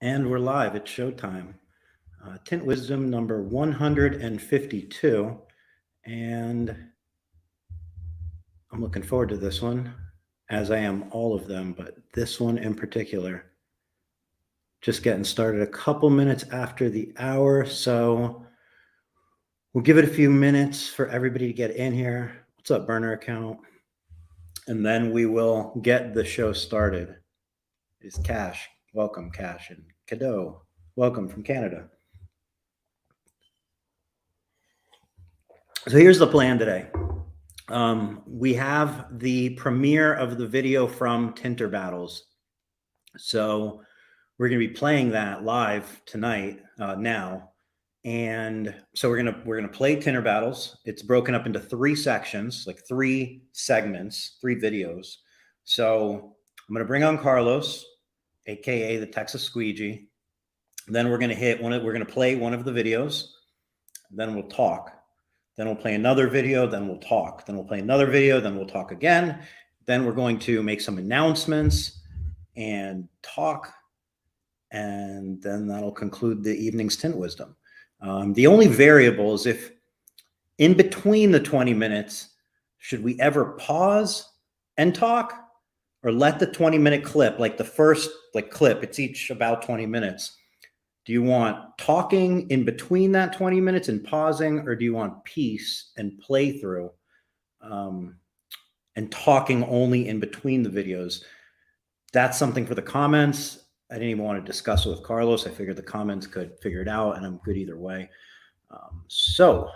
And we're live. It's showtime. Tint Wizdom number 152. And I'm looking forward to this one, as I am all of them, but this one in particular. Just getting started a couple minutes after the hour, so we'll give it a few minutes for everybody to get in here. What's up, burner account? And then we will get the show started. It's Cash. Welcome, Cash, and Cadeau. Welcome from Canada. So here's the plan today. We have the premiere of the video from Tinter Battles. So we're going to be playing that live tonight, now. And so we're going to play Tinter Battles. It's broken up into 3 sections, like 3 segments, 3 videos. So I'm going to bring on Carlos, aka the Texas Squeegee. Then we're going to play one of the videos. Then we'll talk. Then we'll play another video. Then we'll talk. Then we'll play another video. Then we'll talk again. Then we're going to make some announcements and talk. And then that'll conclude the evening's Tint Wizdom. The only variable is if in between the 20 minutes, should we ever pause and talk? Or let the 20-minute clip, like the first clip, it's each about 20 minutes. Do you want talking in between that 20 minutes and pausing, or do you want peace and playthrough and talking only in between the videos? That's something for the comments. I didn't even want to discuss it with Carlos. I figured the comments could figure it out, and I'm good either way. So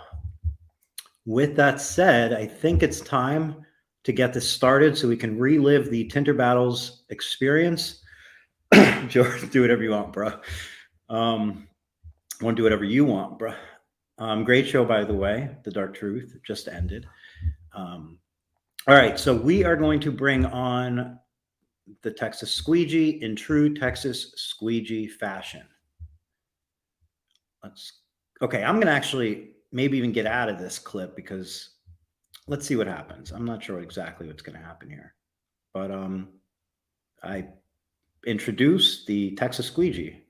with that said, I think it's time to get this started so we can relive the Tinter Battles experience. George, do whatever you want, bro. Want to do whatever you want, bro. Great show, by the way. The Dark Truth just ended. All right, so we are going to bring on the Texas Squeegee in true Texas Squeegee fashion. Okay, I'm going to actually maybe even get out of this clip because let's see what happens. I'm not sure exactly what's going to happen here. But I introduce the Texas Squeegee.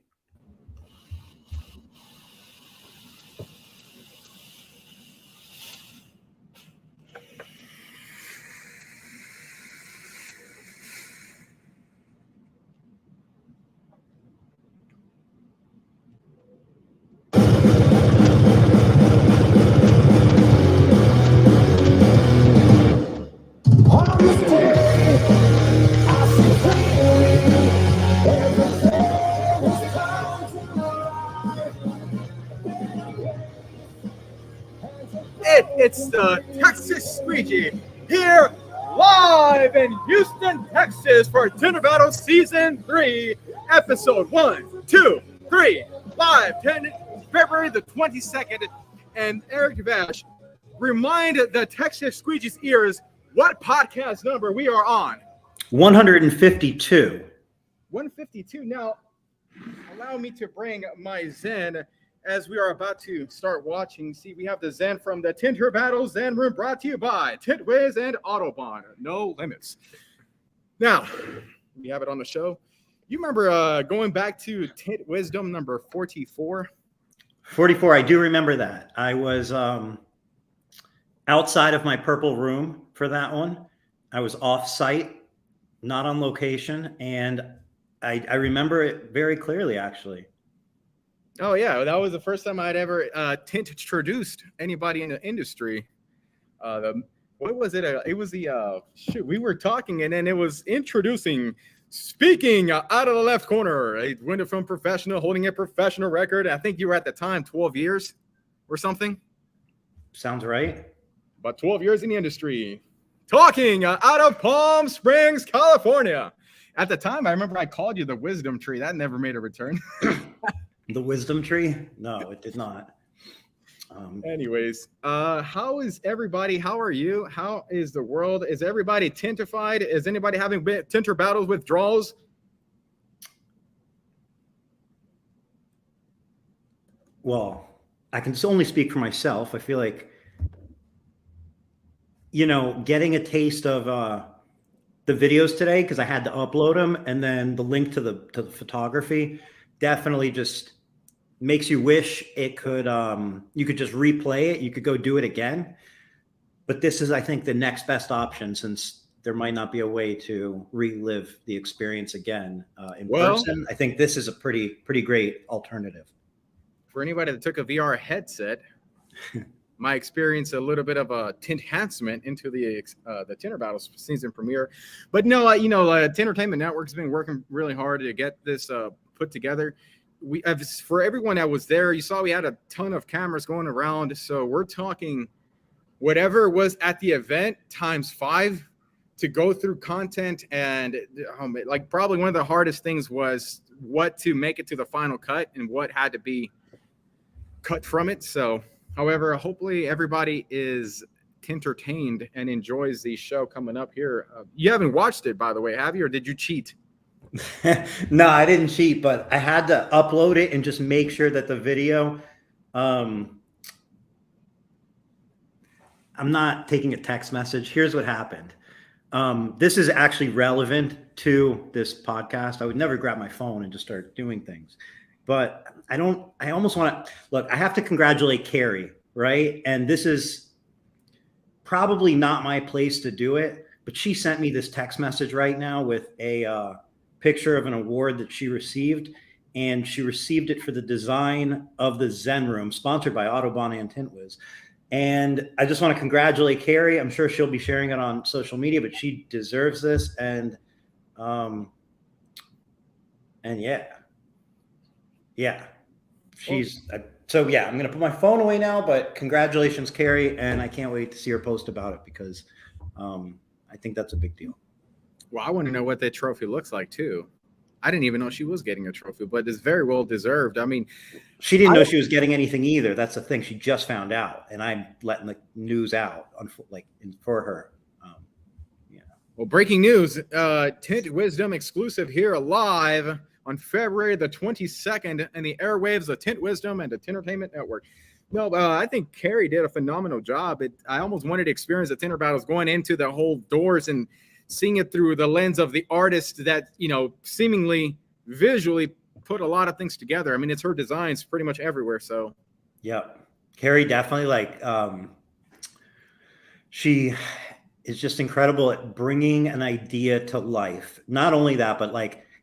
It's the Texas Squeegee here live in Houston, Texas for Tinter Battles Season 3, Episode 1, 2, 3, 5, 10, February the 22nd. And Eric Vash, remind the Texas Squeegee's ears what podcast number we are on. 152. 152. Now, allow me to bring my Zen as we are about to start watching. See, we have the Zen from the Tinter Battles Zen Room, brought to you by Tint Wiz and Autobahn. No limits. Now, we have it on the show. You remember going back to Tint Wizdom number 44? 44, I do remember that. I was outside of my purple room for that one. I was off-site, not on location, and I remember it very clearly, actually. Oh, yeah. That was the first time I'd ever tint introduced anybody in the industry. What was it? It was the, we were talking, and then it was introducing, speaking out of the left corner, a window film professional holding a professional record. I think you were at the time 12 years or something. Sounds right. About 12 years in the industry. Talking out of Palm Springs, California. At the time, I remember I called you the Wisdom Tree. That never made a return. The Wisdom Tree? No, it did not. Anyways, how is everybody? How are you? How is the world? Is everybody tintified? Is anybody having Tinter Battles withdrawals? Well, I can only speak for myself. I feel like, you know, getting a taste of the videos today, because I had to upload them, and then the link to the photography, definitely just makes you wish it could, you could just replay it. You could go do it again. But this is, I think, the next best option, since there might not be a way to relive the experience again in person. I think this is a pretty great alternative. For anybody that took a VR headset, my experience a little bit of a tint enhancement into the Tinter Battles season premiere. But no, Tint Entertainment Network's been working really hard to get this put together. For everyone that was there, you saw we had a ton of cameras going around. So we're talking whatever was at the event times 5 to go through content. And like probably one of the hardest things was what to make it to the final cut and what had to be cut from it. So however, hopefully everybody is entertained and enjoys the show coming up here. You haven't watched it, by the way, have you? Or did you cheat? No, I didn't cheat, but I had to upload it and just make sure that the video, I'm not taking a text message. Here's what happened. This is actually relevant to this podcast. I would never grab my phone and just start doing things. But I almost want to look, I have to congratulate Carrie, right? And this is probably not my place to do it, but she sent me this text message right now with a picture of an award that she received. And she received it for the design of the Zen Room, sponsored by Autobahn and Tint Wiz. And I just want to congratulate Carrie. I'm sure she'll be sharing it on social media, but she deserves this. And yeah, she's so yeah, I'm going to put my phone away now, but congratulations, Carrie. And I can't wait to see her post about it because I think that's a big deal. Well, I want to know what that trophy looks like too. I didn't even know she was getting a trophy, but it's very well deserved. I mean, she didn't know she was getting anything either. That's the thing. She just found out, and I'm letting the news out for her. Yeah. Well, breaking news, Tint Wizdom exclusive here live on February the 22nd in the airwaves of Tint Wizdom and the Tint Entertainment Network. No, I think Carrie did a phenomenal job. I almost wanted to experience the Tinter Battles going into the whole doors and seeing it through the lens of the artist that, seemingly visually put a lot of things together. I mean, it's her designs pretty much everywhere. So, yeah, Carrie definitely she is just incredible at bringing an idea to life. Not only that, but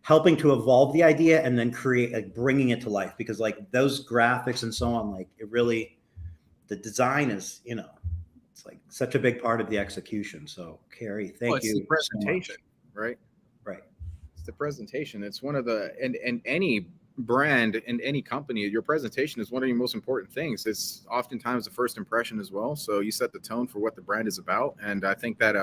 helping to evolve the idea and then bringing it to life, because those graphics and so on, it really, the design is, it's such a big part of the execution. So Carrie, thank you. The presentation, so right? Right. It's the presentation. It's one of the, and any brand and any company, your presentation is one of your most important things. It's oftentimes the first impression as well. So you set the tone for what the brand is about. And I think that,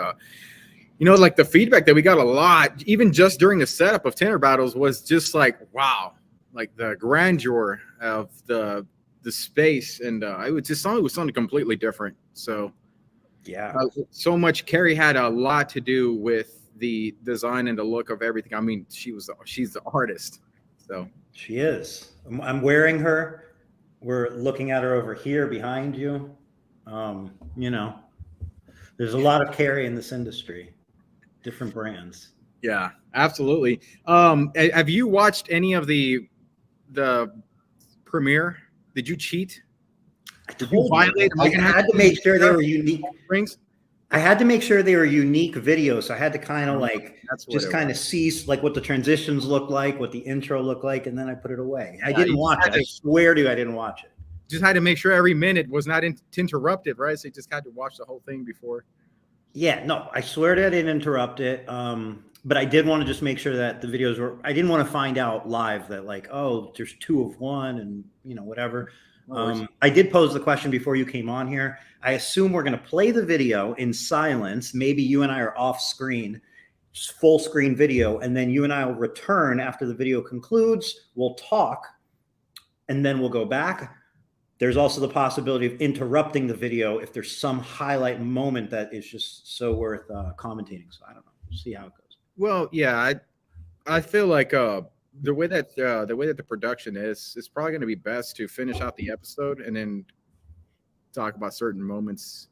the feedback that we got a lot, even just during the setup of Tinter Battles, was just wow, the grandeur of the space. And it was something completely different. So yeah, so much. Carrie had a lot to do with the design and the look of everything. I mean, she's the artist. So she is. I'm wearing her. We're looking at her over here behind you. There's a lot of Carrie in this industry, different brands. Yeah, absolutely. Have you watched any of the premiere? Did you cheat? I had to make sure they were unique. I had to make sure they were unique videos. So I had to kind of see what the transitions look like, what the intro looked like, and then I put it away. I didn't watch it. I swear to you, I didn't watch it. Just had to make sure every minute was not interrupted, right? So you just had to watch the whole thing before. Yeah, no, I swear to you, I didn't interrupt it. But I did want to just make sure that the videos were, I didn't want to find out live that there's 2 of 1 and whatever. I did pose the question before you came on here. I assume we're going to play the video in silence. Maybe you and I are off screen, just full screen video. And then you and I will return after the video concludes. We'll talk and then we'll go back. There's also the possibility of interrupting the video if there's some highlight moment that is just so worth commentating. So I don't know. We'll see how it goes. Well, yeah, I feel like the way that the production is, it's probably going to be best to finish out the episode and then talk about certain moments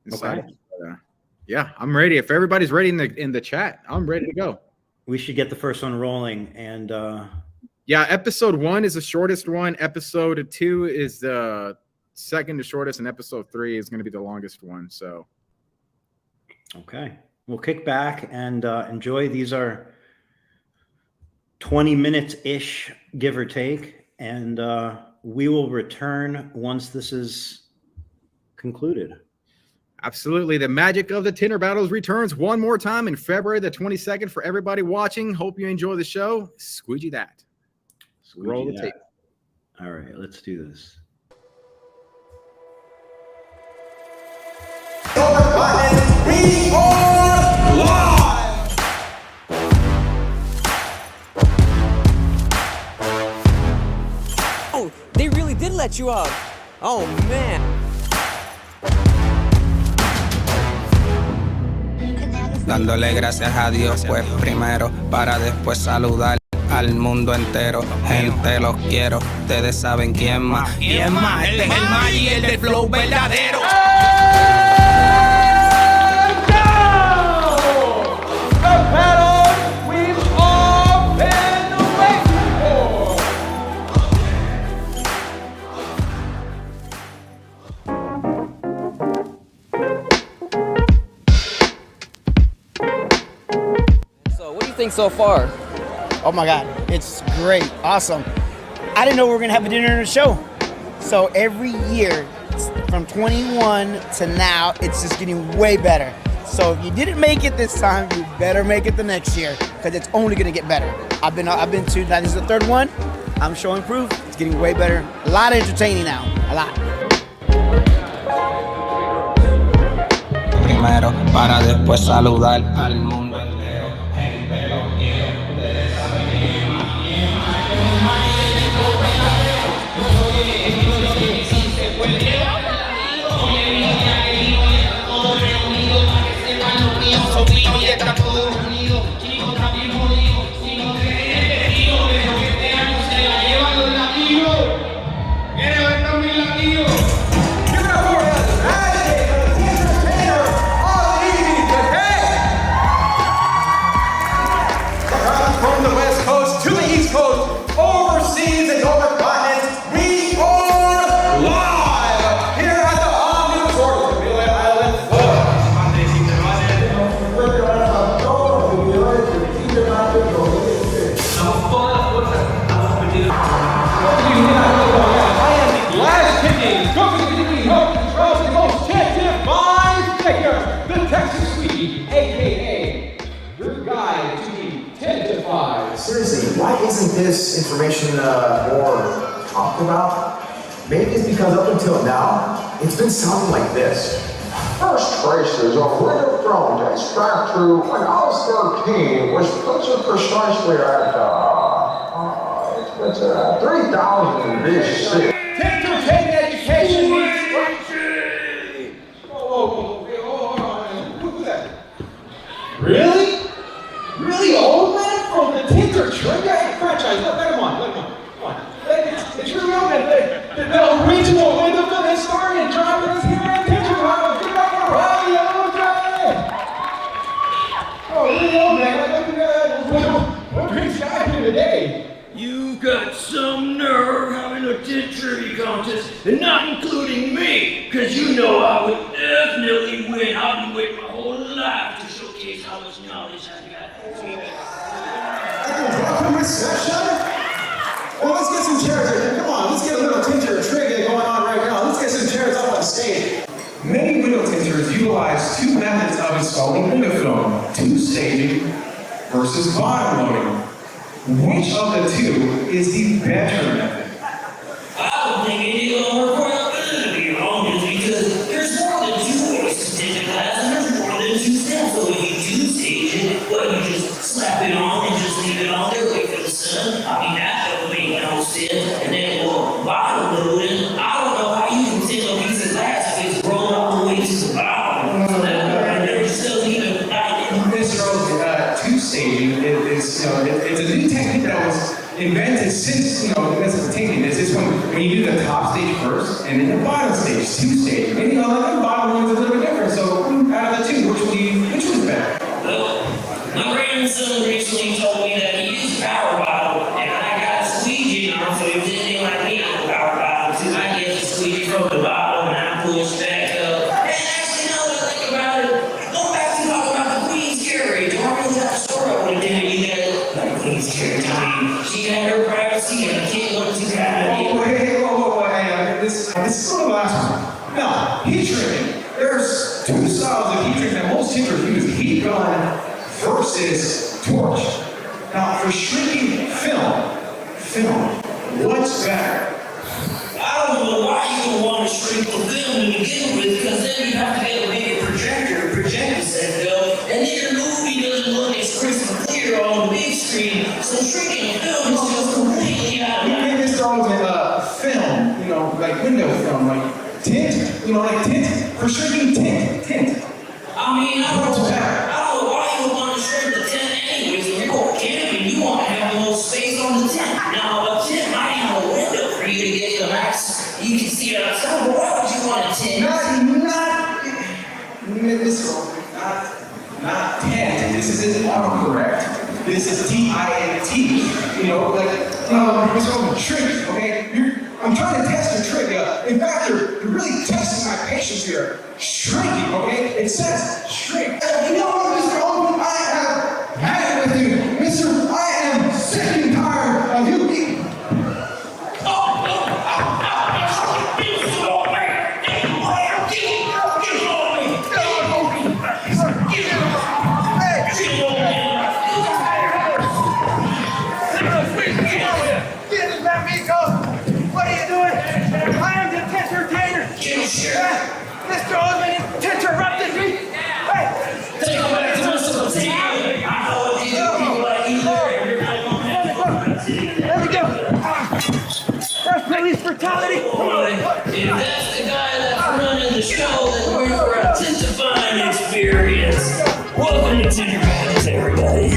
inside. Okay. But, yeah, I'm ready. If everybody's ready in the chat, I'm ready to go. We should get the first one rolling, and Yeah, episode 1 is the shortest one. Episode 2 is the second to shortest, and episode 3 is going to be the longest one. So, okay, we'll kick back and enjoy. These are 20 minutes ish, give or take, and we will return once this is concluded. absolutely. The magic of the Tinter Battles returns one more time in February the 22nd for everybody watching. Hope you enjoy the show. Squeegee that. Roll the tape. All right, let's do this. We are live! Oh, they really did let you out. Oh, man. Dándole gracias a Dios, pues primero, para después saludar al mundo entero. Gente, los quiero, ustedes saben quién más. ¿Quién más? Este es el Maggi, el del flow verdadero. So, what do you think so far? Oh my God, it's great, awesome. I didn't know we were gonna have a dinner and a show. So every year, from 21 to now, it's just getting way better. So if you didn't make it this time, you better make it the next year, because it's only gonna get better. I've been to, now this is the third one. I'm showing proof, it's getting way better. A lot of entertaining now, a lot. Primero, para después saludar al mundo entero. Gente, los quiero, ustedes saben quién más. ¿Quién más? Este es el Maggi, el del flow verdadero. Lo que sí se puede. Oye, mi niña, todos reunidos para que sepan los míos, sobrinos y están todos unidos. Chicos, también jodidos. Si no creen testigos, pero que este año se la llevan los latinos. ¿Quiénes están mis latinos? From the West Coast to the East Coast, overseas and over continents, we are live here at the Omni Resort in Mille Island, last picking, the most chanted figure, the Texas Squeegee, aka your guide to the Tint. Seriously, why isn't this information more talked about? Maybe it's because up until now, it's been sounding like this. First traces of window film dates back to when I was 13, which puts it precisely at 3000 BC. Entertainment education needs who's that? Really? Really old man from the Tinter franchise? Let him on. It's really old man. The original window film historian dropping us here at Tinter Battles. Give it up for Riley, old guy. Oh, really old man. What brings you out here today? You got some nerve having a tinture contest and not including me, cause you know I would definitely win. I've been waiting my whole life to showcase how much knowledge I got. Welcome to my session. Well, let's get some chairs here. Come on, let's get a little tinter trivia going on right now. Let's get some chairs up on stage. Many window tinters utilize two methods of installing window film: two-staging versus bottom loading. Which of the two is the better method? I don't think any of them are quite good, to be honest, because there's more than two ways to tinter glass, and there's more than two steps. So if you do stage it, well, you just slap it on and just leave it on there, wait for the sun. I mean, that don't make no sense. And then, well, bottom loading, I don't know how you can tint a piece of glass if it's rolled all the way to the bottom. So that there still even Two-staging is it's a new technique that was invented since Mesopotamia. It's just when you do the top stage first and then the bottom stage, two-stage. And the bottom one is a little bit different. So out of the two, which one's better? Well, my grandson recently told me that he used power bottle, and I gotta God damn it, you gotta, like, please take time. She got her privacy and I can't look too bad. Oh, hey, whoa, hey, this is sort of the last one. Now, heat shrinking. There's two styles of heat shrinking that most tinters use: heat gun versus torch. Now, for shrinking film, what's better? I don't know why you would want to shrink the film to begin with, because then you have to get a bigger projector set film, and then your movie doesn't look as crisp and clear on the big screen. So shrinking film is just completely out of You make this dog with film, you know, like window film, like tint, you know, like tint, for shrinking tint. I mean, I What's don't better? know why you would want to shrink the tent anyways. When you're going camping, you want to have the most space on the tent. Now, a tent might have a window for you to get the max. You can see it outside, but why would you want a tent? Not tent. This isn't autocorrect. This is T-I-N-T. You know, like, it's called shrink, okay? I'm trying to test your trick. In fact, you're really testing my patience here. Shrinking, okay? It says shrink. You know what, Mr. Oldman? I have had it with you. Mister, I am sick and tired of you. What are you doing? I am the entertainer. Mr. Oldman interrupted me. Hey! Take it back to Mr. Potato. I know what you do. People like you there. There we go. That's police brutality. If that's the guy that's running the show, then we're for a tint-defying experience. Welcome to Tinter Battles, everybody.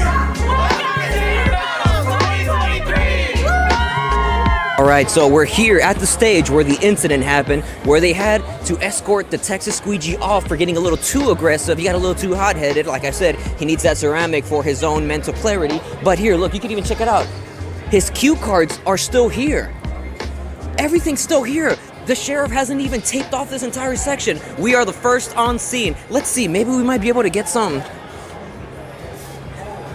All right, so we're here at the stage where the incident happened, where they had to escort the Texas Squeegee off for getting a little too aggressive. He got a little too hot-headed. Like I said, he needs that ceramic for his own mental clarity. But here, look, you can even check it out. His cue cards are still here. Everything's still here. The sheriff hasn't even taped off this entire section. We are the first on scene. Let's see, maybe we might be able to get some.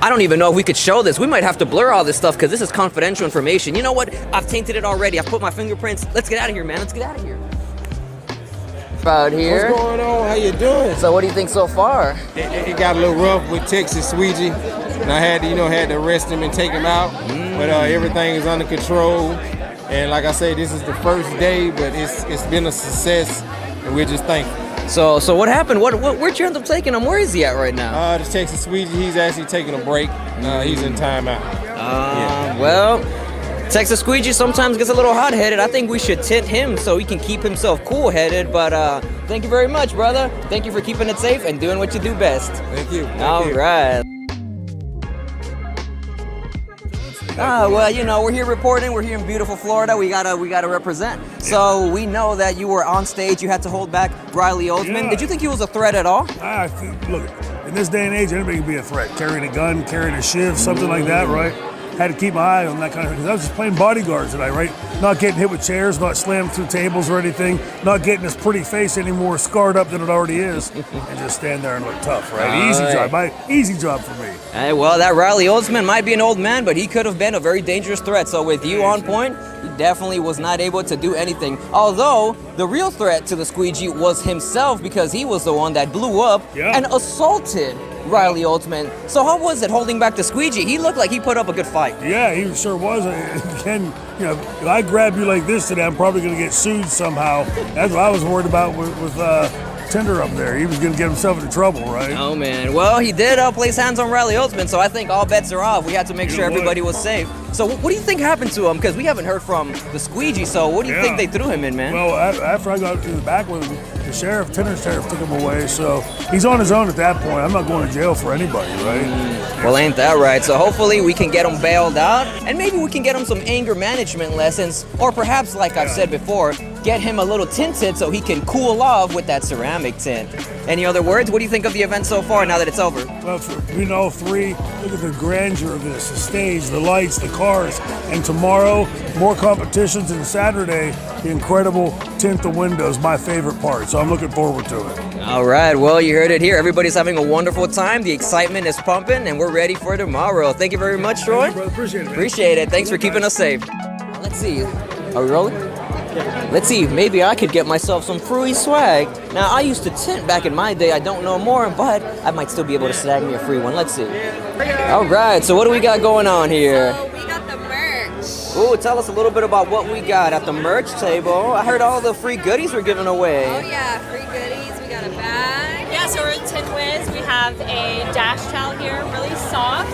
I don't even know if we could show this. We might have to blur all this stuff because this is confidential information. You know what? I've tainted it already. I've put my fingerprints. Let's get out of here, man. Let's get out of here. About here. What's going on? How you doing? So what do you think so far? It got a little rough with Texas Squeegee, and I had to arrest him and take him out. But everything is under control. And like I say, this is the first day, but it's been a success, and we're just thankful. So what happened? Where'd you end up taking him? Where is he at right now? The Texas Squeegee, he's actually taking a break. He's in timeout. Well, Texas Squeegee sometimes gets a little hot-headed. I think we should tint him so he can keep himself cool-headed. But thank you very much, brother. Thank you for keeping it safe and doing what you do best. Thank you. All right. Well, you know, we're here reporting. We're here in beautiful Florida. We gotta represent. So we know that you were on stage. You had to hold back Riley Oldsman. Yeah. Did you think he was a threat at all? I think, look, in this day and age, anybody can be a threat. Carrying a gun, carrying a shiv, something like that, right? Had to keep my eye on that kind of thing. Because I was just playing bodyguard tonight, right? Not getting hit with chairs, not slammed through tables or anything, not getting this pretty face any more scarred up than it already is, and just stand there and look tough, right? Easy job for me. Hey, well, that Riley Oldsman might be an old man, but he could have been a very dangerous threat. So with you on point, he definitely was not able to do anything. Although the real threat to the Squeegee was himself, because he was the one that blew up and assaulted Riley Oldsman. So how was it holding back the Squeegee? He looked like he put up a good fight. Yeah, he sure was. Again, you know, if I grab you like this today, I'm probably going to get sued somehow. That's what I was worried about with Tinter up there. He was going to get himself into trouble, right? Oh, man. Well, he did place hands on Riley Oldsman, so I think all bets are off. We had to make sure everybody was safe. So what do you think happened to him? Because we haven't heard from the Squeegee, so what do you think they threw him in, man? Well, after I got to the back with him, the Tinter's sheriff took him away, so he's on his own at that point. I'm not going to jail for anybody, right? Well, ain't that right? So hopefully we can get him bailed out, and maybe we can get him some anger management lessons, or perhaps, like I've said before, get him a little tinted so he can cool off with that ceramic tint. Any other words? What do you think of the event so far now that it's over? Well, we know three. Look at the grandeur of this: the stage, the lights, the cars, and tomorrow more competitions. And Saturday, the incredible Tint the Windows, my favorite part. So I'm looking forward to it. All right, well, you heard it here. Everybody's having a wonderful time. The excitement is pumping, and we're ready for tomorrow. Thank you very much, Troy. Thank you, brother. Appreciate it, man. Appreciate it. Thanks for keeping us safe. Let's see. Are we rolling? Let's see. Maybe I could get myself some free swag. Now, I used to tint back in my day. I don't know more, but I might still be able to snag me a free one. Let's see. All right, so what do we got going on here? So we got the merch. Ooh, tell us a little bit about what we got at the merch table. I heard all the free goodies were giving away. Oh yeah, free goodies. We got a bag. Yeah, so we're at Tint Wiz. We have a dash towel here, really soft.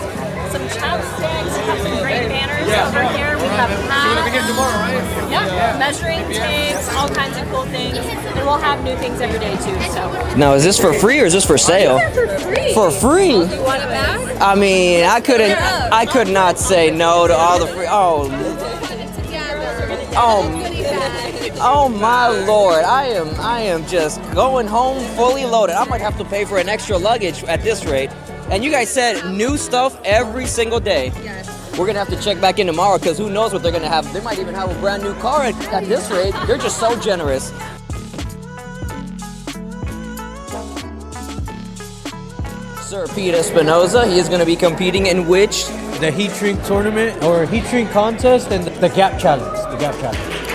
Some chopsticks. We have some great banners over here. We have hats. Tomorrow, right? Yeah, measuring tapes, all kinds of cool things. And we'll have new things every day too. So. Now, is this for free or is this for sale? For free. For free? You want a bag? I mean, I could not say no to all the free. Oh my Lord, I am just going home fully loaded. I might have to pay for an extra luggage at this rate. And you guys said new stuff every single day. Yes. We're gonna have to check back in tomorrow because who knows what they're gonna have. They might even have a brand new car at this rate. They're just so generous. Sir Pete Espinoza, he is gonna be competing in which? The heat shrink tournament or heat shrink contest and the gap challenge.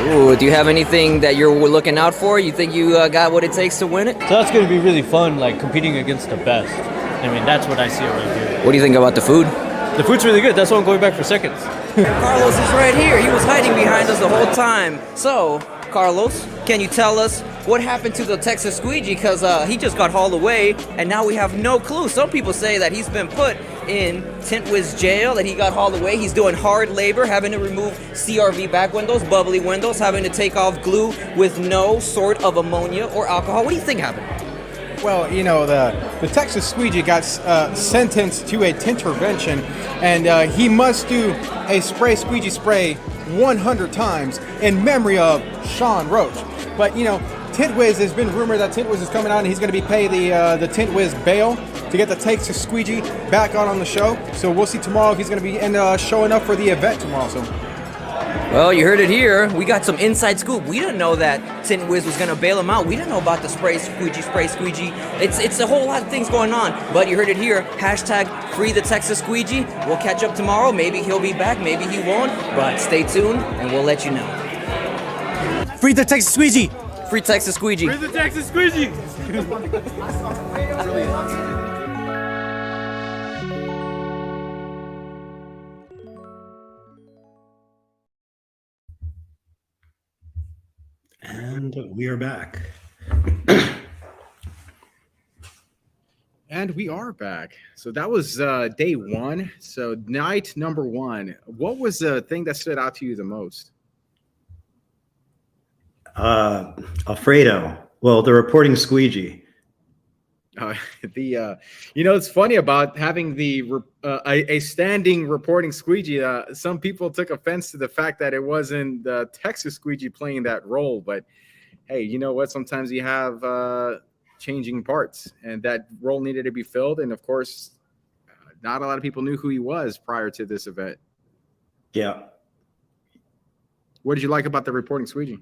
Ooh, do you have anything that you're looking out for? You think you got what it takes to win it? So that's going to be really fun, like competing against the best. I mean, that's what I see around here. What do you think about the food? The food's really good. That's why I'm going back for seconds. Carlos is right here. He was hiding behind us the whole time. So, Carlos, can you tell us what happened to the Texas Squeegee? Because he just got hauled away, and now we have no clue. Some people say that he's been put in Tint Wiz jail, that he got hauled away. He's doing hard labor, having to remove CRV back windows, bubbly windows, having to take off glue with no sort of ammonia or alcohol. What do you think happened? Well, you know, the Texas Squeegee got sentenced to a tintervention, and he must do a squeegee spray 100 times in memory of Sean Roach. But, you know, Tint Wiz, has been rumored that Tint Wiz is coming out and he's going to be paying the Tint Wiz bail to get the Texas Squeegee back on the show. So we'll see tomorrow if he's going to be showing up for the event tomorrow. So. Well, you heard it here. We got some inside scoop. We didn't know that Tint Wiz was gonna bail him out. We didn't know about the spray squeegee. It's a whole lot of things going on. But you heard it here. Hashtag free the Texas Squeegee. We'll catch up tomorrow. Maybe he'll be back. Maybe he won't. But stay tuned and we'll let you know. Free the Texas Squeegee. Free Texas Squeegee. Free the Texas Squeegee. And we are back. And we are back. So that was day one. So night number one. What was the thing that stood out to you the most? Alfredo. Well, the reporting squeegee. You know, it's funny about having a standing reporting squeegee. Some people took offense to the fact that it wasn't the Texas Squeegee playing that role. But hey, you know what? Sometimes you have changing parts, and that role needed to be filled. And of course, not a lot of people knew who he was prior to this event. Yeah. What did you like about the reporting squeegee?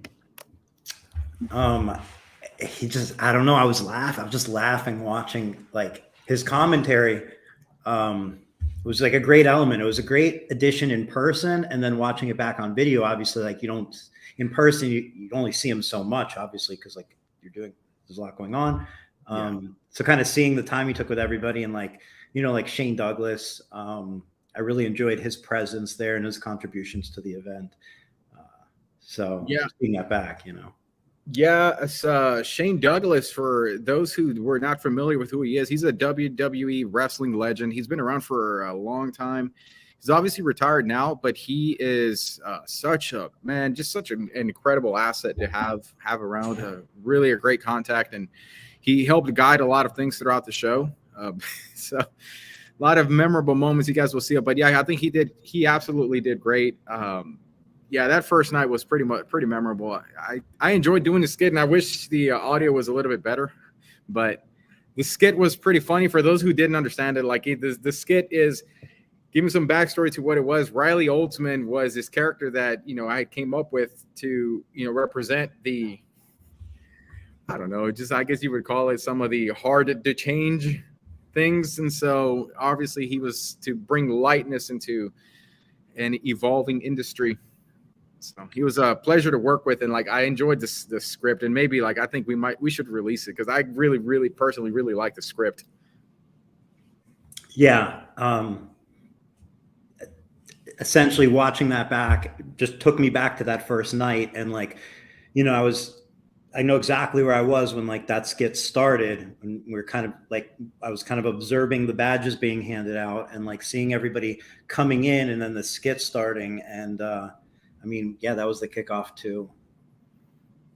He just, I don't know. I was just laughing watching like his commentary. Was like a great element. It was a great addition in person, and then watching it back on video, obviously, like you don't in person, you only see him so much, obviously, because like there's a lot going on. So kind of seeing the time he took with everybody, and like, you know, like Shane Douglas, I really enjoyed his presence there and his contributions to the event. So yeah, seeing that back, you know. Yeah, Shane Douglas, for those who were not familiar with who he is, he's a WWE wrestling legend. He's been around for a long time. He's obviously retired now, but he is such an incredible asset to have around. Really a great contact, and he helped guide a lot of things throughout the show. So a lot of memorable moments you guys will see. But yeah, I think he absolutely did great. Yeah, that first night was pretty memorable. I enjoyed doing the skit, and I wish the audio was a little bit better, but The skit was pretty funny for those who didn't understand it. Like the skit is giving some backstory to what it was. Riley Oldsman was this character that, you know, I came up with to, you know, represent the, I don't know, just I guess you would call it some of the hard to change things. And so obviously he was to bring lightness into an evolving industry. So he was a pleasure to work with, and like I enjoyed this script, and maybe like I think we should release it because I really personally really like the script. Yeah. Essentially watching that back just took me back to that first night, and like, you know, I know exactly where I was when like that skit started, and we we're kind of like, I was kind of observing the badges being handed out and like seeing everybody coming in, and then the skit starting, and I mean, yeah, that was the kickoff to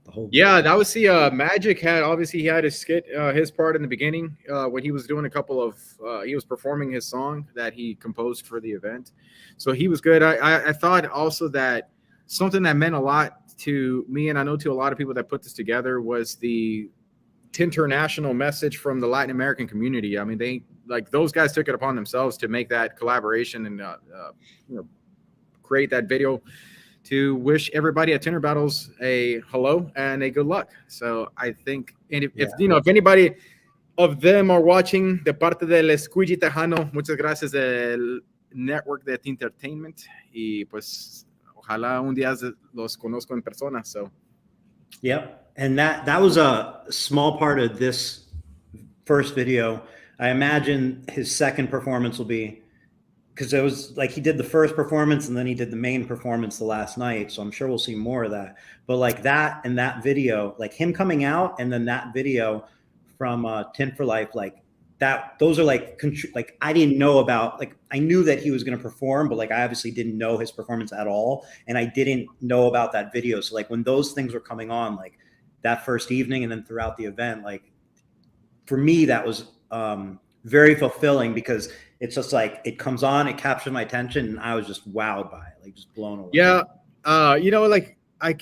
the whole. Yeah, that was the Magic had, obviously he had his skit, his part in the beginning when he was doing a couple of, he was performing his song that he composed for the event. So he was good. I thought also that something that meant a lot to me, and I know to a lot of people that put this together, was the Tinternational message from the Latin American community. I mean, they like those guys took it upon themselves to make that collaboration and you know, create that video to wish everybody at Tinter Battles a hello and a good luck. So I think, and if you know, if anybody of them are watching de parte del Squeegee Tejano, muchas gracias del network de Tintertainment, y pues ojalá un día los conozco en persona. So Yep. And that was a small part of this first video. I imagine his second performance will be, because it was like he did the first performance and then he did the main performance the last night. So I'm sure we'll see more of that. But like that and that video, like him coming out and then that video from Tint for Life, like that, those are like I didn't know about, like I knew that he was going to perform, but like I obviously didn't know his performance at all. And I didn't know about that video. So like when those things were coming on, like that first evening and then throughout the event, like for me, that was very fulfilling because it's just like it comes on, it captured my attention, and I was just wowed by it, like just blown away. Yeah, you know, like I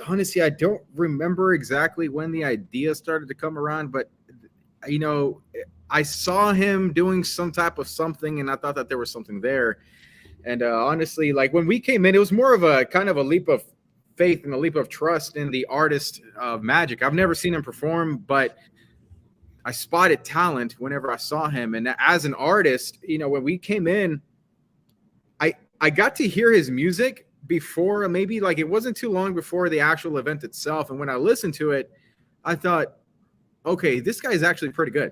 honestly I don't remember exactly when the idea started to come around, but you know, I saw him doing some type of something, and I thought that there was something there. And honestly, like when we came in, it was more of a kind of a leap of faith and a leap of trust in the artist of Magic. I've never seen him perform, but I spotted talent whenever I saw him. And as an artist, you know, when we came in, I got to hear his music before, maybe like it wasn't too long before the actual event itself. And when I listened to it, I thought, okay, this guy is actually pretty good.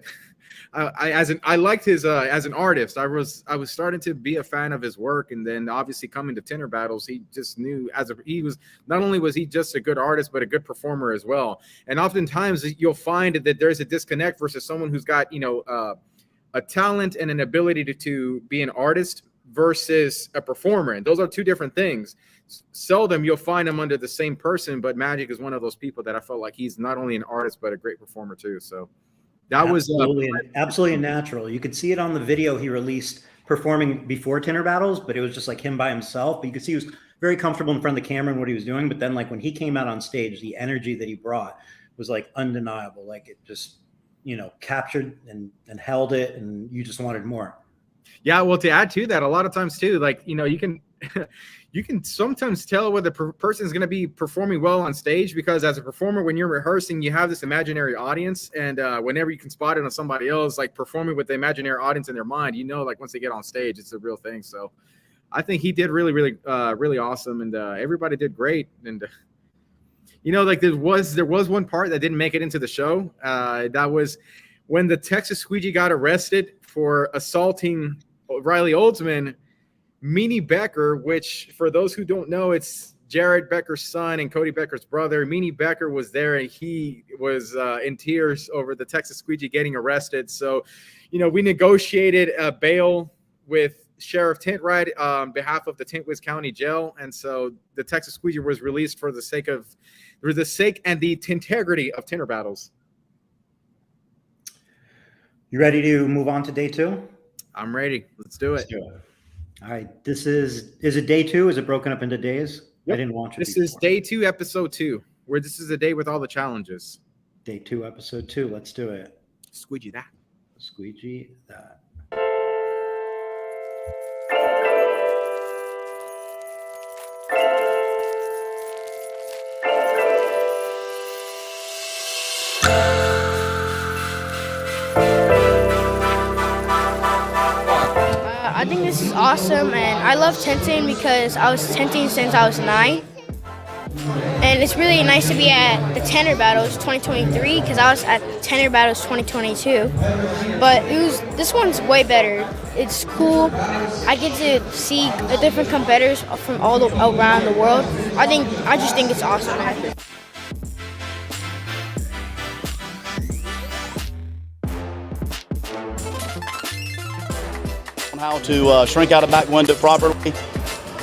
I liked his as an artist. I was starting to be a fan of his work, and then obviously coming to Tinter Battles, he just knew he was not only was he just a good artist, but a good performer as well. And oftentimes you'll find that there's a disconnect versus someone who's got, you know, a talent and an ability to be an artist versus a performer, and those are two different things. Seldom you'll find them under the same person, but Magic is one of those people that I felt like he's not only an artist but a great performer too. So that absolutely, was absolutely natural. You could see it on the video he released performing before Tinter Battles, but it was just like him by himself. But you could see he was very comfortable in front of the camera and what he was doing. But then like when he came out on stage, the energy that he brought was like undeniable. Like it just, you know, captured and held it, and you just wanted more. Yeah, well, to add to that, a lot of times too, like, you know, you can you can sometimes tell whether the person is going to be performing well on stage, because as a performer, when you're rehearsing, you have this imaginary audience, and whenever you can spot it on somebody else, like performing with the imaginary audience in their mind, you know, like once they get on stage, it's a real thing. So I think he did really awesome, and everybody did great. And you know, like there was one part that didn't make it into the show. That was when the Texas Squeegee got arrested for assaulting Riley Oldsman. Meanie Becker, which for those who don't know, it's Jared Becker's son and Cody Becker's brother. Meanie Becker was there, and he was in tears over the Texas Squeegee getting arrested. So, you know, we negotiated a bail with Sheriff Tintright on behalf of the Tint Wizdom County Jail, and so the Texas Squeegee was released for the sake and the integrity of Tinter Battles. You ready to move on to day two? I'm ready. Let's do it. All right. This is it day two? Is it broken up into days? Yep. I didn't watch it. This is day 2, episode 2, where this is a day with all the challenges. Day 2, episode 2. Let's do it. Squeegee that. Squeegee that. I think this is awesome, and I love tinting because I was tinting since I was 9. And it's really nice to be at the Tinter Battles 2023 because I was at Tinter Battles 2022. But this one's way better. It's cool. I get to see the different competitors from all around the world. I just think it's awesome. How to shrink out a back window properly,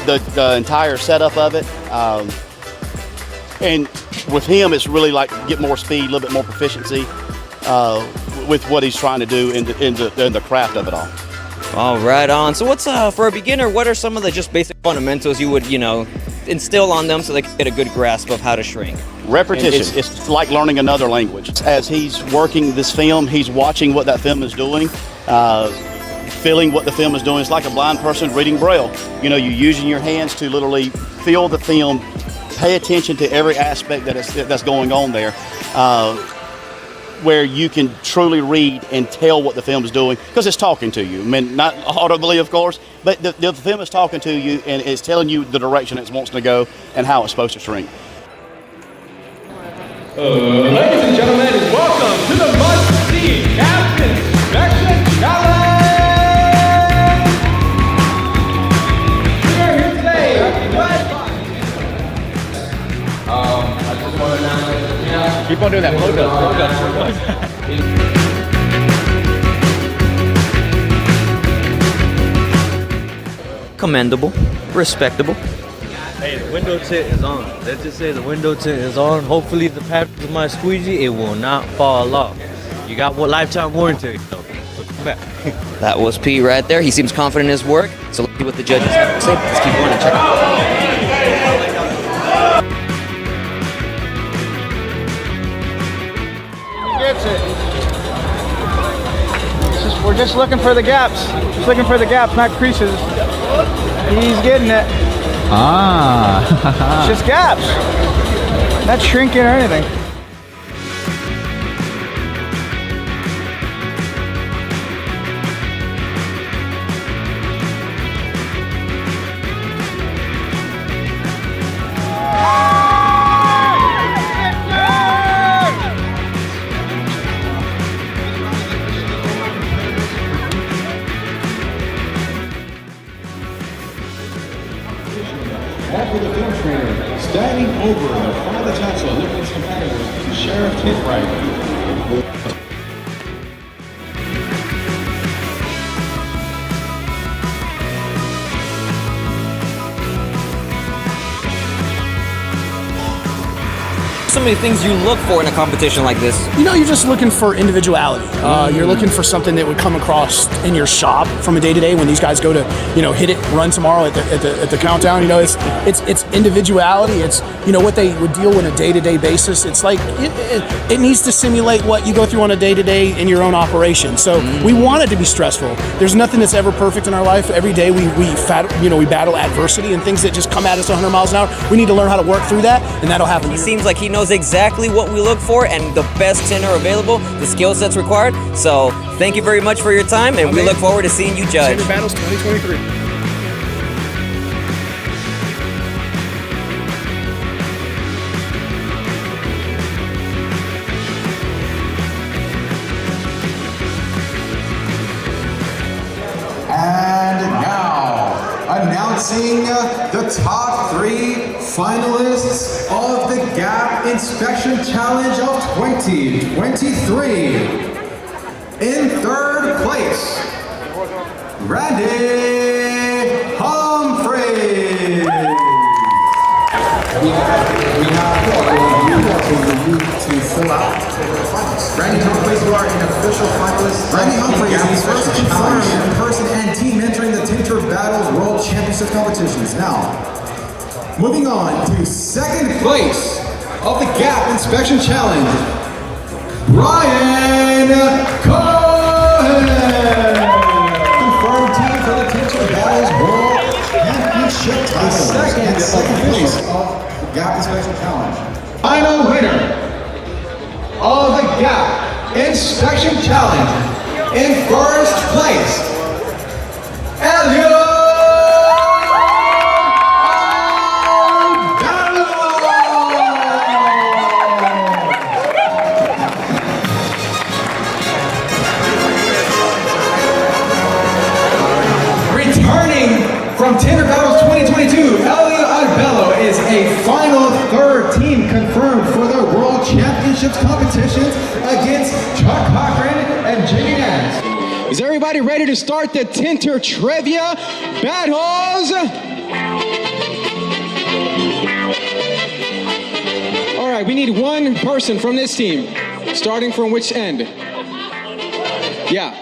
the entire setup of it, and with him it's really like get more speed, a little bit more proficiency with what he's trying to do in the craft of it all. All right, on. So what's for a beginner, what are some of the just basic fundamentals you would, instill on them so they can get a good grasp of how to shrink? Repetition. It's like learning another language. As he's working this film, he's watching what that film is doing, feeling what the film is doing. It's like a blind person reading Braille. You're using your hands to literally feel the film, pay attention to every aspect that's going on there, where you can truly read and tell what the film is doing because it's talking to you. I mean, not audibly, of course, but the film is talking to you and it's telling you the direction it wants to go and how it's supposed to shrink. Ladies and gentlemen, welcome to the must-see Captain Inspection Challenge! We're here today. I just want to announce keep on doing that. Commendable, respectable. Hey, the window tint is on. Let's just say the window tint is on. Hopefully the patterns of my squeegee, it will not fall off. You got what lifetime warranty, so come back. That was P right there. He seems confident in his work. So let's see what the judges have to say. Let's keep going and check it out. Gets it. We're just looking for the gaps. Just looking for the gaps, not creases. He's getting it. It's just gaps. Not shrinking or anything. After the film trainer, standing over the front of the tonsil, looking at some competitors, Sheriff Tint Wizdom. So many things you look for in a competition like this. You're just looking for individuality. You're looking for something that would come across in your shop from a day-to-day when these guys go to, hit it, run tomorrow at the countdown. It's individuality. It's what they would deal with on a day-to-day basis. It's like it needs to simulate what you go through on a day-to-day in your own operation. So we want it to be stressful. There's nothing that's ever perfect in our life. Every day we battle adversity and things that just come at us 100 miles an hour. We need to learn how to work through that, and that'll happen. He seems like he knows exactly what we look for and the best tinter available, the skill sets required. So thank you very much for your time, and we look forward to seeing you judge. Tinter Battles 2023. And now, announcing the top 3 finalists of the Gap Inspection Challenge of 2023. In 3rd place, Randy Humphreys. We have to fill out the finals. Randy Humphreys, you are an official finalist. Randy Humphreys is first confirmed person and team entering the Tinter Battles World Championship competitions. Now, moving on to 2nd place of the Gap Inspection Challenge, Brian Cohen. Confirmed team for the Tinter Battles World Championship title. Second place of the Gap Inspection Challenge. Final winner of the Gap Inspection Challenge in first place, Elliot. From Tinter Battles 2022, Elliot Arbello is a final third team confirmed for the World Championships competitions against Chuck Cochran and Jimmy Nance. Is everybody ready to start the Tinter Trivia Battles? All right, we need one person from this team. Starting from which end? Yeah.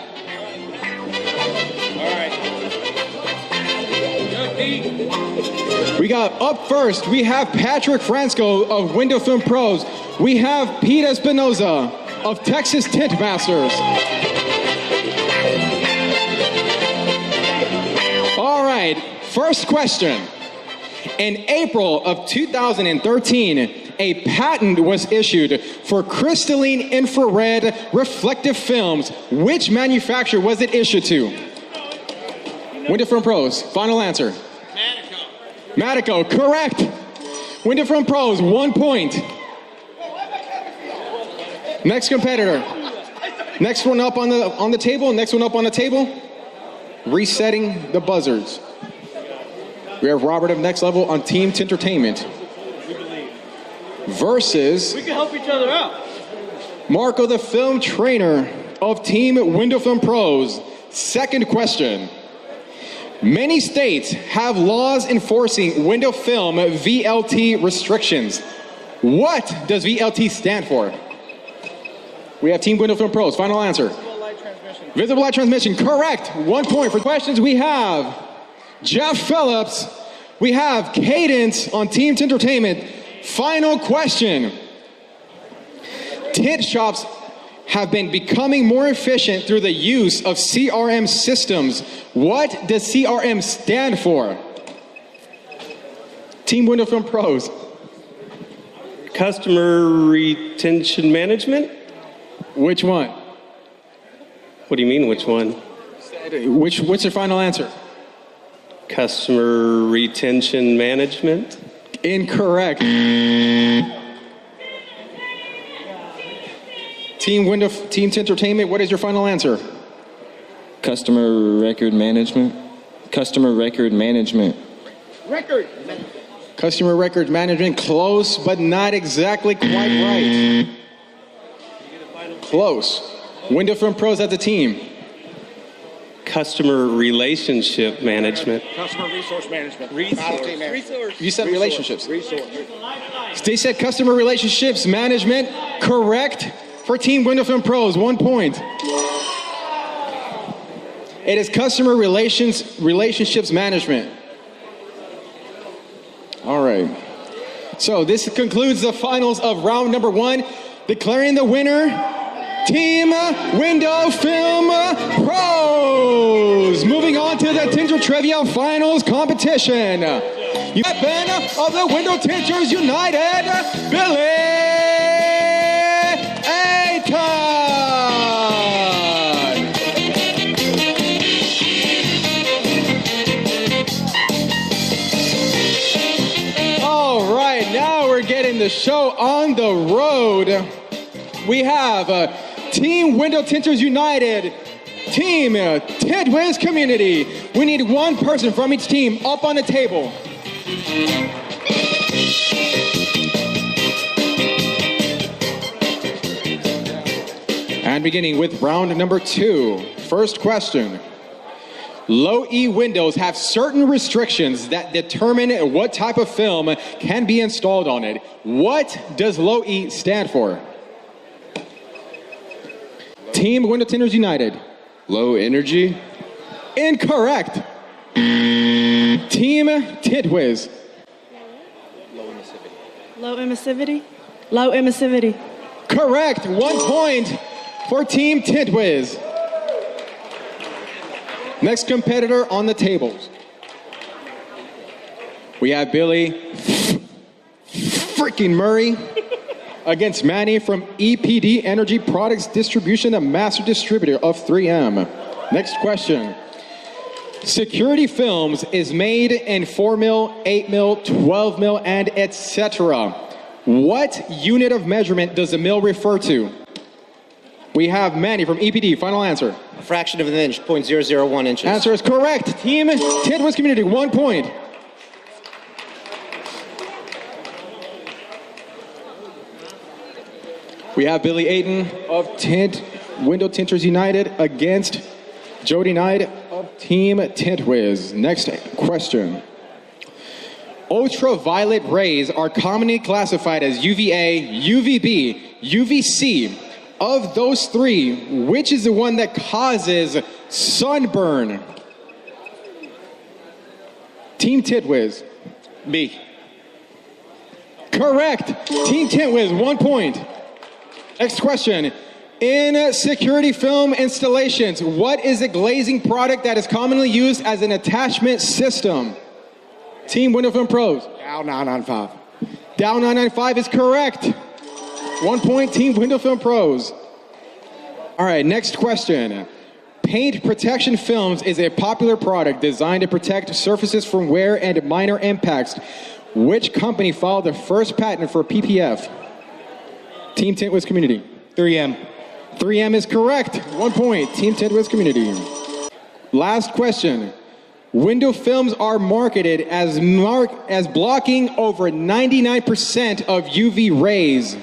We got up first, we have Patrick Franco of Window Film Pros. We have Pete Espinoza of Texas Tint Masters. All right, first question. In April of 2013, a patent was issued for crystalline infrared reflective films. Which manufacturer was it issued to? Window Film Pros, final answer. Matico, correct. Window Film Pros, 1 point. Next competitor. Next one up on the table. Next one up on the table. Resetting the buzzers. We have Robert of Next Level on Team Tintertainment. Versus. We can help each other out. Marco, the film trainer of Team Window Film Pros. Second question. Many states have laws enforcing window film VLT restrictions. What does VLT stand for? We have Team Window Film Pros. Final answer. Visible light transmission. Visible light transmission. Correct. 1 point. For questions, we have Jeff Phillips. We have Cadence on Team Tintertainment. Final question. Tint shops have been becoming more efficient through the use of CRM systems. What does CRM stand for? Team Window Film Pros. Customer retention management? Which one? What do you mean, which one? What's your final answer? Customer retention management? Incorrect. Team Tintertainment, what is your final answer? Customer record management. Customer record management. Customer record management, close, but not exactly quite right. Close. Window Film Pros as a team. Customer relationship management. Customer resource management. You said relationships. They said customer relationships management, correct. For Team Window Film Pros, 1 point. It is customer relationships management. All right. So this concludes the finals of round number 1, declaring the winner, Team Window Film Pros. Moving on to the Tinter Trivia Finals competition. Weapon of the Window Tinters United, Billy. All right, now we're getting the show on the road. We have Team Window Tinters United, Team Tint Wiz Community. We need one person from each team up on the table. And beginning with round number 2. First question. Low E windows have certain restrictions that determine what type of film can be installed on it. What does low E stand for? Team Window Tinters United. Low energy. Incorrect. Team Tint Wiz. Low emissivity? Low emissivity. Correct. 1 point for Team Tint Wiz. Next competitor on the tables. We have Billy freaking Murray against Manny from EPD Energy Products Distribution, the master distributor of 3M. Next question. Security films is made in 4 mil, 8 mil, 12 mil, and etc. What unit of measurement does a mil refer to? We have Manny from EPD. Final answer. A fraction of an inch, 0.001 inches. Answer is correct. Team Tint Wiz Community, 1 point. We have Billy Ayton of Window Tinters United against Jody Knight of Team Tint Wiz. Next question. Ultraviolet rays are commonly classified as UVA, UVB, UVC. Of those three, which is the one that causes sunburn? Team Tint Wiz. B. Correct. Team Tint Wiz, 1 point. Next question. In security film installations, what is a glazing product that is commonly used as an attachment system? Team Window Film Pros. Dow 995. Dow 995 is correct. 1 point, Team Window Film Pros. All right, next question. Paint protection films is a popular product designed to protect surfaces from wear and minor impacts. Which company filed the first patent for PPF? Team Tint Wiz Community. 3M. 3M is correct. 1 point, Team Tint Wiz Community. Last question. Window films are marketed as blocking over 99% of UV rays.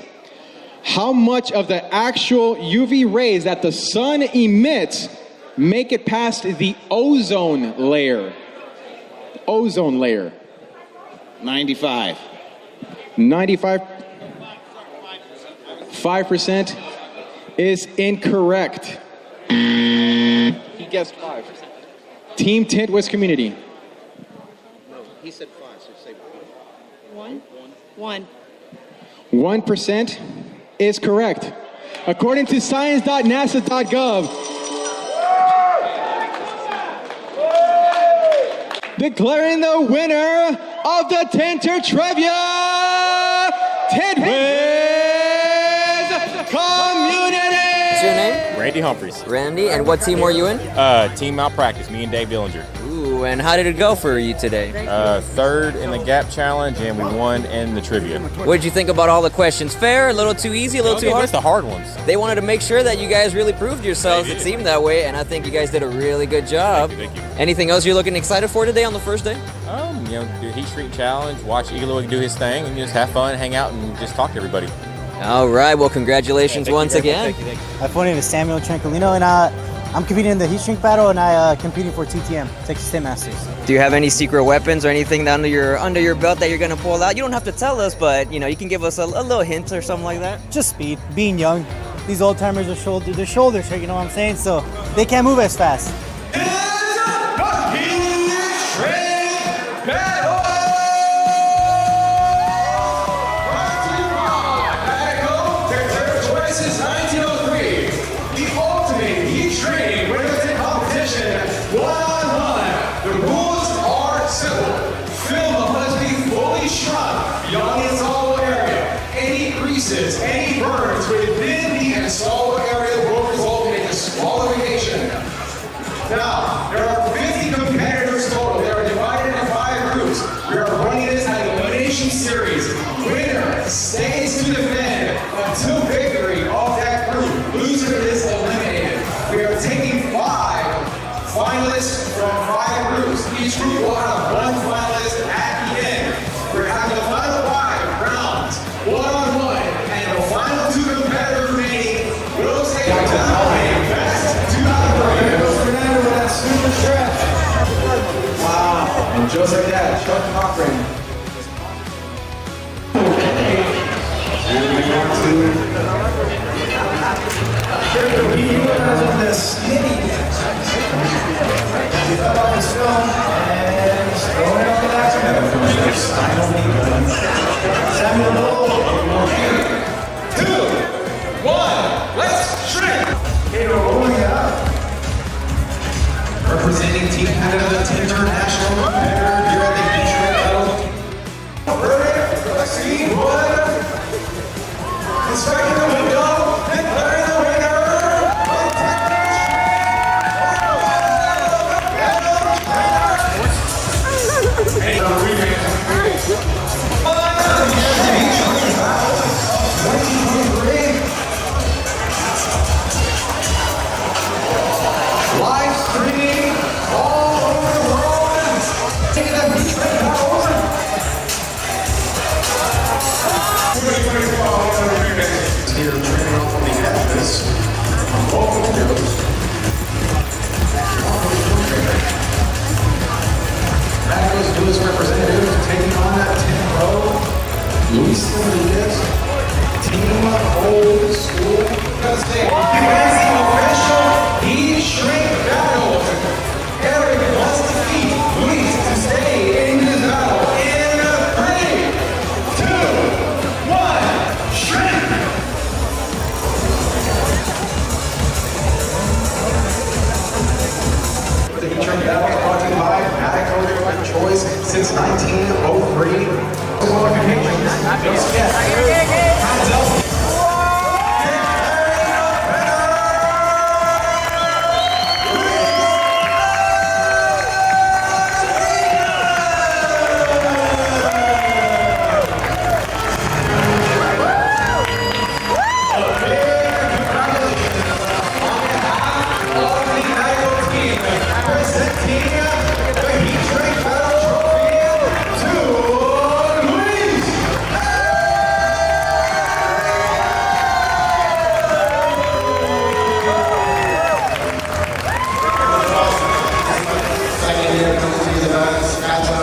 How much of the actual UV rays that the sun emits make it past the ozone layer? Ozone layer. 95. 95. 5% is incorrect. He guessed 5. Team Tint Wiz Community. No, he said 5, so say 1. 1. 1% is correct. According to science.nasa.gov, declaring the winner of the Tinter Trivia, Tint Wiz Community. What's your name? Randy Humphreys. Randy, and what team were you in? Team Malpractice, me and Dave Dillinger. Ooh, and how did it go for you today? Third in the gap challenge, and we won in the trivia. What did you think about all the questions? Fair? A little too easy? A little too hard? Just the hard ones. They wanted to make sure that you guys really proved yourselves. It seemed that way, and I think you guys did a really good job. Thank you. Anything else you're looking excited for today on the first day? Do a heat street challenge, watch Eagle do his thing, and just have fun, hang out, and just talk to everybody. All right. Well, congratulations once again. Thank you. My full name is Samuel Tranquilino, and I'm competing in the heat shrink battle, and I competing for TTM, Texas Tint Masters. Do you have any secret weapons or anything under your belt that you're gonna pull out? You don't have to tell us, but you can give us a little hint or something like that. Just speed, being young. These old timers are their shoulders hurt, you know what I'm saying? So they can't move as fast. Any burns within the installer area will result in a disqualification. Now, there are 50 competitors total. They are divided into 5 groups. We are running this as an elimination series. Winner stays to defend until victory of that group. Loser is eliminated. We are taking 5 finalists from 5 groups. Each group will have 1 finalist at the end. We're having the final 5 rounds, one-on-one. Final 2 competitors remaining will take the best 2 out of 3. Goes Fernando with that super stretch. Wow. And just like that, Chuck Cochran. And we want to share the winners of this mini. We cut off his film and throw it on the back. Samuel Lowell. 2, let's shrink. Okay, we're rolling it up. Representing Team Canada, Tinter National competitor here at the Heat Shrink Battle. Let's see what. Inspecting the window, declaring the winner. Live streaming all over the world. Taking the Heat Shrink Battles. Here training off on the edges. Welcome to those. That goes to his representative taking on that 10 row. Luis Rodriguez. Team Old School. Because they wins the official Heat Shrink Battle. Eric wants to defeat Luis to stay in this battle in 3, 2, 1, shrink! The Heat Shrink Battle is brought to you by Attic Choice since 1903.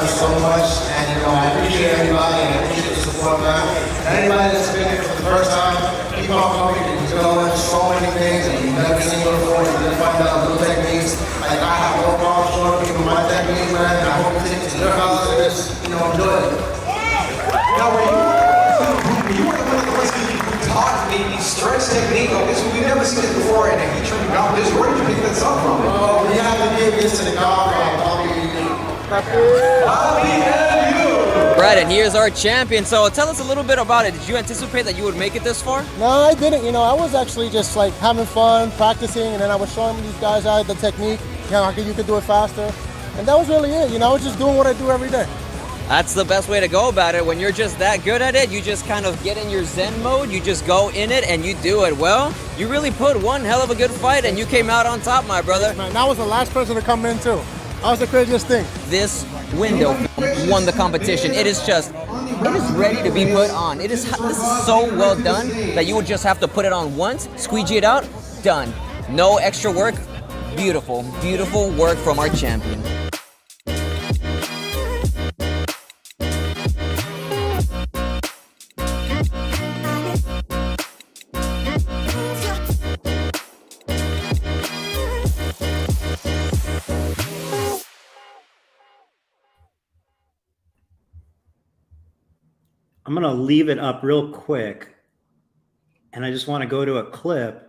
So much, and I appreciate everybody and I appreciate the support, man. Anybody that's been here for the first time, keep on coming. You're gonna learn so many things, and you've never seen before. You're gonna find out little techniques. Like I have no problem showing people my techniques, man. And I hope you take it to your house and just, enjoy it. Now, you were one of the ones who taught me the stretch technique. We've never seen this before in a Heat Shrink Battle. Where did you pick this up from? Oh, we have to give this to the guy. Right, and here's our champion. So tell us a little bit about it. Did you anticipate that you would make it this far? No, I didn't. I was actually just like having fun, practicing, and then I was showing these guys out the technique, how you could do it faster. And that was really it. I was just doing what I do every day. That's the best way to go about it. When you're just that good at it, you just kind of get in your Zen mode, you just go in it and you do it well. You really put one hell of a good fight and you came out on top, my brother. Man, that was the last person to come in too. That was the craziest thing. This window won the competition. It is ready to be put on. This is so well done that you would just have to put it on once, squeegee it out, done. No extra work. Beautiful, beautiful work from our champion. I'm going to leave it up real quick, and I just want to go to a clip.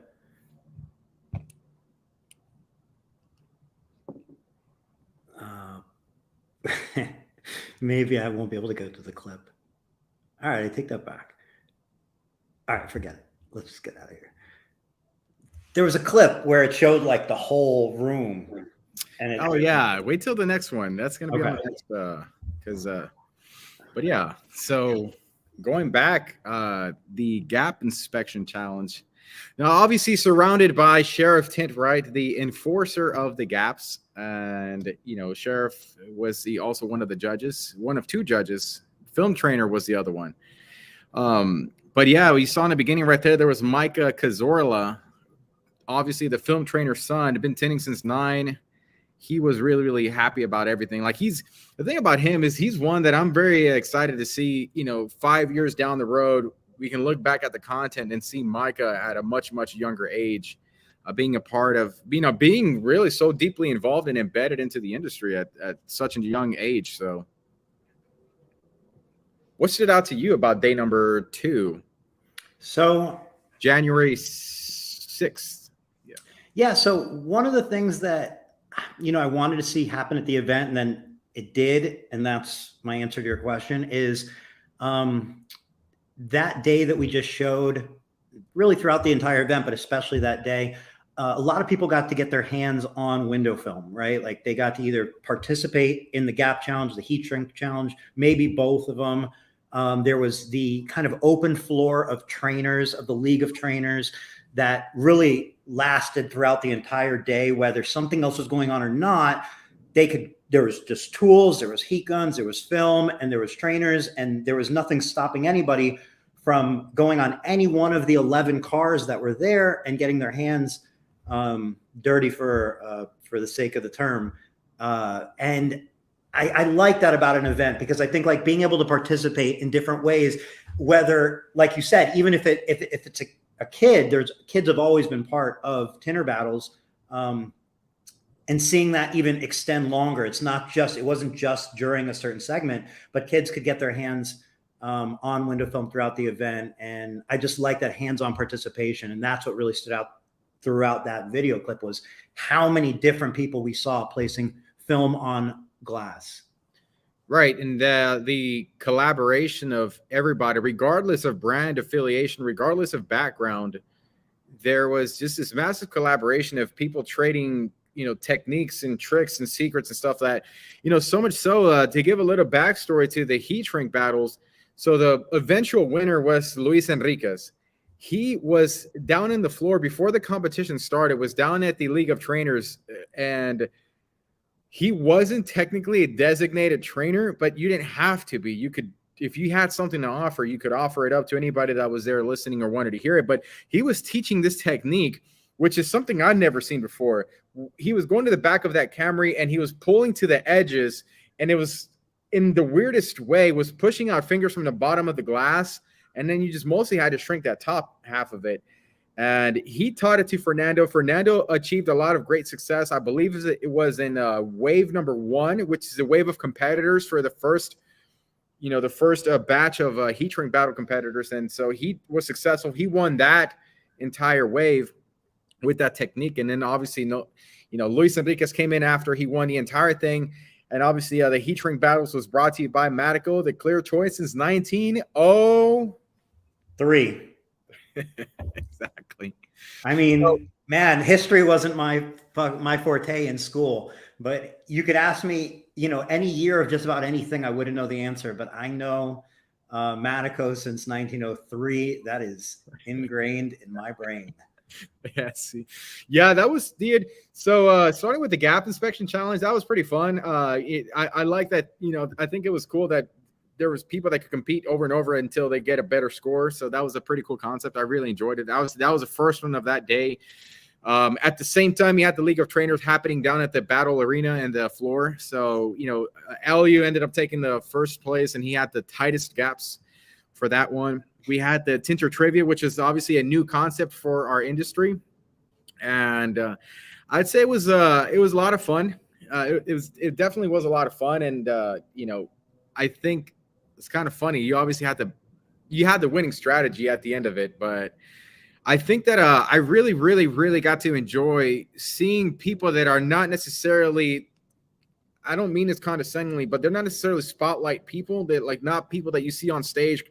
Maybe I won't be able to go to the clip. All right, I take that back. All right, forget it. Let's just get out of here. There was a clip where it showed like the whole room. And yeah, wait till the next one. That's going to be on the next, but yeah, so going back, the gap inspection challenge. Now, obviously surrounded by Sheriff Tint, right? The enforcer of the gaps. And, Sheriff was also one of the judges, one of two judges. Film trainer was the other one. But yeah, we saw in the beginning right there was Micah Cazorla, obviously the film trainer's son, been tinting since 9. He was really, really happy about everything. Like the thing about him is he's one that I'm very excited to see, 5 years down the road, we can look back at the content and see Micah at a much, much younger age, being a part of, being really so deeply involved and embedded into the industry at such a young age. So what stood out to you about day number 2? So January 6th. Yeah. So one of the things that, I wanted to see happen at the event, and then it did, and that's my answer to your question, is that day that we just showed, really throughout the entire event, but especially that day, a lot of people got to get their hands on window film, right? Like they got to either participate in the gap challenge, the heat shrink challenge, maybe both of them. There was the kind of open floor of trainers, of the League of Trainers, that really lasted throughout the entire day, whether something else was going on or not. There was just tools, there was heat guns, there was film, and there was trainers, and there was nothing stopping anybody from going on any one of the 11 cars that were there and getting their hands dirty for the sake of the term. And I like that about an event, because I think like being able to participate in different ways, whether, like you said, even if it's a kid, kids have always been part of Tinter Battles, and seeing that even extend longer. It wasn't just during a certain segment, but kids could get their hands on window film throughout the event. And I just like that hands-on participation. And that's what really stood out throughout that video clip, was how many different people we saw placing film on glass. Right. And the collaboration of everybody, regardless of brand affiliation, regardless of background, there was just this massive collaboration of people trading, techniques and tricks and secrets and stuff that, so much so to give a little backstory to the heat shrink battles. So the eventual winner was Luis Enriquez. He was down in the floor before the competition started, was down at the League of Trainers, and he wasn't technically a designated trainer, but you didn't have to be. You could, if you had something to offer, you could offer it up to anybody that was there listening or wanted to hear it. But he was teaching this technique, which is something I'd never seen before. He was going to the back of that Camry and he was pulling to the edges, and it was in the weirdest way, was pushing out fingers from the bottom of the glass. And then you just mostly had to shrink that top half of it. And he taught it to Fernando. Fernando achieved a lot of great success. I believe it was in wave number 1, which is a wave of competitors for the first, batch of heat shrink battle competitors. And so he was successful. He won that entire wave with that technique. And then obviously, Luis Enriquez came in after he won the entire thing. And obviously, the heat shrink battles was brought to you by Matico, the clear choice since 1903. Exactly. I mean, man, history wasn't my forte in school, but you could ask me, any year of just about anything, I wouldn't know the answer, but I know Matico since 1903. That is ingrained in my brain. Yeah, that was so starting with the gap inspection challenge, that was pretty fun. I like that. I think it was cool that there was people that could compete over and over until they get a better score. So that was a pretty cool concept. I really enjoyed it. That was the first one of that day. At the same time, you had the League of Trainers happening down at the battle arena and the floor. So, LU ended up taking the first place, and he had the tightest gaps for that one. We had the Tinter Trivia, which is obviously a new concept for our industry. And I'd say it was a lot of fun. It definitely was a lot of fun. And, I think it's kind of funny. You obviously had the winning strategy at the end of it, but I think that I really, really, really got to enjoy seeing people that are not necessarily, I don't mean this condescendingly, but they're not necessarily spotlight people. They're like not people that you see on stage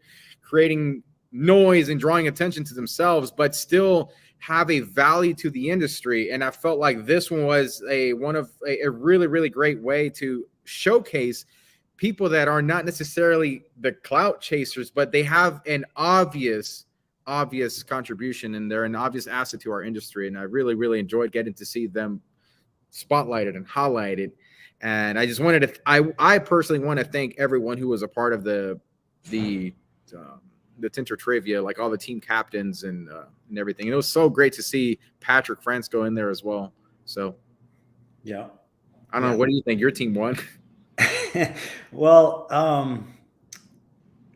creating noise and drawing attention to themselves, but still have a value to the industry. And I felt like this one was a really, really great way to showcase people that are not necessarily the clout chasers, but they have an obvious contribution, and they're an obvious asset to our industry. And I really, really enjoyed getting to see them spotlighted and highlighted. And I just wanted to, I personally want to thank everyone who was a part of the Tinter Trivia, like all the team captains and everything. And it was so great to see Patrick France go in there as well. So, yeah, I don't know. What do you think? Your team won. Well,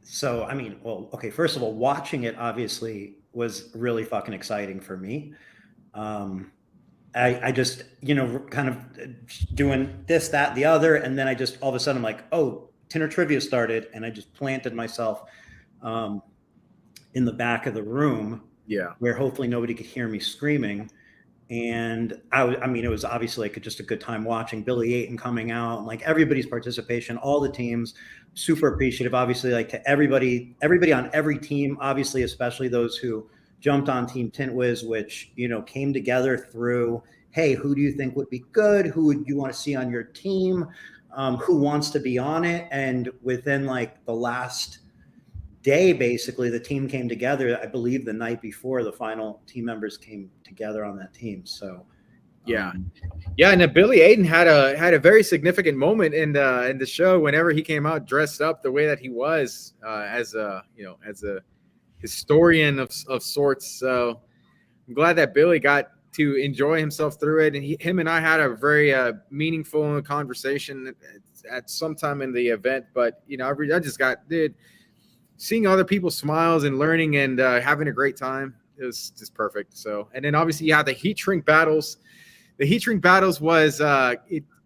so, I mean, okay, first of all, watching it obviously was really fucking exciting for me. I just, kind of doing this, that, the other. And then I just, all of a sudden I'm like, oh, Tinter Trivia started. And I just planted myself in the back of the room Yeah. where hopefully nobody could hear me screaming. And I mean, it was obviously like just a good time watching Billy Ayton coming out, and like everybody's participation, all the teams, super appreciative, obviously, like to everybody on every team, obviously, especially those who jumped on Team Tint Wiz, which, you know, came together through, hey, who do you think would be good? Who would you want to see on your team? Who wants to be on it? And within like the last day, basically, the team came together. I believe the night before the final team members came together on that team. So yeah, and Billy Ayton had a very significant moment in the show whenever he came out dressed up the way that he was, as a historian of sorts. So I'm glad that Billy got to enjoy himself through it, and him and I had a very meaningful conversation at some time in the event. But you know, I just got seeing other people's smiles and learning and having a great time. It was just perfect. So, and then obviously you have the heat shrink battles. The heat shrink battles was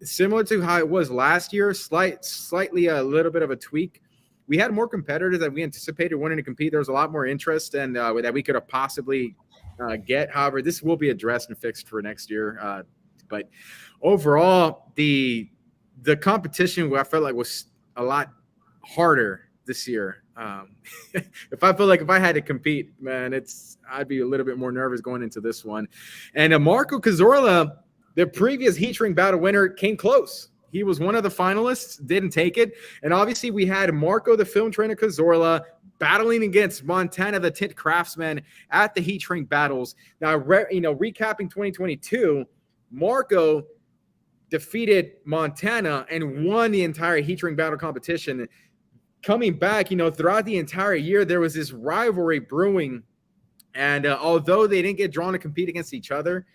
similar to how it was last year, slightly a little bit of a tweak. We had more competitors than we anticipated wanting to compete. There was a lot more interest and that we could have possibly get. However, this will be addressed and fixed for next year. But overall, the competition I felt like was a lot harder this year. If I had to compete, man, I'd be a little bit more nervous going into this one. And Marco Cazorla, the previous heat shrink battle winner, came close. He was one of the finalists, didn't take it. And obviously we had Marco, the film trainer Cazorla, battling against Montana, the tint craftsman, at the heat shrink battles. Now, recapping 2022, Marco defeated Montana and won the entire heat shrink battle competition. Coming back, throughout the entire year, there was this rivalry brewing. And although they didn't get drawn to compete against each other,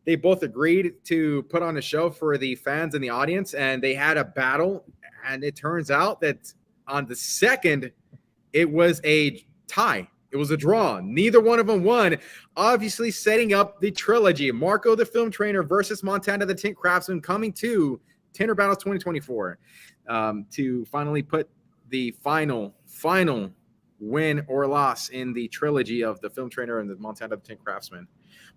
they both agreed to put on a show for the fans and the audience. And they had a battle. And it turns out that on the second, it was a tie. It was a draw. Neither one of them won, obviously setting up the trilogy. Marco, the film trainer, versus Montana, the tint craftsman, coming to Tinter Battles 2024 to finally put the final win or loss in the trilogy of the film trainer and the Montana the tint craftsman.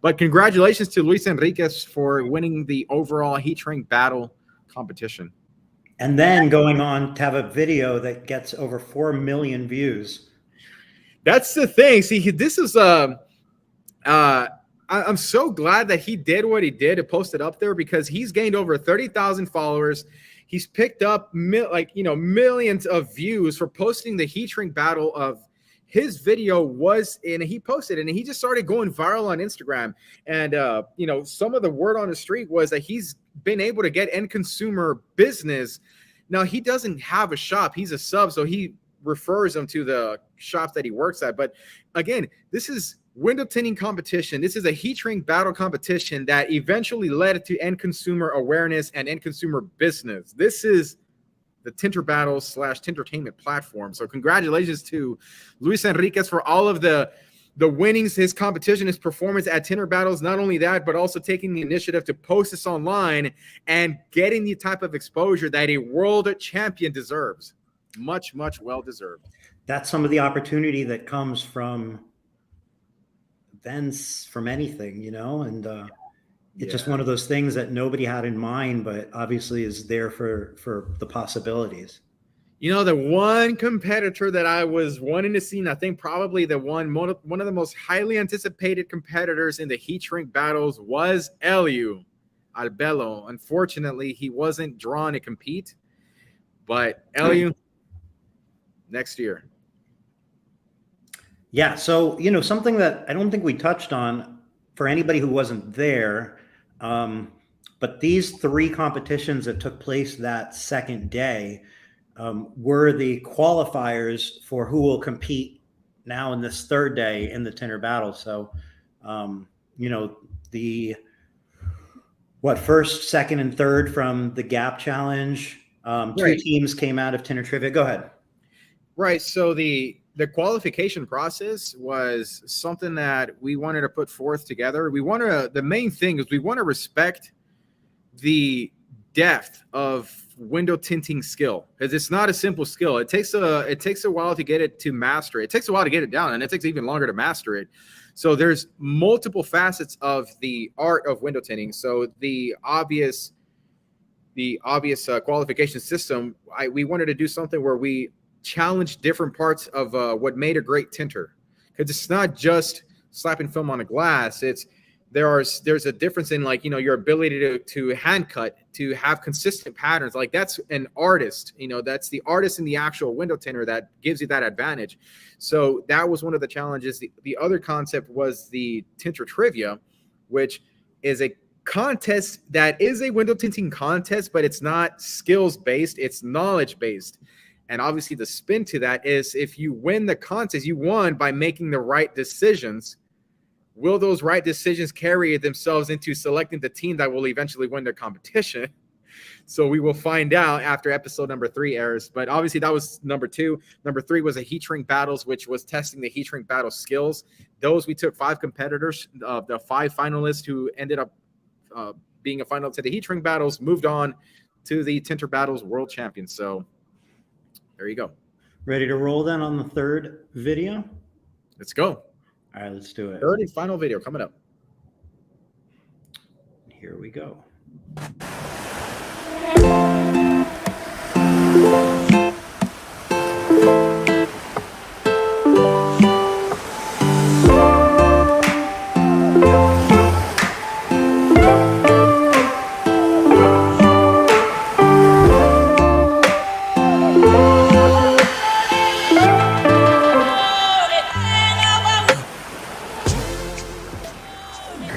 But congratulations to Luis Enriquez for winning the overall heat shrink battle competition. And then going on to have a video that gets over 4 million views. That's the thing. See, this is I'm so glad that he did what he did to post it up there, because he's gained over 30,000 followers. He's picked up millions of views for posting the heat shrink battle of his video and he posted it, and he just started going viral on Instagram. And some of the word on the street was that he's been able to get end consumer business. Now, he doesn't have a shop, he's a sub, so he refers them to the shops that he works at. But again, this is window tinting competition. This is a heat shrink battle competition that eventually led to end consumer awareness and end consumer business. This is the Tinter Battles / Tintertainment platform. So congratulations to Luis Enriquez for all of the winnings, his competition, his performance at Tinter Battles. Not only that, but also taking the initiative to post this online and getting the type of exposure that a world champion deserves. Much, much well deserved. That's some of the opportunity that comes from events, from anything, and it's just one of those things that nobody had in mind, but obviously is there for the possibilities. The one competitor that I was wanting to see, and I think probably one of the most highly anticipated competitors in the heat shrink battles, was Eliu Albello. Unfortunately, he wasn't drawn to compete, but Eliu, next year. Yeah, so something that I don't think we touched on for anybody who wasn't there, but these 3 competitions that took place that second day were the qualifiers for who will compete now in this third day in the Tinter Battle. So, the first, second, and third from the Gap Challenge. 2 teams came out of Tinter Trivia. Go ahead. Right. So the qualification process was something that we wanted to put forth together. The main thing is we want to respect the depth of window tinting skill, because it's not a simple skill. It takes a while to get it to master it. It takes a while to get it down, and it takes even longer to master it. So there's multiple facets of the art of window tinting. So the obvious qualification system, we wanted to do something where we challenge different parts of what made a great tinter, because it's not just slapping film on a glass. There's a difference in, like, you know, your ability to hand cut, to have consistent patterns. Like, that's an artist, you know, that's the artist in the actual window tinter that gives you that advantage. So that was one of the challenges. The other concept was the tinter trivia, which is a contest that is a window tinting contest, but it's not skills based, it's knowledge based. And obviously the spin to that is, if you win the contest, you won by making the right decisions. Will those right decisions carry themselves into selecting the team that will eventually win the competition? So we will find out after episode number 3 airs. But obviously that was number 2. Number 3 was a heat shrink battles, which was testing the heat shrink battle skills. Those, we took 5 competitors, the 5 finalists who ended up being a final to the heat shrink battles, moved on to the Tinter Battles World Champions. So there you go. Ready to roll then on the 3rd video? Let's go. All right, let's do it. 3rd and final video coming up. Here we go.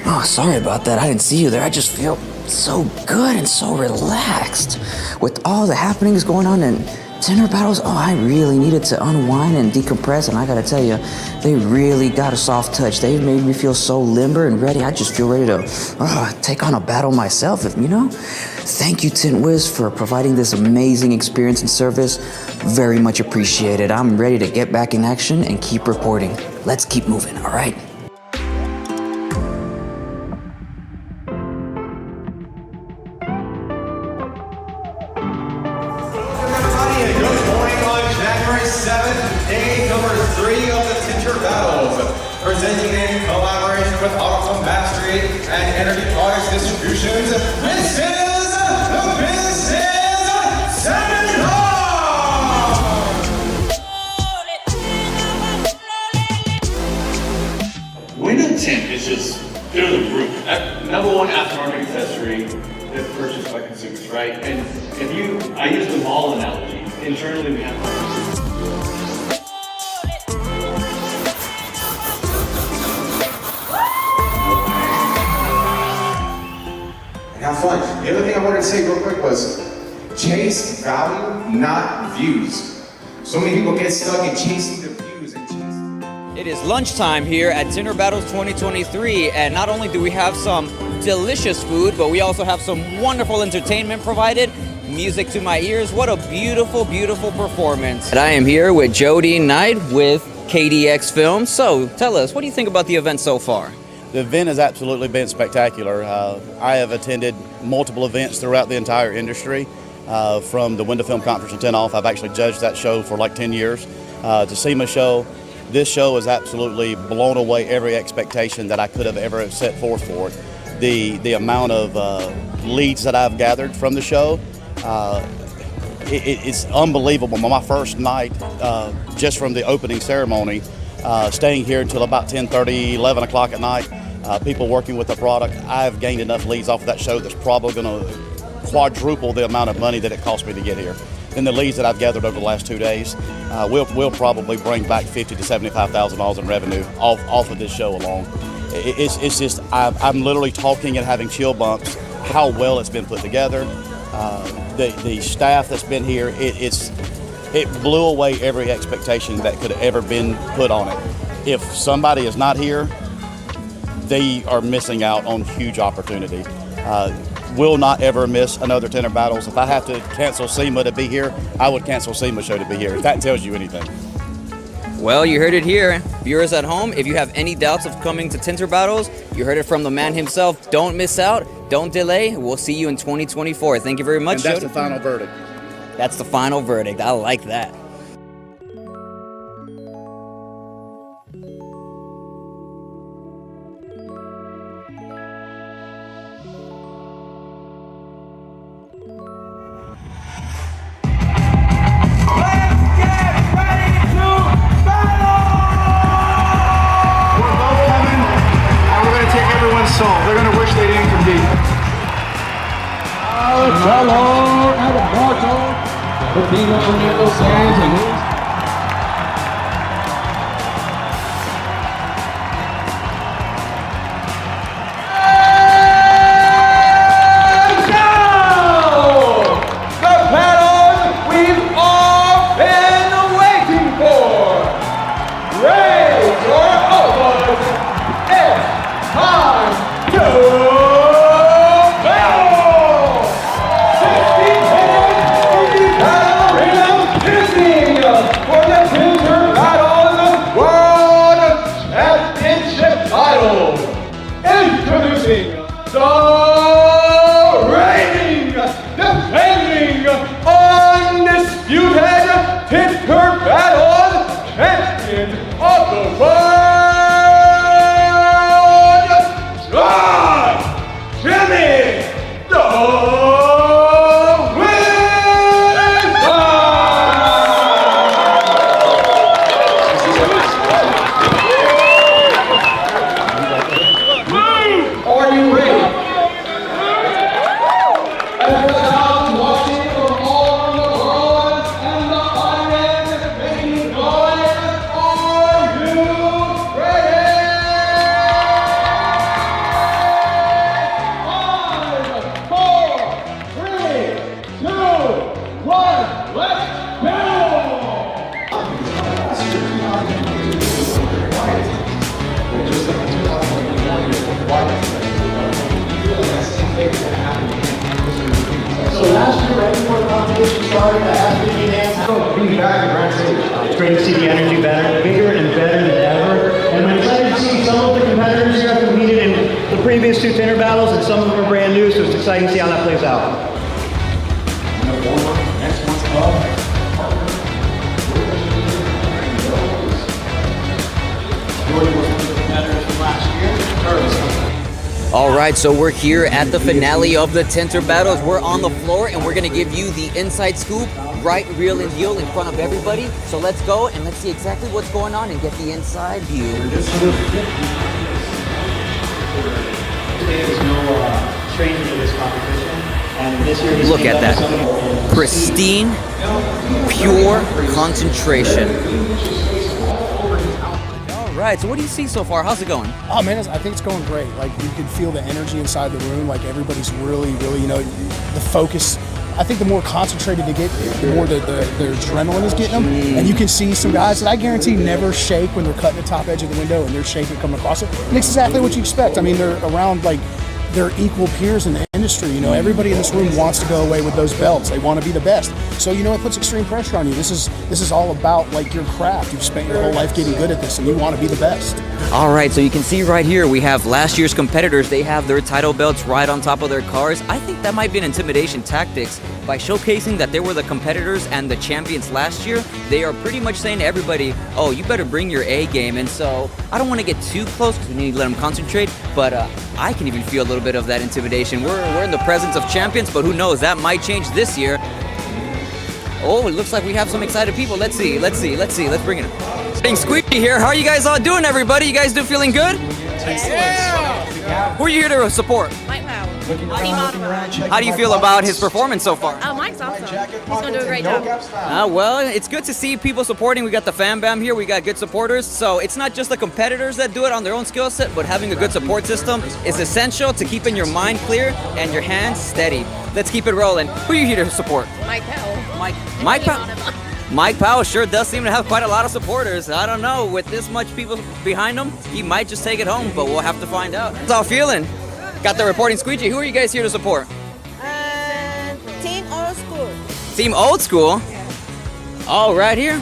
Oh, sorry about that. I didn't see you there. I just feel so good and so relaxed. With all the happenings going on in Tinter Battles, I really needed to unwind and decompress, and I gotta tell you, they really got a soft touch. They made me feel so limber and ready. I just feel ready to take on a battle myself, you know? Thank you, Tint Wiz, for providing this amazing experience and service. Very much appreciated. I'm ready to get back in action and keep reporting. Let's keep moving, all right? Day number 3 of the Tinter Battles, presenting in collaboration with Autocom Mastery and Energy Products Distributions. This is Seminar! Window tint is just through the roof. Number 1 aftermarket accessory that's purchased by consumers, right? And I use the mall analogy. Internally, we have have fun. The other thing I wanted to say real quick was chase value, not views. So many people get stuck in chasing the views and chasing. It is lunchtime here at Tinter Battles 2023, and not only do we have some delicious food, but we also have some wonderful entertainment provided. Music to my ears. What a beautiful, beautiful performance. And I am here with Jody Knight with KDX Films. So tell us, what do you think about the event so far? The event has absolutely been spectacular. I have attended multiple events throughout the entire industry, from the Window Film Conference in 10 off. I've actually judged that show for like 10 years. To SEMA show, this show has absolutely blown away every expectation that I could have ever set forth for it. The amount of leads that I've gathered from the show, it's unbelievable. My first night, just from the opening ceremony, staying here until about 10:30, 11 o'clock at night, people working with the product, I've gained enough leads off of that show that's probably going to quadruple the amount of money that it cost me to get here. And the leads that I've gathered over the last 2 days, we'll probably bring back $50,000 to $75,000 in revenue off of this show alone. It's just, I'm literally talking and having chill bumps how well it's been put together. The staff that's been here, it blew away every expectation that could have ever been put on it. If somebody is not here, they are missing out on huge opportunity. Will not ever miss another Tinter Battles. If I have to cancel SEMA to be here, I would cancel SEMA show to be here, if that tells you anything. Well, you heard it here. Viewers at home, if you have any doubts of coming to Tinter Battles, you heard it from the man himself. Don't miss out. Don't delay. We'll see you in 2024. Thank you very much. And that's Jody. the final verdict. That's the final verdict. I like that. Soul. They're going to wish they didn't compete. Cello and Porto, the team of Fernando Sands and his Tinter Battles champion of the world, John Jimmy the Wizdom! Are you ready? So last year, right before the competition started, I asked Vicky and Nancy, being back at Grand Stage. It's great to see the energy better, bigger and better than ever. And I'm excited to see some of the competitors here have competed in the previous 2 Tinter Battles, and some of them are brand new, so it's exciting to see how that plays out. Next one's up. All right, so we're here at the finale of the Tinter Battles. We're on the floor, and we're going to give you the inside scoop, right, real, and deal in front of everybody. So let's go, and let's see exactly what's going on and get the inside view. There's no training for this competition, and this year Look at that. Pristine, pure concentration. All right, so what do you see so far? How's it going? Oh man, I think it's going great. Like you can feel the energy inside the room. Like everybody's really, you know, the focus. I think the more concentrated they get, the more their adrenaline is getting them. And you can see some guys that I guarantee never shake when they're cutting the top edge of the window and they're shaking coming across it. And it's exactly what you expect. I mean, they're around like they're equal peers in the industry. You know, everybody in this room wants to go away with those belts. They want to be the best. So, you know, it puts extreme pressure on you. This is all about like your craft. You've spent your whole life getting good at this and you want to be the best. All right, so you can see right here, we have last year's competitors. They have their title belts right on top of their cars. I think that might be an intimidation tactics. By showcasing that they were the competitors and the champions last year, they are pretty much saying to everybody, oh, you better bring your A game. And so I don't want to get too close because we need to let them concentrate, but I can even feel a little bit of that intimidation. We're in the presence of champions, but who knows, that might change this year. Oh, it looks like we have some excited people. Let's see. Let's bring it up. Texas Squeegee here. How are you guys all doing, everybody? You guys feeling good? Yeah. Who are you here to support? Mike Powell. How do you feel about his performance so far? Oh, Mike's awesome. He's going to do a great job. Well, it's good to see people supporting. We got the fan bam here. We got good supporters. So it's not just the competitors that do it on their own skill set, but having a good support system is essential to keeping your mind clear and your hands steady. Let's keep it rolling. Who are you here to support? Mike Powell. Mike Powell. Mike Powell sure does seem to have quite a lot of supporters. I don't know, with this much people behind him, he might just take it home, but we'll have to find out. How's all feeling? Got the reporting squeegee. Who are you guys here to support? Team Old School. Team Old School? All right here.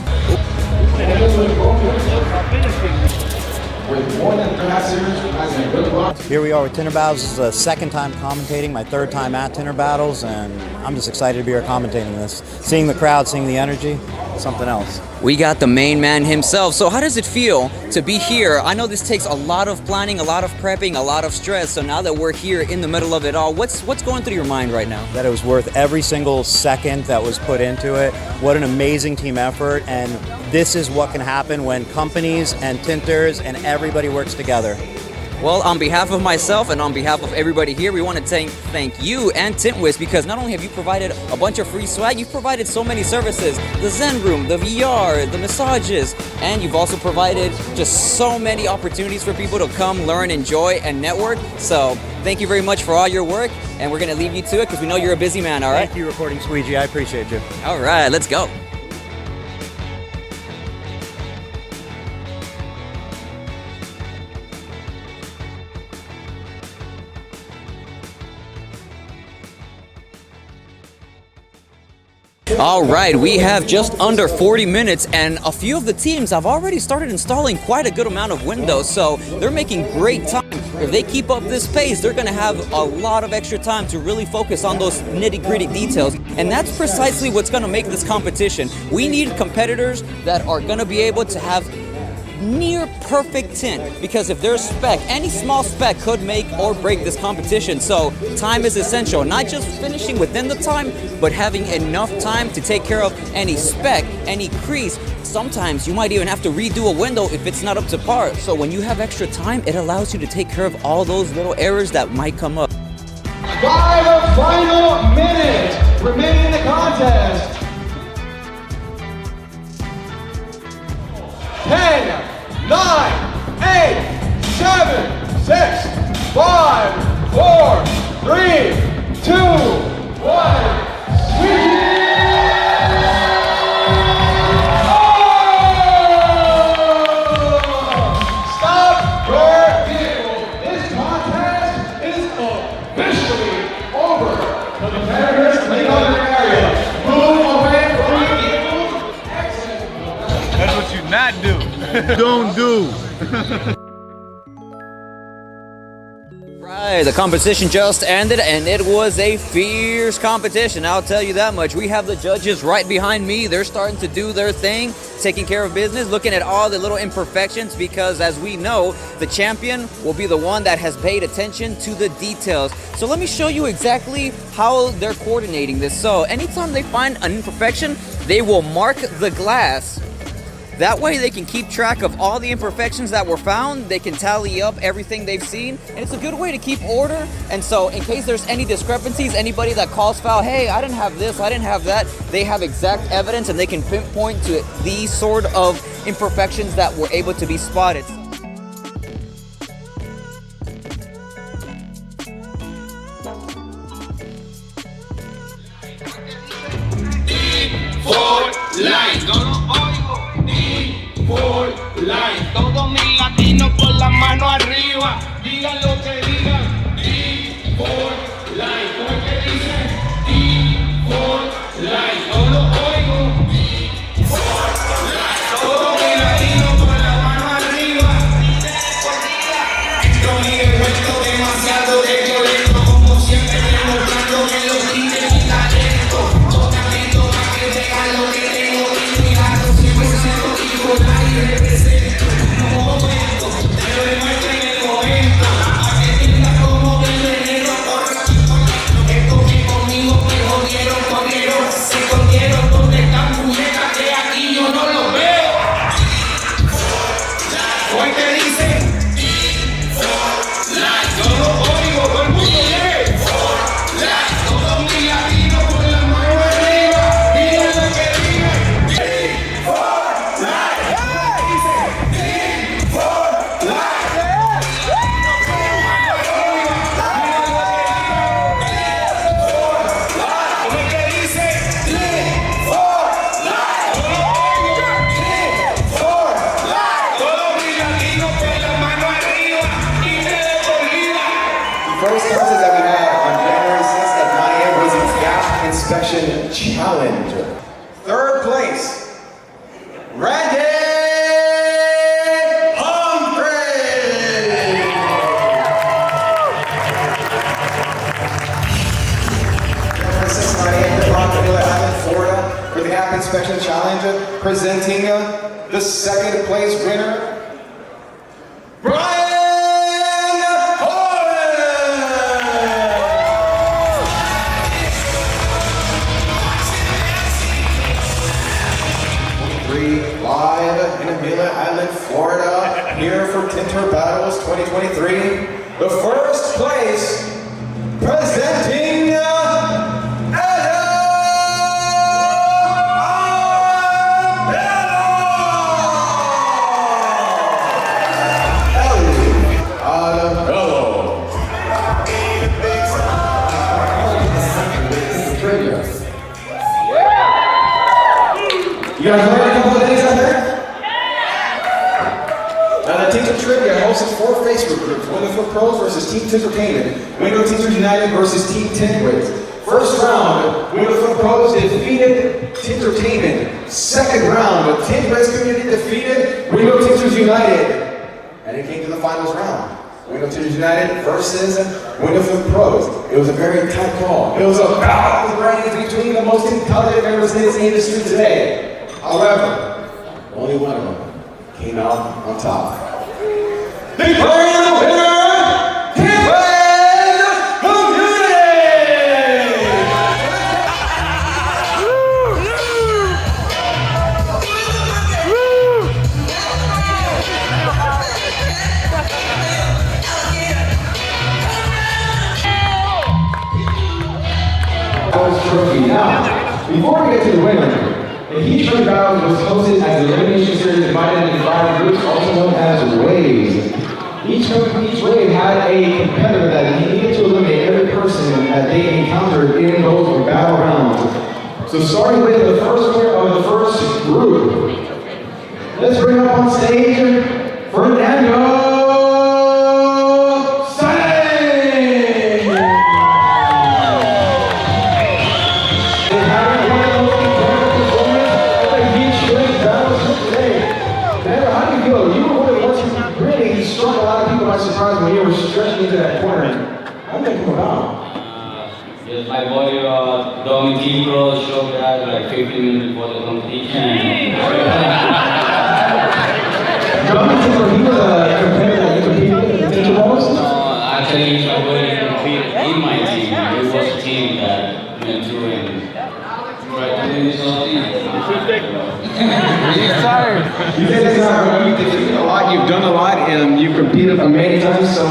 with more than passengers present. Good luck. Here we are with Tinter Battles. This is the second time commentating, my third time at Tinter Battles, and I'm just excited to be here commentating this. Seeing the crowd, seeing the energy, something else. We got the main man himself. So how does it feel to be here? I know this takes a lot of planning, a lot of prepping, a lot of stress. So now that we're here in the middle of it all, what's going through your mind right now? That it was worth every single second that was put into it. What an amazing team effort, and this is what can happen when companies and tinters and everybody works together. Well, on behalf of myself and on behalf of everybody here, we want to thank you and Tint Wiz, because not only have you provided a bunch of free swag, you've provided so many services, the Zen Room, the VR, the massages, and you've also provided just so many opportunities for people to come, learn, enjoy, and network. So thank you very much for all your work, and we're going to leave you to it because we know you're a busy man, all right? Thank you, Recording Squeegee. I appreciate you. All right, let's go. All right, we have just under 40 minutes, and a few of the teams have already started installing quite a good amount of windows, so they're making great time. If they keep up this pace, they're going to have a lot of extra time to really focus on those nitty-gritty details, and that's precisely what's going to make this competition. We need competitors that are going to be able to have near perfect tint, because if there's spec, any small spec could make or break this competition. So time is essential, not just finishing within the time, but having enough time to take care of any spec, any crease. Sometimes you might even have to redo a window if it's not up to par. So when you have extra time, it allows you to take care of all those little errors that might come up. 5 final minutes remaining in the contest. 10, 9, 8, 7, 6, 5, 4, 3, 2, 1. Stop your vehicle. This contest is officially over. The competitors leave on their area. Move away from the vehicles. Exit. That's what you not do. Don't do. Right, the competition just ended, and it was a fierce competition, I'll tell you that much. We have the judges right behind me. They're starting to do their thing, taking care of business, looking at all the little imperfections, because as we know, the champion will be the one that has paid attention to the details. So let me show you exactly how they're coordinating this. So anytime they find an imperfection, they will mark the glass. That way they can keep track of all the imperfections that were found. They can tally up everything they've seen, and it's a good way to keep order. And so in case there's any discrepancies, anybody that calls foul, hey, I didn't have this, I didn't have that, they have exact evidence and they can pinpoint to these sort of imperfections that were able to be spotted. Todos mis latinos con la mano arriba, digan lo que digan. D for life, ¿cómo es que dicen? D for life, no lo oigo. D for life, todos mis latinos con la mano arriba. Yo ni he vuelto demasiado de violento, como siempre demostrando que los tigres y talento. Totalmente más que dejar lo que tengo y mi gato siempre se lo digo, nadie representa. First contest that we had on January 6th at 9 a.m. was the Gap Inspection Challenge. Third place, Randy Humphrey. the second place winner, Brian live in Amelia Island, Florida, here for Tinter Battles 2023. The first place, presenting you guys learned a couple of things out there? Now the Tinter Trivia hosted 4 Facebook groups, Window Pros versus Team Tintertainment, Window Tinters United versus Team Tint Wizdom. First round, Window Pros defeated Tintertainment. Second round, the Tint Wizdom community defeated Window Tinters United. And it came to the finals round. Window Tinters United versus Window Pros. It was a very tight call. It was a battle of the brains between the most intelligent members in this industry today. However, only one of them came out on top. Declaring the winner, Tint Wizdom Community! Trophy. Now, before we get to the winner, the Tinter Battles was hosted as an elimination series divided into 5 groups, also known as waves. Each wave had a competitor that he needed to eliminate every person that they encountered in those battle rounds. So starting with the first winner of the first group, let's bring up on stage Fernando. Surprised when you were stretching into that corner. How did that come about? Yes, my body, Dominic Team Pro showed that like 15 minutes before the competition. Dominic Team Pro, he was a competitor that you competed in the Tinter Battles? No, actually, my body competed in my team. It was a team that went through and tried to win this whole team. He's tired. You said it's not going. You've defeated a lot, you've done a lot, and you've competed many times, so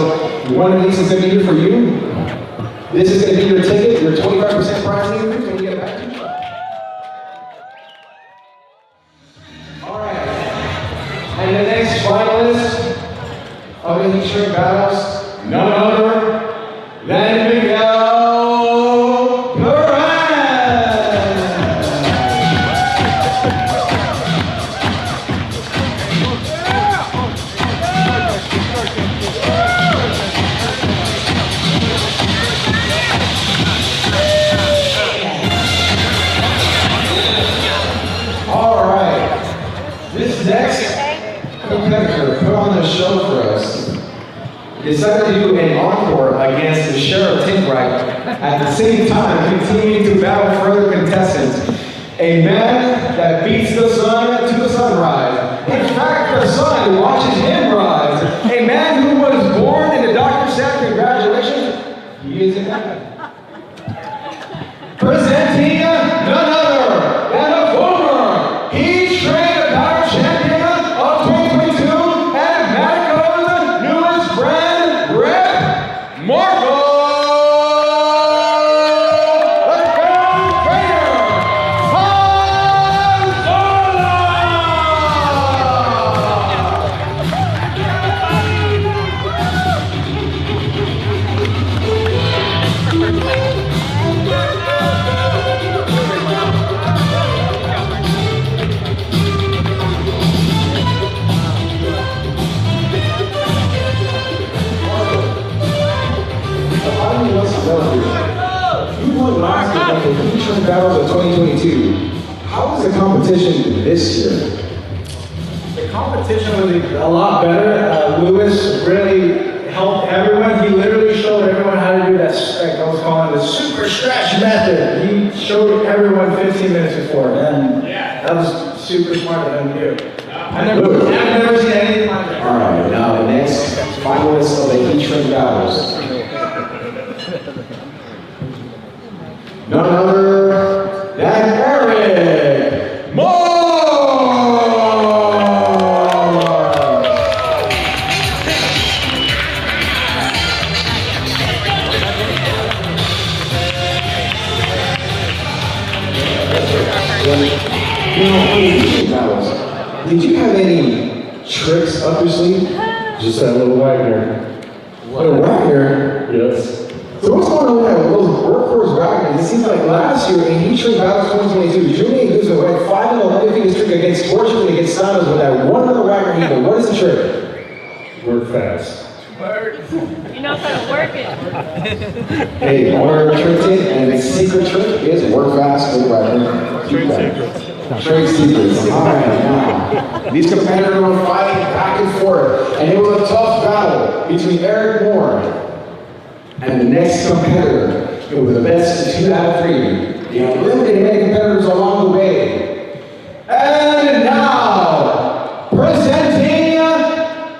one of these is going to be here for you. This is going to be your ticket, your 25% prize league when you get back to you. Alright. And the next finalist of the Tinter Battles, none other than Miguel. Put on the show for us, decided to do an encore against the Sheriff Tinkwright. At the same time, continuing to battle further contestants. A man that beats the sun to the sunrise. In fact, the sun watches him rise. A man who was born in the Dr. Sack, congratulations, he is in heaven. Presenting none other than a former Heat Train Power Champion of 2022 and Matco's newest brand rep, Marco. Let's go, Trainer! You won last year at the Tinter Battles of 2022. How was the competition this year? The competition was a lot better. Lewis really helped everyone. He literally showed everyone how to do that, like I was calling the super stretch method. He showed everyone 15 minutes before, and that was super smart of him to do. I've never seen anything like that. All right, now the next finalist of the Heat Shrink Battles. None other than Eric Moore! Did you have any tricks up your sleeve? Just that little Wagner. What a Wagner? Yes. So what's going on with that? Those workhorse Wagners? It seems like last year in Heat Shrink Battles 2022, Julian Guzman went 5 in the undefeated streak against Scorching and against Saunders with that one little Wagner heater. What is the trick? Work fast. You know how to work it. Hey, one of our trick and the secret trick is work fast with Wagner. Trade secrets. Trade secrets. All right, now these competitors were fighting back and forth, and it was a tough battle between Eric Moore and the next competitor. It was the best 2 out of 3. They eliminated many competitors along the way. And now, presenting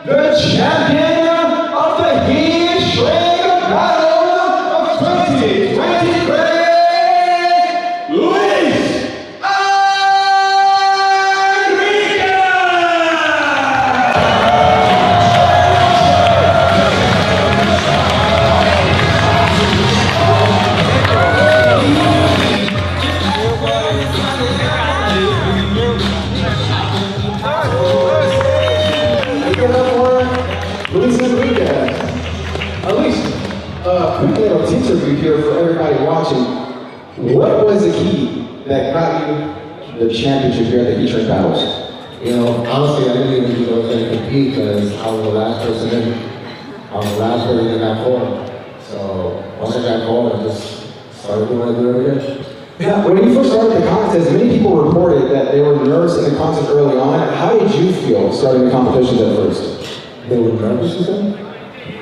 the champion of the Heat Shrink Battle of 2023, Luis! Quick little Tinter review here for everybody watching. What was the key that got you the championship here at the Heat Shrink Battles? You know, honestly, I didn't even know I was going to compete because I was the last person in. I was the last person that got called. So once I got called, I just started doing what I do every day. Yeah, when you first started the contest, many people reported that they were nervous in the contest early on. How did you feel starting the competitions at first? They were nervous, you said?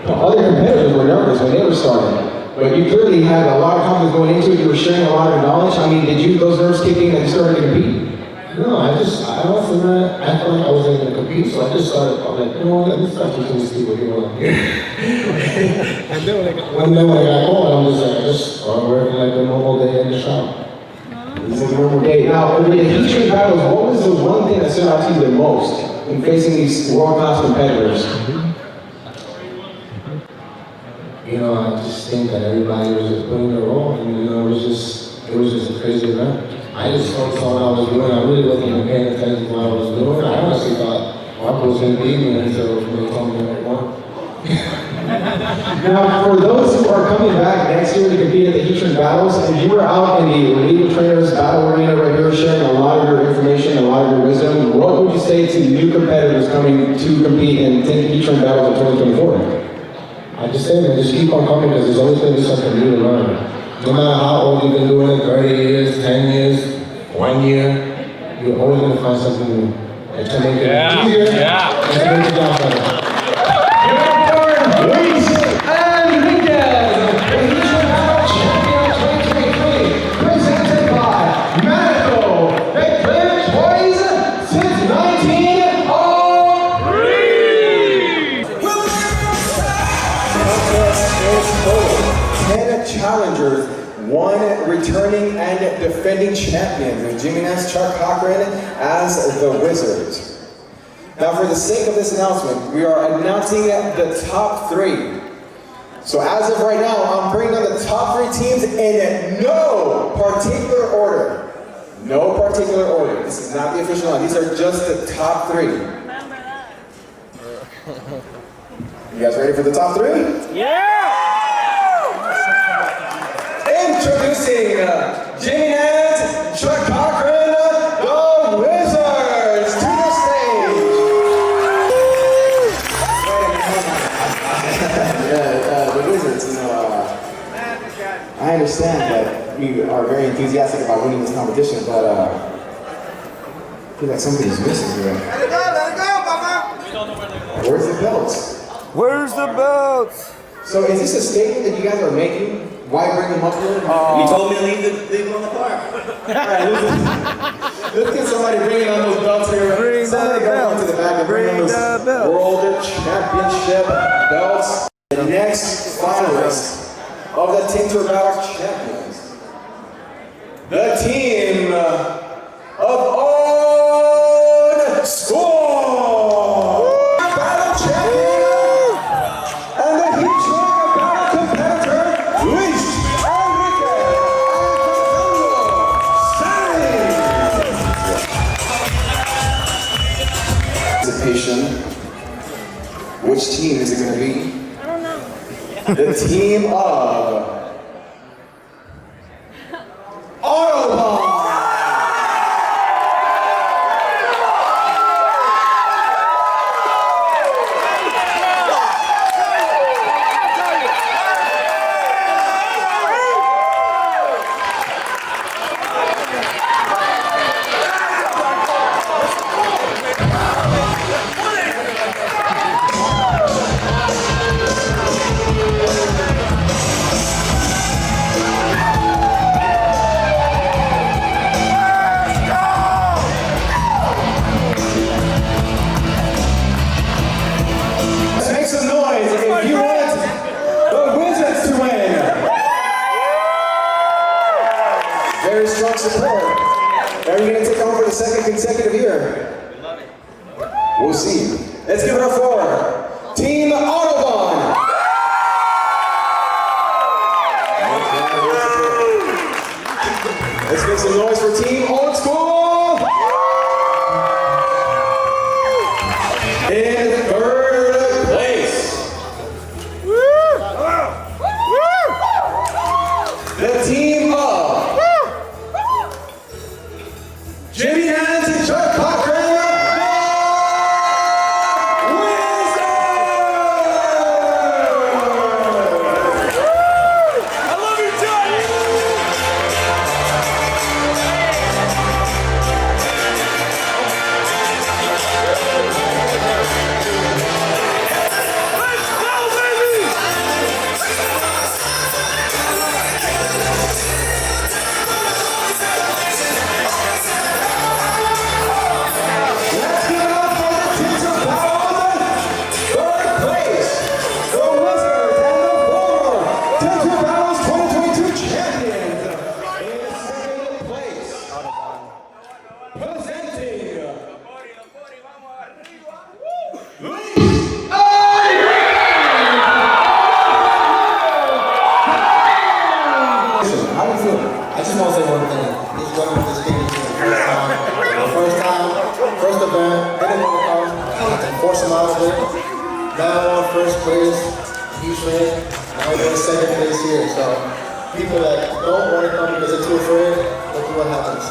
Other competitors were nervous when they were starting, but you clearly had a lot of confidence going into it. You were sharing a lot of knowledge. I mean, did those nerves kick in and you started to compete? No, I honestly, man, I felt like I wasn't going to compete, so I just started, I'm like, you know what, let me start teaching these people here what I'm here. And then when I got called, I'm just like, I just started working like a normal day in the shop. This is a normal day. Now, in the Heat Shrink Battles, what was the one thing that stood out to you the most in facing these world-class competitors? You know, I just think that everybody was just putting their role, and you know, it was just a crazy event. I just focused on what I was doing. I really wasn't even paying attention to what I was doing. I honestly thought Marco was going to beat me until they told me that I won. Now, for those who are coming back next year to compete at the Heat Shrink Battles, if you were out in the Elite Trainers Battle Arena right here sharing a lot of your information, a lot of your wisdom, what would you say to new competitors coming to compete in Heat Shrink Battles in 2024? I just say, man, just keep on coming because there's always going to be something new to learn. No matter how old you've been doing it, 30 years, 10 years, 1 year, you're always going to find something new. And to make it easier, and to make it down better. Luis Enriquez, the Heat Shrink Battle Champion 2023, presented by Medical Victim Toys since 1903. Challengers, 1 returning and defending champions, Jimmy Nance, Chuck Cochran as the Wizards. Now, for the sake of this announcement, we are announcing the top 3. So as of right now, I'm bringing on the top 3 teams in no particular order. No particular order. This is not the official line. These are just the top 3. You guys ready for the top 3? Yeah! Introducing Jimmy Nance, Chuck Cochran, the Wizards, to the stage. The Wizards, you know, I understand that we are very enthusiastic about winning this competition, but I feel like somebody's missing here. Let it go, Papa! Where's the belts? Where's the belts? So is this a statement that you guys are making? Why bring them up here? You told me to leave them on the Let's get somebody bringing on those belts here. Somebody go on to the back and bring on those World Championship belts. The next finalist of the Tinter Battles champions, the team of On Score! Battle champion and the heat track battle competitor, Luis Anticipation. Which team is it going to be? I don't know. The team of Autobahn. Make some noise if you want the Wizards to win. Very strong support. Are you going to take on for the second consecutive year? We'll see. Let's give it up for Team Autobahn. Let's make some noise for Team Old School. In third place, the team of Jimmy Hands and Chuck Cochran. I just want to say one thing. This is going to this game for the first time. First event, didn't work out. Forced him out of it. Now on first place, huge man. Now we're in second place here. So people that don't want to come because they're too afraid, look at what happens.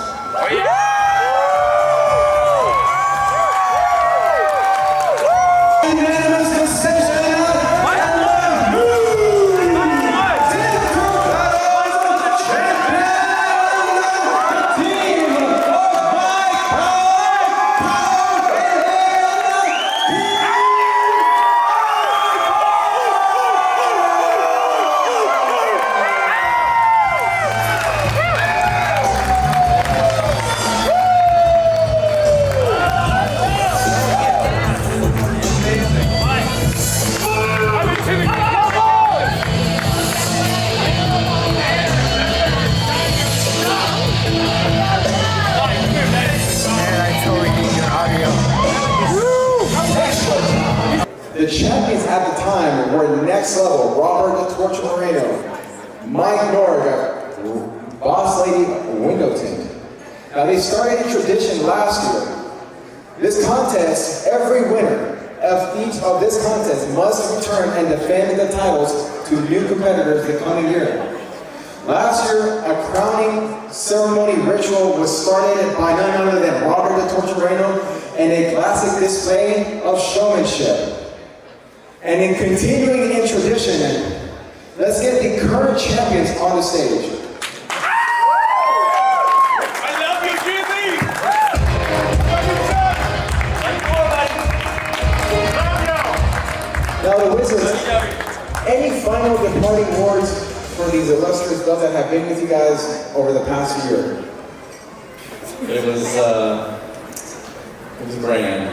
The champions at the time were Next Level, Robert the Torch Moreno, Mike Norg, Boss Lady Window Tint. Now they started a tradition last year. This contest, every winner of each of this contest must return and defend the titles to new competitors the coming year. Last year, a crowning ceremony ritual was started by none other than Robert the Torch Moreno and a classic display of showmanship. And in continuing in tradition, let's get the current champions on the stage. I love you, Jimmy! Now the Wizards, any final departing words for these illustrious belts that have been with you guys over the past year? It was grand.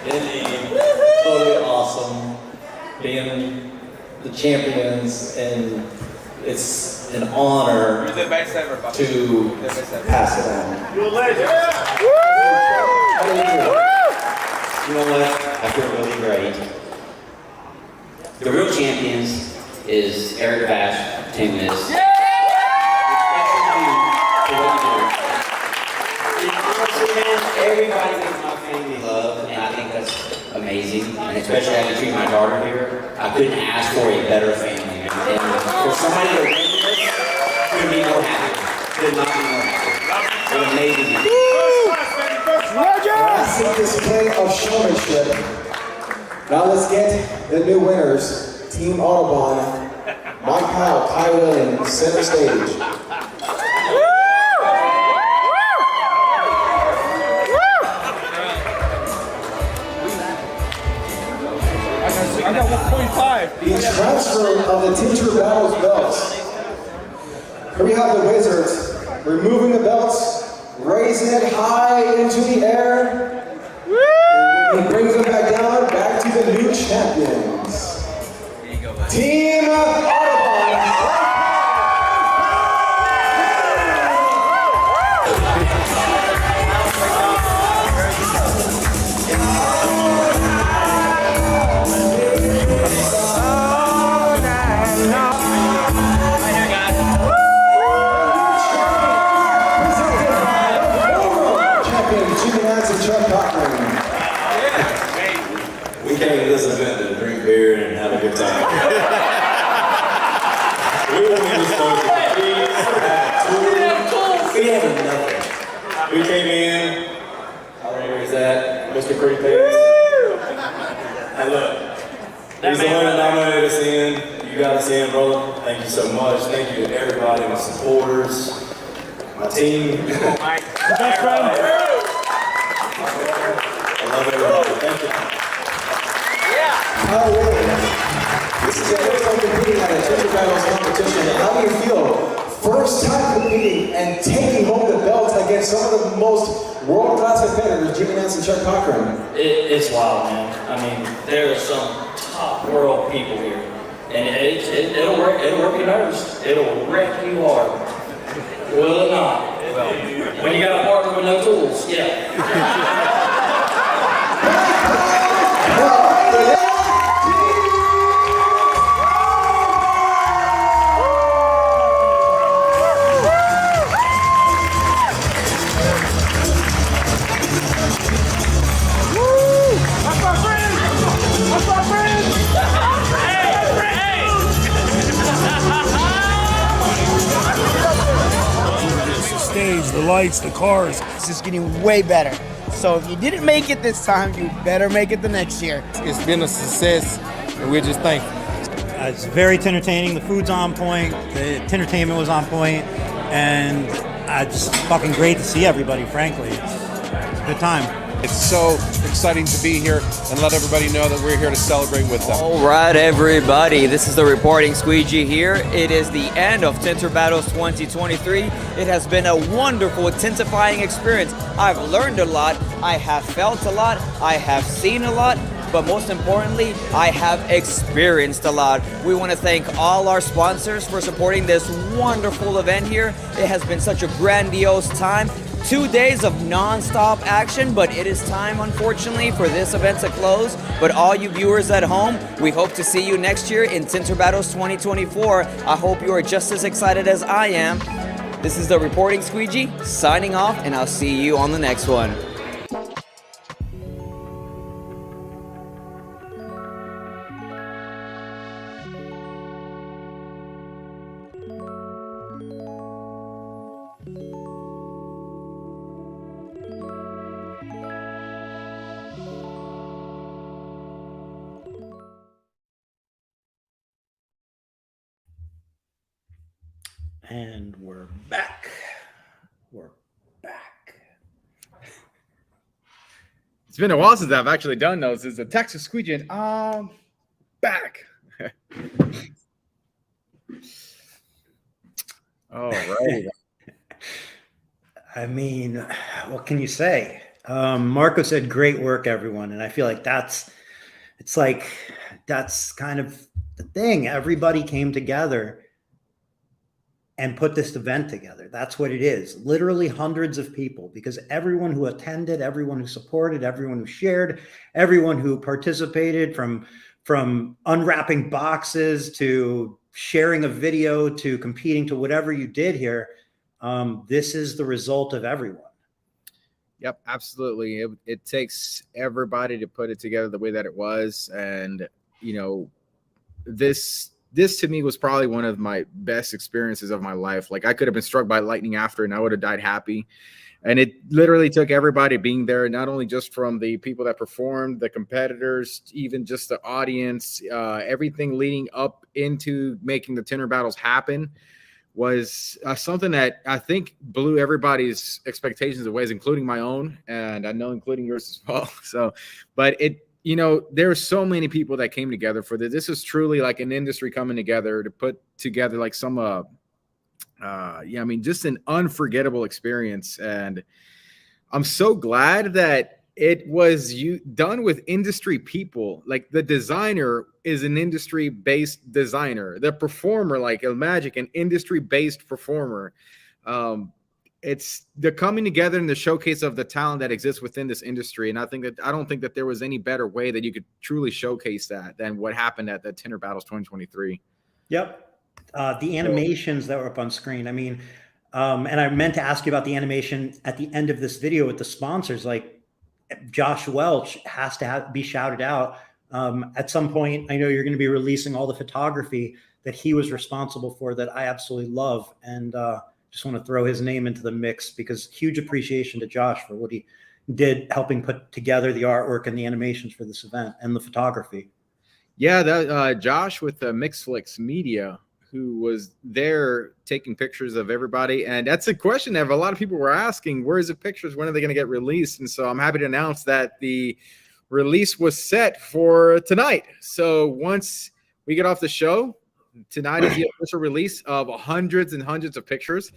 Indeed, totally awesome being the champions, and it's an honor to pass it on. You're a legend. You know what? I feel really great. The real champions is Eric Bash, Tint Wizdom. Everybody gives my family love, and I think that's amazing. And especially having treated my daughter here, I couldn't ask for a better family. And for somebody to win this, couldn't be more happy. Could not be more happy. What amazing. Classic display of showmanship. Now let's get the new winners. Team Autobahn, Mike Powell, Ty Williams, center stage. I got 1.5. The transfer of the Tinter Battles belts. Here we have the Wizards removing the belts, raising it high into the air. He brings them back down, back to the new champions. Team Autobahn. We came to this event to drink beer and have a good time. We won't even smoke we had nothing. We came in, where is that? Mr. Pretty Face. Hey look, he's the one that nominated us in. You got us in, brother. Thank you so much. Thank you to everybody, my supporters, my team. Best friend. I love everybody. Thank you. This is your first time competing at a Tinter Battles competition. How do you feel? First time competing and taking home the belts against some of the most world-class competitors, Jimmy Nance and Chuck Cochran. It's wild, man. I mean, there are some top world people here. And it'll work your nerves. It'll wreck you hard. Will it not? When you got a partner with no tools, yeah. The lights, the cars. It's just getting way better. So if you didn't make it this time, you better make it the next year. It's been a success, and we're just thankful. It's very entertaining. The food's on point. The entertainment was on point, and just fucking great to see everybody. Frankly, it's a good time. It's so exciting to be here and let everybody know that we're here to celebrate with them. All right, everybody. This is the reporting Squeegee here. It is the end of Tinter Battles 2023. It has been a wonderful tintifying experience. I've learned a lot. I have felt a lot. I have seen a lot. But most importantly, I have experienced a lot. We want to thank all our sponsors for supporting this wonderful event here. It has been such a grandiose time. 2 days of non-stop action, but it is time, unfortunately, for this event to close. But all you viewers at home, we hope to see you next year in Tinter Battles 2024. I hope you are just as excited as I am. This is the reporting Squeegee, signing off, and I'll see you on the next one. And we're back. We're back. It's been a while since I've actually done those. It's a Texas Squeegee, and back. Oh, right. I mean, what can you say? Marco said, "Great work, everyone," and I feel like that's kind of the thing. Everybody came together and put this event together. That's what it is. Literally hundreds of people, because everyone who attended, everyone who supported, everyone who shared, everyone who participated, from unwrapping boxes to sharing a video to competing to whatever you did here. This is the result of everyone. Yep, absolutely. It takes everybody to put it together the way that it was. And, you know, this to me was probably one of my best experiences of my life. Like, I could have been struck by lightning after and I would have died happy. And it literally took everybody being there, not only just from the people that performed, the competitors, even just the audience, everything leading up into making the Tinter Battles happen was something that I think blew everybody's expectations away, including my own, and I know including yours as well. So, but you know, there are so many people that came together for this. This is truly like an industry coming together to put together like some, I mean, just an unforgettable experience. And I'm so glad that it was done with industry people. Like, the designer is an industry-based designer. The performer, like Magic, an industry-based performer. It's the coming together and the showcase of the talent that exists within this industry. And I don't think that there was any better way that you could truly showcase that than what happened at the Tinter Battles 2023. Yep. The animations that were up on screen. I mean, and I meant to ask you about the animation at the end of this video with the sponsors. Like, Josh Welch has to be shouted out. At some point, I know you're going to be releasing all the photography that he was responsible for that I absolutely love. And just want to throw his name into the mix, because huge appreciation to Josh for what he did helping put together the artwork and the animations for this event and the photography. Yeah, that Josh with Mixflix Media, who was there taking pictures of everybody. And that's a question that a lot of people were asking, where is the pictures? When are they going to get released? And so I'm happy to announce that the release was set for tonight. So once we get off the show, tonight is the official release of hundreds and hundreds of pictures.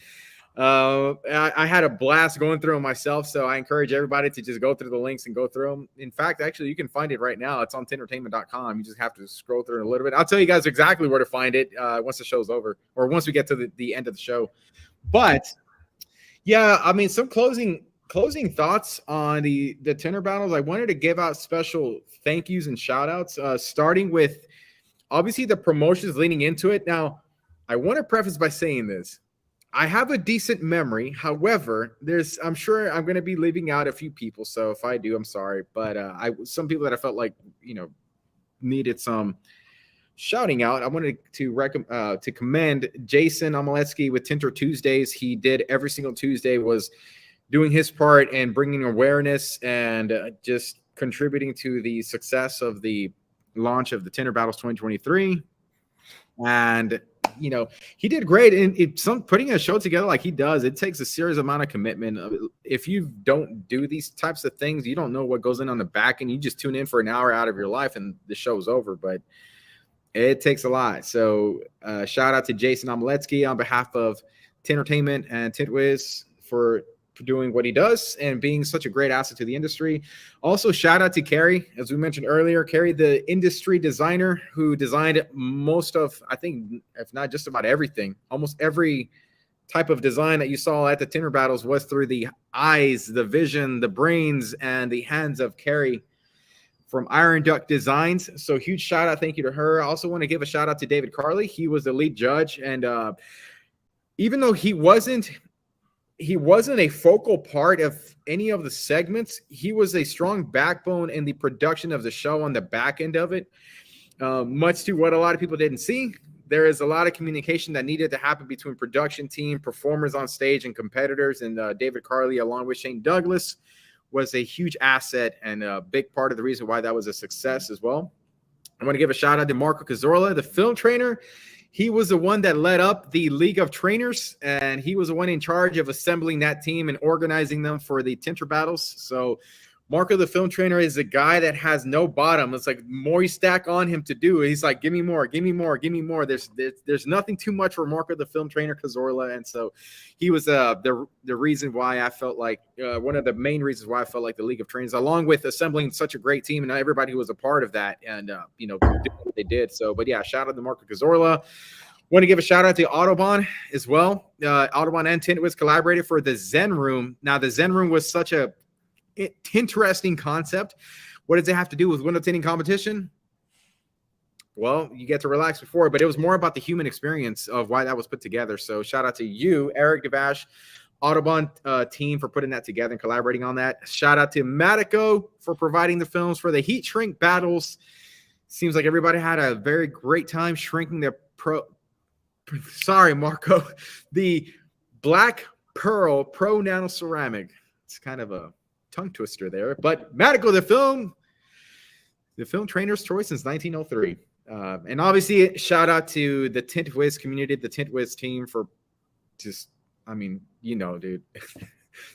I had a blast going through them myself, so I encourage everybody to just go through the links and go through them. In fact, actually, you can find it right now. It's on tintertainment.com. You just have to scroll through it a little bit. I'll tell you guys exactly where to find it once the show's over, or once we get to the end of the show. But yeah, I mean, some closing thoughts on the Tinter Battles. I wanted to give out special thank yous and shout outs, starting with obviously the promotions leading into it. Now, I want to preface by saying this. I have a decent memory. However, I'm sure I'm going to be leaving out a few people. So if I do, I'm sorry. But some people that I felt like, you know, needed some shouting out. I wanted to commend Jason Omeletsky with Tinter Tuesdays. He did every single Tuesday, was doing his part and bringing awareness and just contributing to the success of the launch of the Tinter Battles 2023. And you know, he did great. And putting a show together like he does, it takes a serious amount of commitment. If you don't do these types of things, you don't know what goes on the back end. You just tune in for an hour out of your life and the show's over. But it takes a lot. So shout out to Jason Omeletsky on behalf of Tintertainment and Tint Wiz for doing what he does and being such a great asset to the industry. Also, shout out to Carrie, as we mentioned earlier. Carrie, the industry designer who designed most of, I think, if not just about everything, almost every type of design that you saw at the Tinter Battles was through the eyes, the vision, the brains, and the hands of Carrie from Iron Duck Designs. So huge shout out, thank you to her. I also want to give a shout out to David Carley. He was the lead judge, and even though he wasn't a focal part of any of the segments, he was a strong backbone in the production of the show on the back end of it. Much to what a lot of people didn't see, there is a lot of communication that needed to happen between production team, performers on stage, and competitors. And David Carley, along with Shane Douglas, was a huge asset and a big part of the reason why that was a success as well. I want to give a shout out to Marco Cazorla, the film trainer. He was the one that led up the League of Trainers, and he was the one in charge of assembling that team and organizing them for the Tinter Battles. So Marco the film trainer is a guy that has no bottom. It's like more you stack on him to do. He's like, give me more, give me more, give me more. There's nothing too much for Marco the film trainer Cazorla, and so he was the reason why I felt like one of the main reasons why I felt like the League of Trainers, along with assembling such a great team and everybody who was a part of that, and did what they did. So, but yeah, shout out to Marco Cazorla. Want to give a shout out to Autobahn as well. Autobahn and Tint Wiz collaborated for the Zen Room. Now, the Zen Room was such a interesting concept. What does it have to do with window tinting competition? Well, you get to relax before, but it was more about the human experience of why that was put together. So shout out to you, Eric Devash, Autobahn team, for putting that together and collaborating on that. Shout out to Matico for providing the films for the heat shrink battles. Seems like everybody had a very great time shrinking the Marco, the Black Pearl Pro Nano Ceramic. It's kind of a tongue twister there, but Matico, the film trainer's choice since 1903. And obviously, shout out to the Tint Wiz community, the Tint Wiz team, for just, I mean, dude,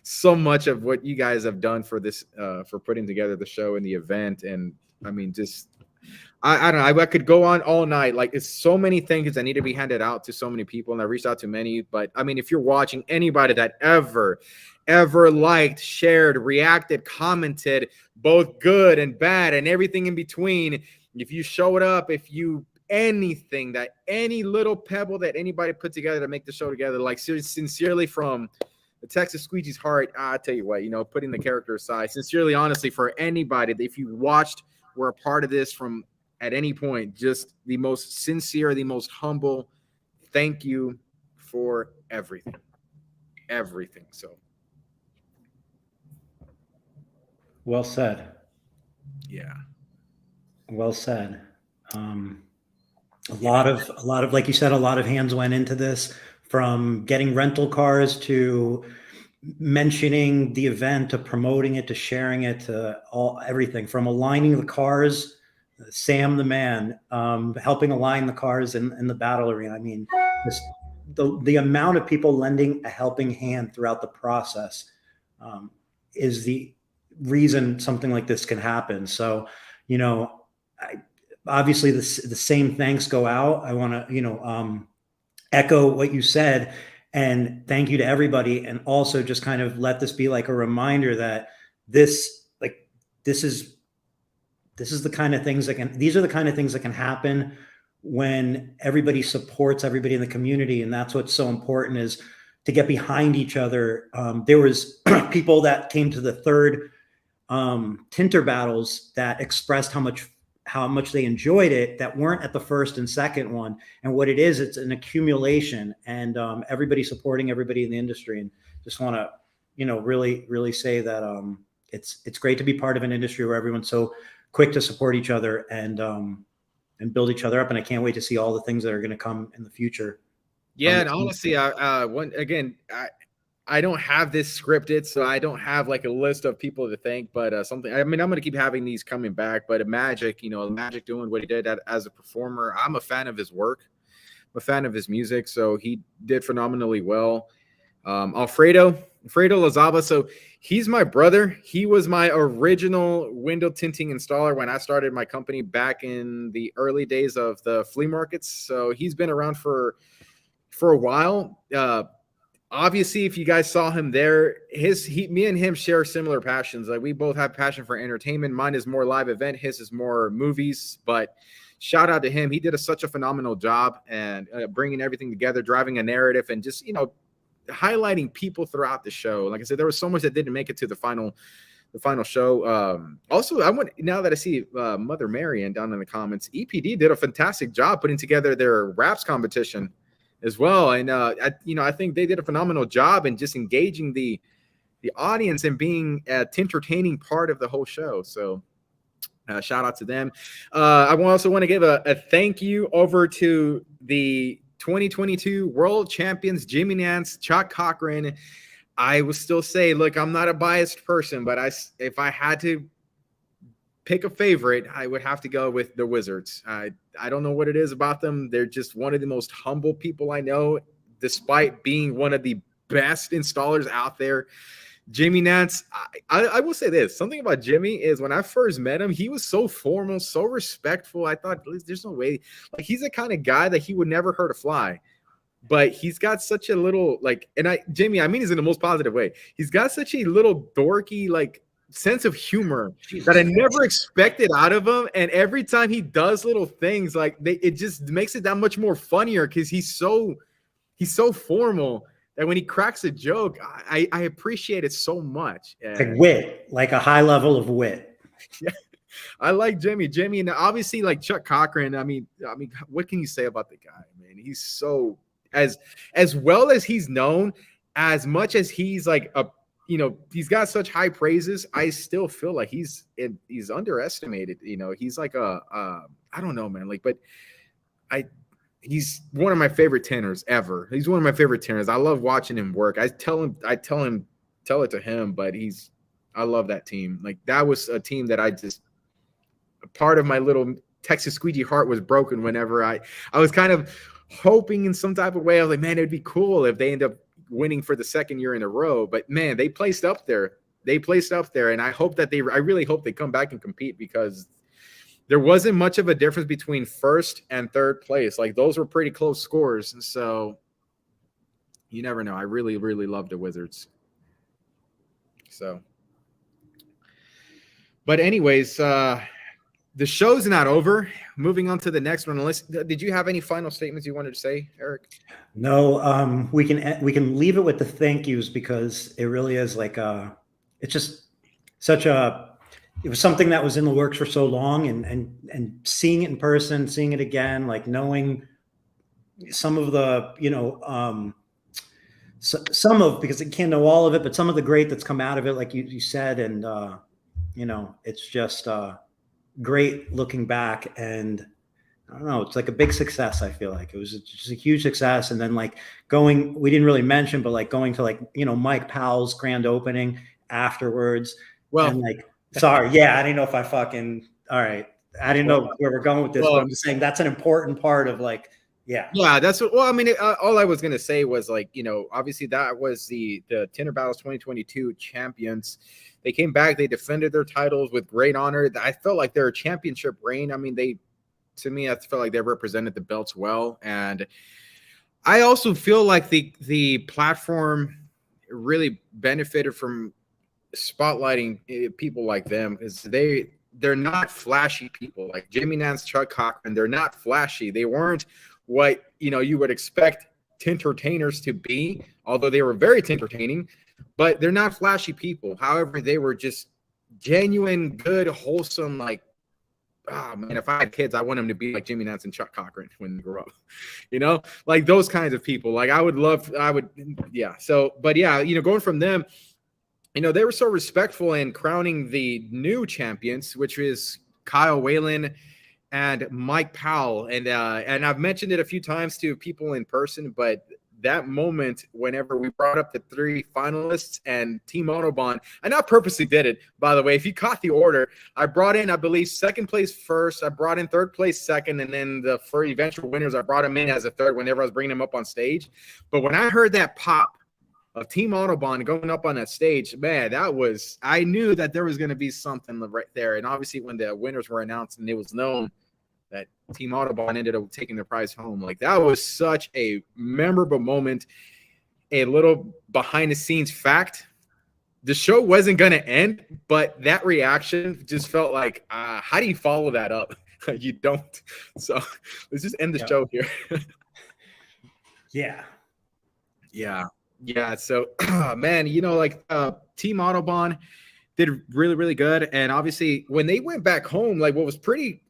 so much of what you guys have done for this, for putting together the show and the event. And I mean, just, I don't know, I could go on all night. Like, it's so many things that need to be handed out to so many people, and I reached out to many. But I mean, if you're watching, anybody that ever liked, shared, reacted, commented, both good and bad and everything in between, if you showed up, if you anything, that any little pebble that anybody put together to make the show together, like sincerely from the Texas Squeegee's heart, I tell you what, putting the character aside, sincerely, honestly, for anybody, if you watched, were a part of this from at any point, just the most sincere, the most humble thank you for everything. So well said. Yeah. Well said. A lot of, like you said, a lot of hands went into this, from getting rental cars to mentioning the event to promoting it to sharing it to everything from aligning the cars. Sam the man, helping align the cars in the battle arena. I mean, the amount of people lending a helping hand throughout the process is the reason something like this can happen. So, obviously the same thanks go out. I want to, echo what you said, and thank you to everybody. And also just kind of let this be like a reminder that this is the kind of things these are the kind of things that can happen when everybody supports everybody in the community. And that's what's so important, is to get behind each other. There was people that came to the third Tinter Battles that expressed how much they enjoyed it, that weren't at the first and second one. And what it is, it's an accumulation, and everybody supporting everybody in the industry. And just want to, really say that it's great to be part of an industry where everyone's so quick to support each other and build each other up. And I can't wait to see all the things that are going to come in the future. Yeah, and honestly, I don't have this scripted, so I don't have like a list of people to thank, but I'm going to keep having these coming back. But Magic, Magic doing what he did as a performer, I'm a fan of his work. I'm a fan of his music, so he did phenomenally well. Alfredo Lazaba, so he's my brother. He was my original window tinting installer when I started my company back in the early days of the flea markets. So he's been around for a while. Obviously, if you guys saw him there, me and him share similar passions. Like, we both have passion for entertainment. Mine is more live event. His is more movies. But shout out to him. He did such a phenomenal job and bringing everything together, driving a narrative, and just highlighting people throughout the show. Like I said, there was so much that didn't make it to the final show. Also, now that I see Mother Marian down in the comments, EPD did a fantastic job putting together their raps competition as well. And I think they did a phenomenal job in just engaging the audience and being a entertaining part of the whole show. So shout out to them. I also want to give a thank you over to the 2022 world champions, Jimmy Nance, Chuck Cochran. I will still say, look, I'm not a biased person, but if I had to pick a favorite, I would have to go with the Wizards. I don't know what it is about them. They're just one of the most humble people I know, despite being one of the best installers out there. Jimmy Nance, I will say this. Something about Jimmy is when I first met him, he was so formal, so respectful. I thought there's no way. Like, he's the kind of guy that he would never hurt a fly. But he's got such a little, like, Jimmy, I mean this in the most positive way. He's got such a little dorky, like, sense of humor that I never expected out of him. And every time he does little things, like, it just makes it that much more funnier because he's so formal that when he cracks a joke, I appreciate it so much. Like wit, like a high level of wit. Yeah. I like Jimmy, and obviously like Chuck Cochran. I mean, what can you say about the guy, man? He's so as well as he's known, as much as he's like he's got such high praises. I still feel like he's underestimated. He's like I don't know, man. Like, but he's one of my favorite tinters ever. He's one of my favorite tinters. I love watching him work. I tell it to him, but I love that team. Like, that was a team that part of my little Texas Squeegee heart was broken whenever I was kind of hoping in some type of way. I was like, man, it'd be cool if they end up winning for the second year in a row. But man, they placed up there. And I really hope they come back and compete, because there wasn't much of a difference between first and third place. Like, those were pretty close scores. And so you never know. I really, really love the Wizards. So, but anyways, the show's not over. Moving on to the next one. Did you have any final statements you wanted to say, Eric? No, we can leave it with the thank yous, because it really is like it's just it was something that was in the works for so long, and seeing it in person, seeing it again, like knowing some of the, because you can't know all of it, but some of the great that's come out of it, like you said, and it's just great looking back. And I don't know, it's like a big success. I feel like it was just a huge success. And then we didn't really mention, but like going to Mike Powell's grand opening afterwards. Well, and sorry. Yeah. I didn't know if all right. I didn't know where we're going with this, but I'm just saying that's an important part of yeah. That's what, all I was going to say was obviously that was the Tinter Battles 2022 champions. They came back, they defended their titles with great honor. I felt like their championship reign, I felt like they represented the belts well. And I also feel like the platform really benefited from spotlighting people like them, because they're not flashy people. Like Jimmy Nance, Chuck Cochran, they're not flashy. They weren't what you would expect tintertainers to be, although they were very entertaining, but they're not flashy people. However, they were just genuine, good, wholesome, like, oh man, if I had kids, I want them to be like Jimmy Nance and Chuck Cochran when they grow up, like those kinds of people. Like going from them, they were so respectful in crowning the new champions, which is Kyle Whalen and Mike Powell. And I've mentioned it a few times to people in person, but that moment whenever we brought up the three finalists and Team Autobahn, I not purposely did it, by the way. If you caught the order, I brought in, I believe, second place first, I brought in third place second, and then for eventual winners, I brought them in as a third whenever I was bringing them up on stage. But when I heard that pop of Team Autobahn going up on that stage, man, I knew that there was going to be something right there. And obviously when the winners were announced and it was known that Team Autobahn ended up taking the prize home, like that was such a memorable moment. A little behind the scenes fact: the show wasn't going to end, but that reaction just felt like, how do you follow that up? You don't. So let's just end the show here. Yeah. So, man, Team Autobahn did really, really good. And obviously when they went back home, like what was pretty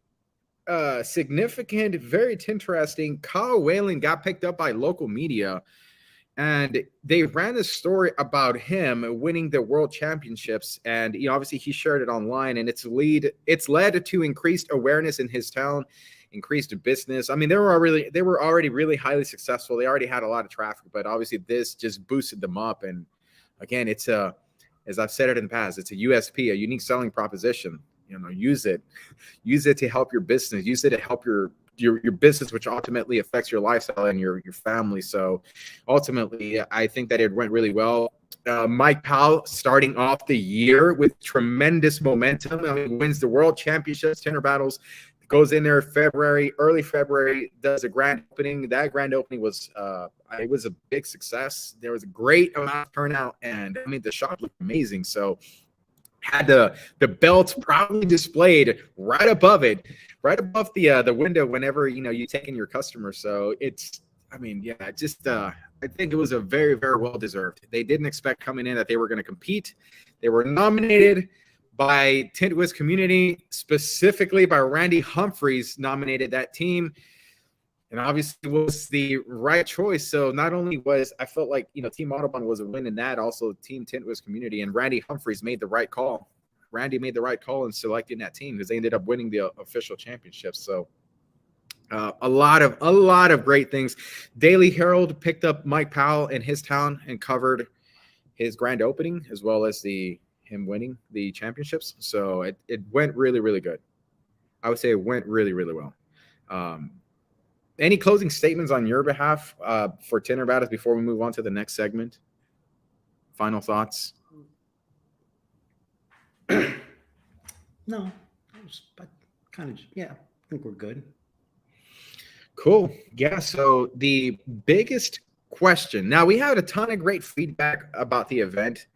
significant, very interesting, Kyle Whalen got picked up by local media, and they ran a story about him winning the world championships. And obviously he shared it online, and it's led to increased awareness in his town, increased business. I mean, they were already really highly successful. They already had a lot of traffic, but obviously this just boosted them up. And again, it's as I've said it in the past, it's a USP, a unique selling proposition. Use it to help your business, use it to help your business, which ultimately affects your lifestyle and your family. So ultimately, I think that it went really well. Mike Powell starting off the year with tremendous momentum. I mean, wins the World Championships, Tinter Battles, goes in there early February, does a grand opening. That grand opening was it was a big success. There was a great amount of turnout, and I mean the shop looked amazing. So had the belts proudly displayed right above it, right above the window whenever you take in your customer. So it's, I mean, yeah, just I think it was a very, very well deserved. They didn't expect coming in that they were going to compete. They were nominated by Tint Wiz community, specifically by Randy Humphreys, nominated that team, and obviously was the right choice. So not only was, I felt like Team Audubon was a win in that, also Team Tint Wiz community, and Randy Humphreys made the right call. Randy made the right call in selecting that team because they ended up winning the official championship. So a lot of great things. Daily Herald picked up Mike Powell in his town and covered his grand opening as well as him winning the championships. So it went really, really good. I would say it went really, really well. Any closing statements on your behalf for Tinter Battles before we move on to the next segment? Final thoughts? No, kind of, yeah, I think we're good. Cool. Yeah. So the biggest question, now we had a ton of great feedback about the event.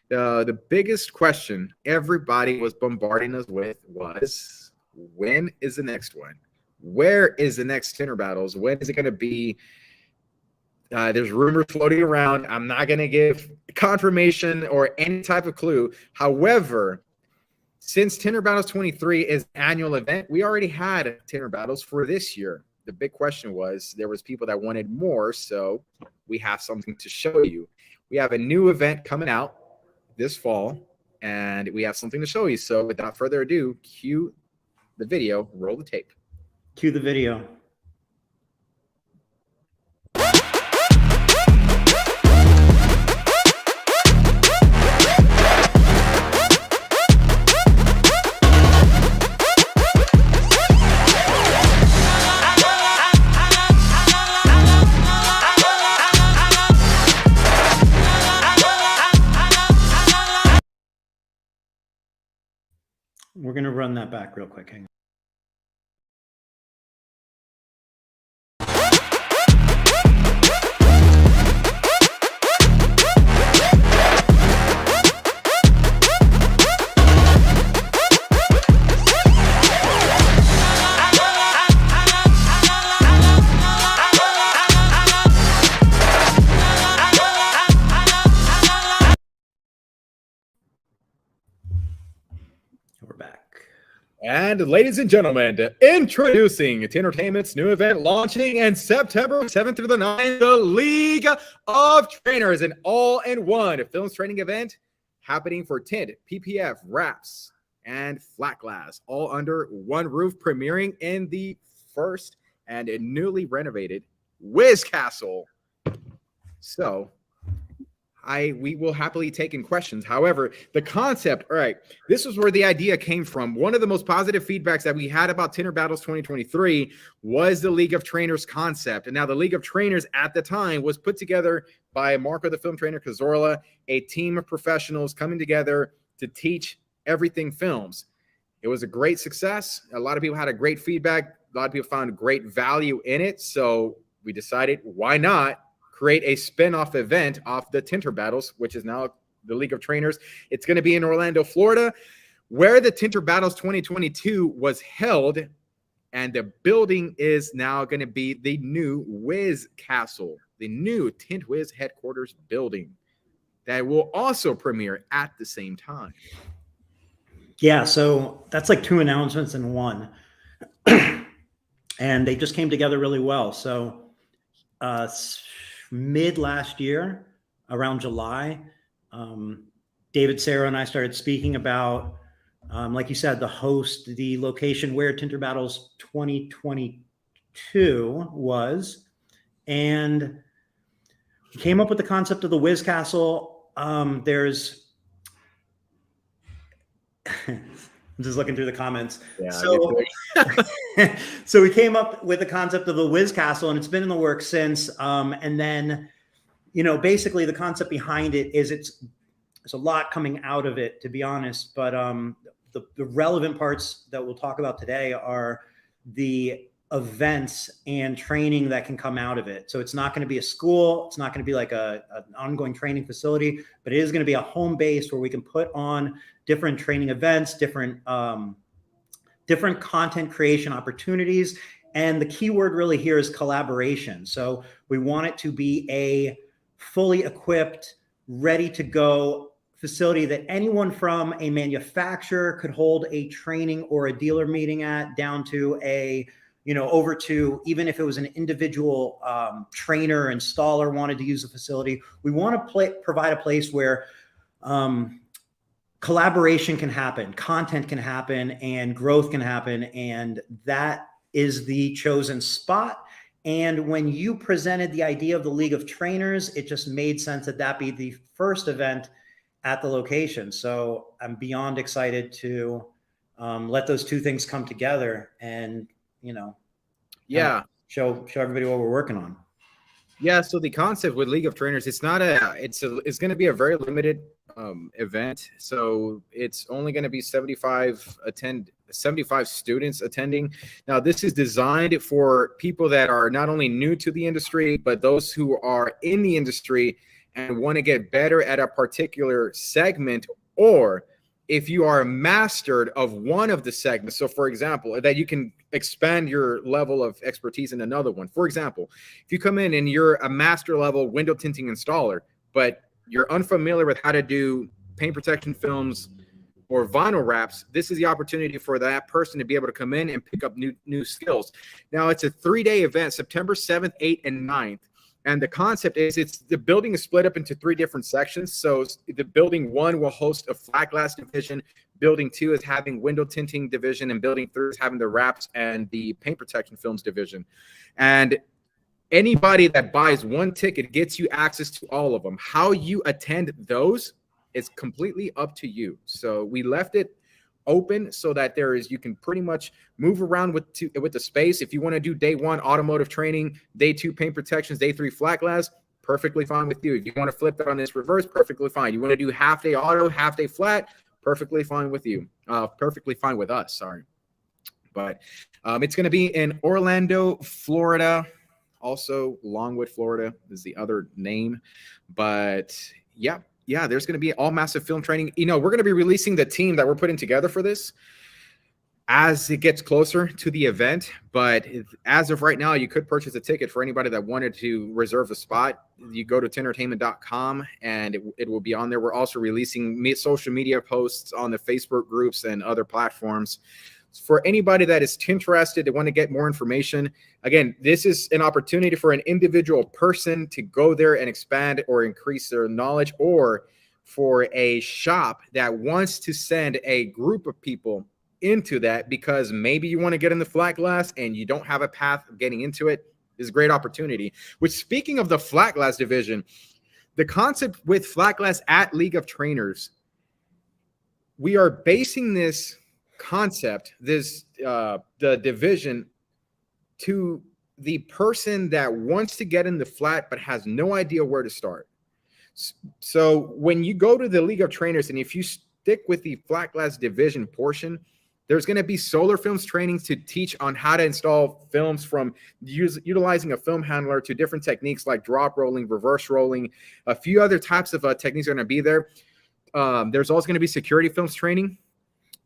The biggest question everybody was bombarding us with was, when is the next one? Where is the next Tinter Battles? When is it going to be? There's rumors floating around. I'm not going to give confirmation or any type of clue. However, since Tinter Battles 23 is an annual event, we already had Tinter Battles for this year. The big question was, there was people that wanted more, so we have something to show you. We have a new event coming out this fall, and we have something to show you. So without further ado, cue the video, roll the tape. Cue the video. We're going to run that back real quick. Hang on. We're back. And ladies and gentlemen, introducing Tintertainment's new event launching in September 7th through the 9th, the League of Trainers, an all-in-one films training event happening for tint, PPF, wraps, and flat glass, all under one roof, premiering in the first and newly renovated Wiz Castle. So we will happily take in questions. However, the concept, all right, this is where the idea came from. One of the most positive feedbacks that we had about Tinter Battles 2023 was the League of Trainers concept. And now the League of Trainers at the time was put together by Marco the Film Trainer Cazorla, a team of professionals coming together to teach everything films. It was a great success. A lot of people had a great feedback. A lot of people found great value in it. So we decided, why not create a spin-off event off the Tinter Battles, which is now the League of Trainers. It's going to be in Orlando, Florida, where the Tinter Battles 2022 was held, and the building is now going to be the new Wiz Castle, the new Tint Wiz headquarters building that will also premiere at the same time. Yeah, so that's like two announcements in one. And they just came together really well. So mid last year, around July, David, Sarah, and I started speaking about, like you said, the location where Tinter Battles 2022 was, and we came up with the concept of the Wiz Castle. There's, I'm just looking through the comments. Yeah, so we came up with the concept of the Wiz Castle, and it's been in the works since. And then you know, basically the concept behind it is it's a lot coming out of it, to be honest. But the relevant parts that we'll talk about today are the events and training that can come out of it. So it's not going to be a school. It's not going to be like an ongoing training facility, but it is going to be a home base where we can put on different training events, different content creation opportunities. And the key word really here is collaboration. So we want it to be a fully equipped, ready to go facility that anyone from a manufacturer could hold a training or a dealer meeting at, down to a, you know, over to even if it was an individual trainer, installer wanted to use the facility. We want to provide a place where collaboration can happen, content can happen, and growth can happen. And that is the chosen spot. And when you presented the idea of the League of Trainers, it just made sense that that be the first event at the location. So I'm beyond excited to let those two things come together and, you know, show everybody what we're working on. Yeah, so the concept with League of Trainers, it's going to be a very limited event. So it's only going to be 75 students attending. Now, this is designed for people that are not only new to the industry, but those who are in the industry and want to get better at a particular segment, or if you are mastered of one of the segments. So for example, that you can expand your level of expertise in another one. For example, if you come in and you're a master level window tinting installer, but you're unfamiliar with how to do paint protection films or vinyl wraps, this is the opportunity for that person to be able to come in and pick up new skills. Now, it's a 3-day event, September 7th, 8th, and 9th. And the concept is the building is split up into 3 different sections. So the building 1 will host a flat glass division. Building 2 is having window tinting division, and building 3 is having the wraps and the paint protection films division. And anybody that buys one ticket gets you access to all of them. How you attend those is completely up to you. So we left it open so that you can pretty much move around with the space. If you want to do day 1 automotive training, day 2 paint protections, day 3 flat glass, perfectly fine with you. If you want to flip it on this reverse, perfectly fine. You want to do half day auto, half day flat, perfectly fine with you. Perfectly fine with us, sorry. But it's going to be in Orlando, Florida. Also, Longwood, Florida is the other name. But yeah, there's going to be all massive film training. You know, we're going to be releasing the team that we're putting together for this as it gets closer to the event. But as of right now, you could purchase a ticket for anybody that wanted to reserve a spot. You go to tintertainment.com and it will be on there. We're also releasing social media posts on the Facebook groups and other platforms. For anybody that is interested to want to get more information, again, this is an opportunity for an individual person to go there and expand or increase their knowledge, or for a shop that wants to send a group of people into that because maybe you want to get in the flat glass and you don't have a path of getting into it. Is a great opportunity. Which, speaking of the flat glass division, the concept with flat glass at League of Trainers, we are basing this concept, the division, to the person that wants to get in the flat but has no idea where to start. So when you go to the League of Trainers, and if you stick with the flat glass division portion, there's going to be solar films trainings to teach on how to install films, from utilizing a film handler to different techniques like drop rolling, reverse rolling. A few other types of techniques are going to be there. There's also going to be security films training.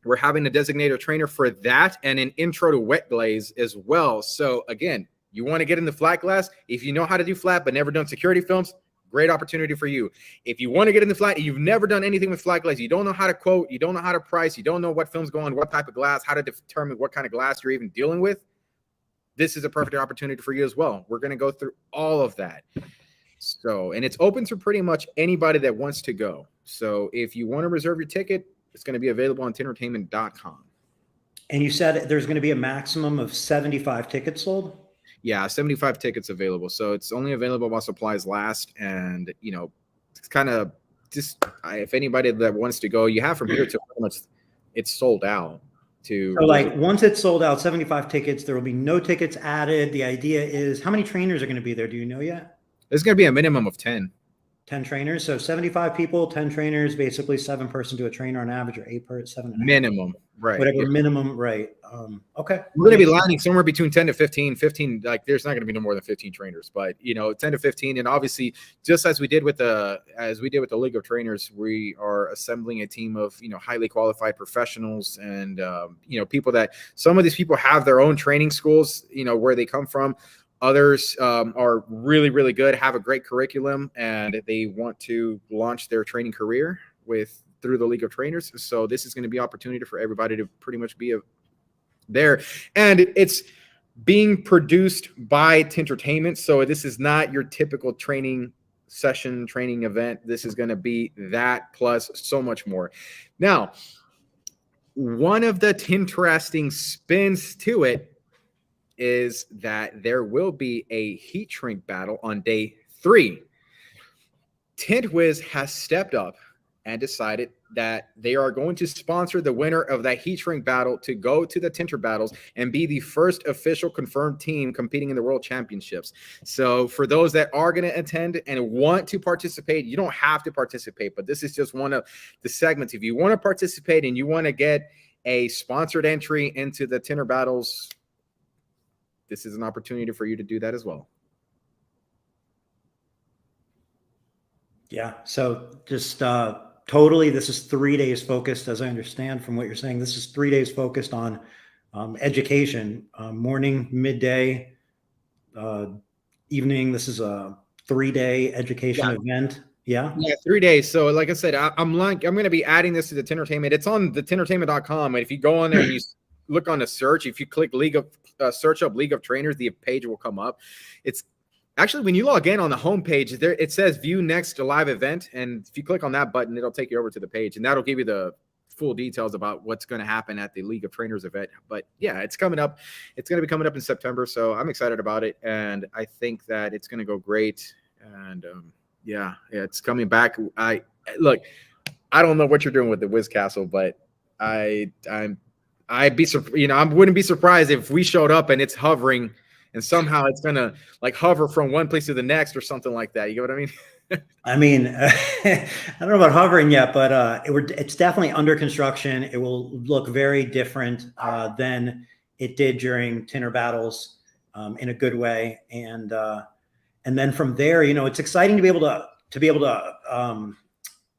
We're having a designated trainer for that, and an intro to wet glaze as well. So again, you want to get in the flat glass. If you know how to do flat but never done security films, great opportunity for you. If you want to get in the flat and you've never done anything with flat glass, you don't know how to quote, you don't know how to price, you don't know what films go on what type of glass, how to determine what kind of glass you're even dealing with, this is a perfect opportunity for you as well. We're going to go through all of that. So, and it's open to pretty much anybody that wants to go. So if you want to reserve your ticket, it's going to be available on tintertainment.com. And you said there's going to be a maximum of 75 tickets sold? Yeah, 75 tickets available. So it's only available while supplies last. And, you know, it's kind of just, if anybody that wants to go, you have from here to pretty much it's sold out. So like once it's sold out, 75 tickets, there will be no tickets added. The idea is, how many trainers are going to be there? Do you know yet? There's going to be a minimum of 10. 10 trainers. So 75 people, 10 trainers, basically 7 person to a trainer on average, or 8 per 7 minimum, right? Whatever Yeah. minimum, right? Okay. We're going to be lining somewhere between 10 to 15. 15, like there's not going to be no more than 15 trainers, but 10 to 15, and obviously, just as we did with the League of Trainers, we are assembling a team of highly qualified professionals, and people that some of these people have their own training schools, where they come from. Others are really, really good, have a great curriculum, and they want to launch their training career through the League of Trainers. So this is going to be opportunity for everybody to pretty much be there. And it's being produced by Tintertainment. So this is not your typical training session, training event. This is going to be that plus so much more. Now, one of the interesting spins to it is that there will be a heat shrink battle on day 3. Tint Wiz has stepped up and decided that they are going to sponsor the winner of that heat shrink battle to go to the Tinter Battles and be the first official confirmed team competing in the World Championships. So for those that are going to attend and want to participate, you don't have to participate, but this is just one of the segments. If you want to participate and you want to get a sponsored entry into the Tinter Battles, this is an opportunity for you to do that as well. Yeah. So just totally, this is 3 days focused, as I understand from what you're saying. This is 3 days focused on education, morning, midday, evening. This is a 3-day education event. Yeah. 3 days. So like I said, I'm going to be adding this to the Tintertainment. It's on the tintertainment.com. And if you go on there and you look on the search, if you click search up League of Trainers, the page will come up. It's actually, when you log in on the homepage, there it says view next live event. And if you click on that button, it'll take you over to the page, and that'll give you the full details about what's going to happen at the League of Trainers event. But yeah, it's coming up. It's going to be coming up in September. So I'm excited about it. And I think that it's going to go great. And yeah, it's coming back. I don't know what you're doing with the Wiz Castle, but I wouldn't be surprised if we showed up and it's hovering, and somehow it's gonna like hover from one place to the next or something like that. You get what I mean? I mean, I don't know about hovering yet, but it's definitely under construction. It will look very different than it did during Tinter Battles, in a good way. And then from there, it's exciting to be able to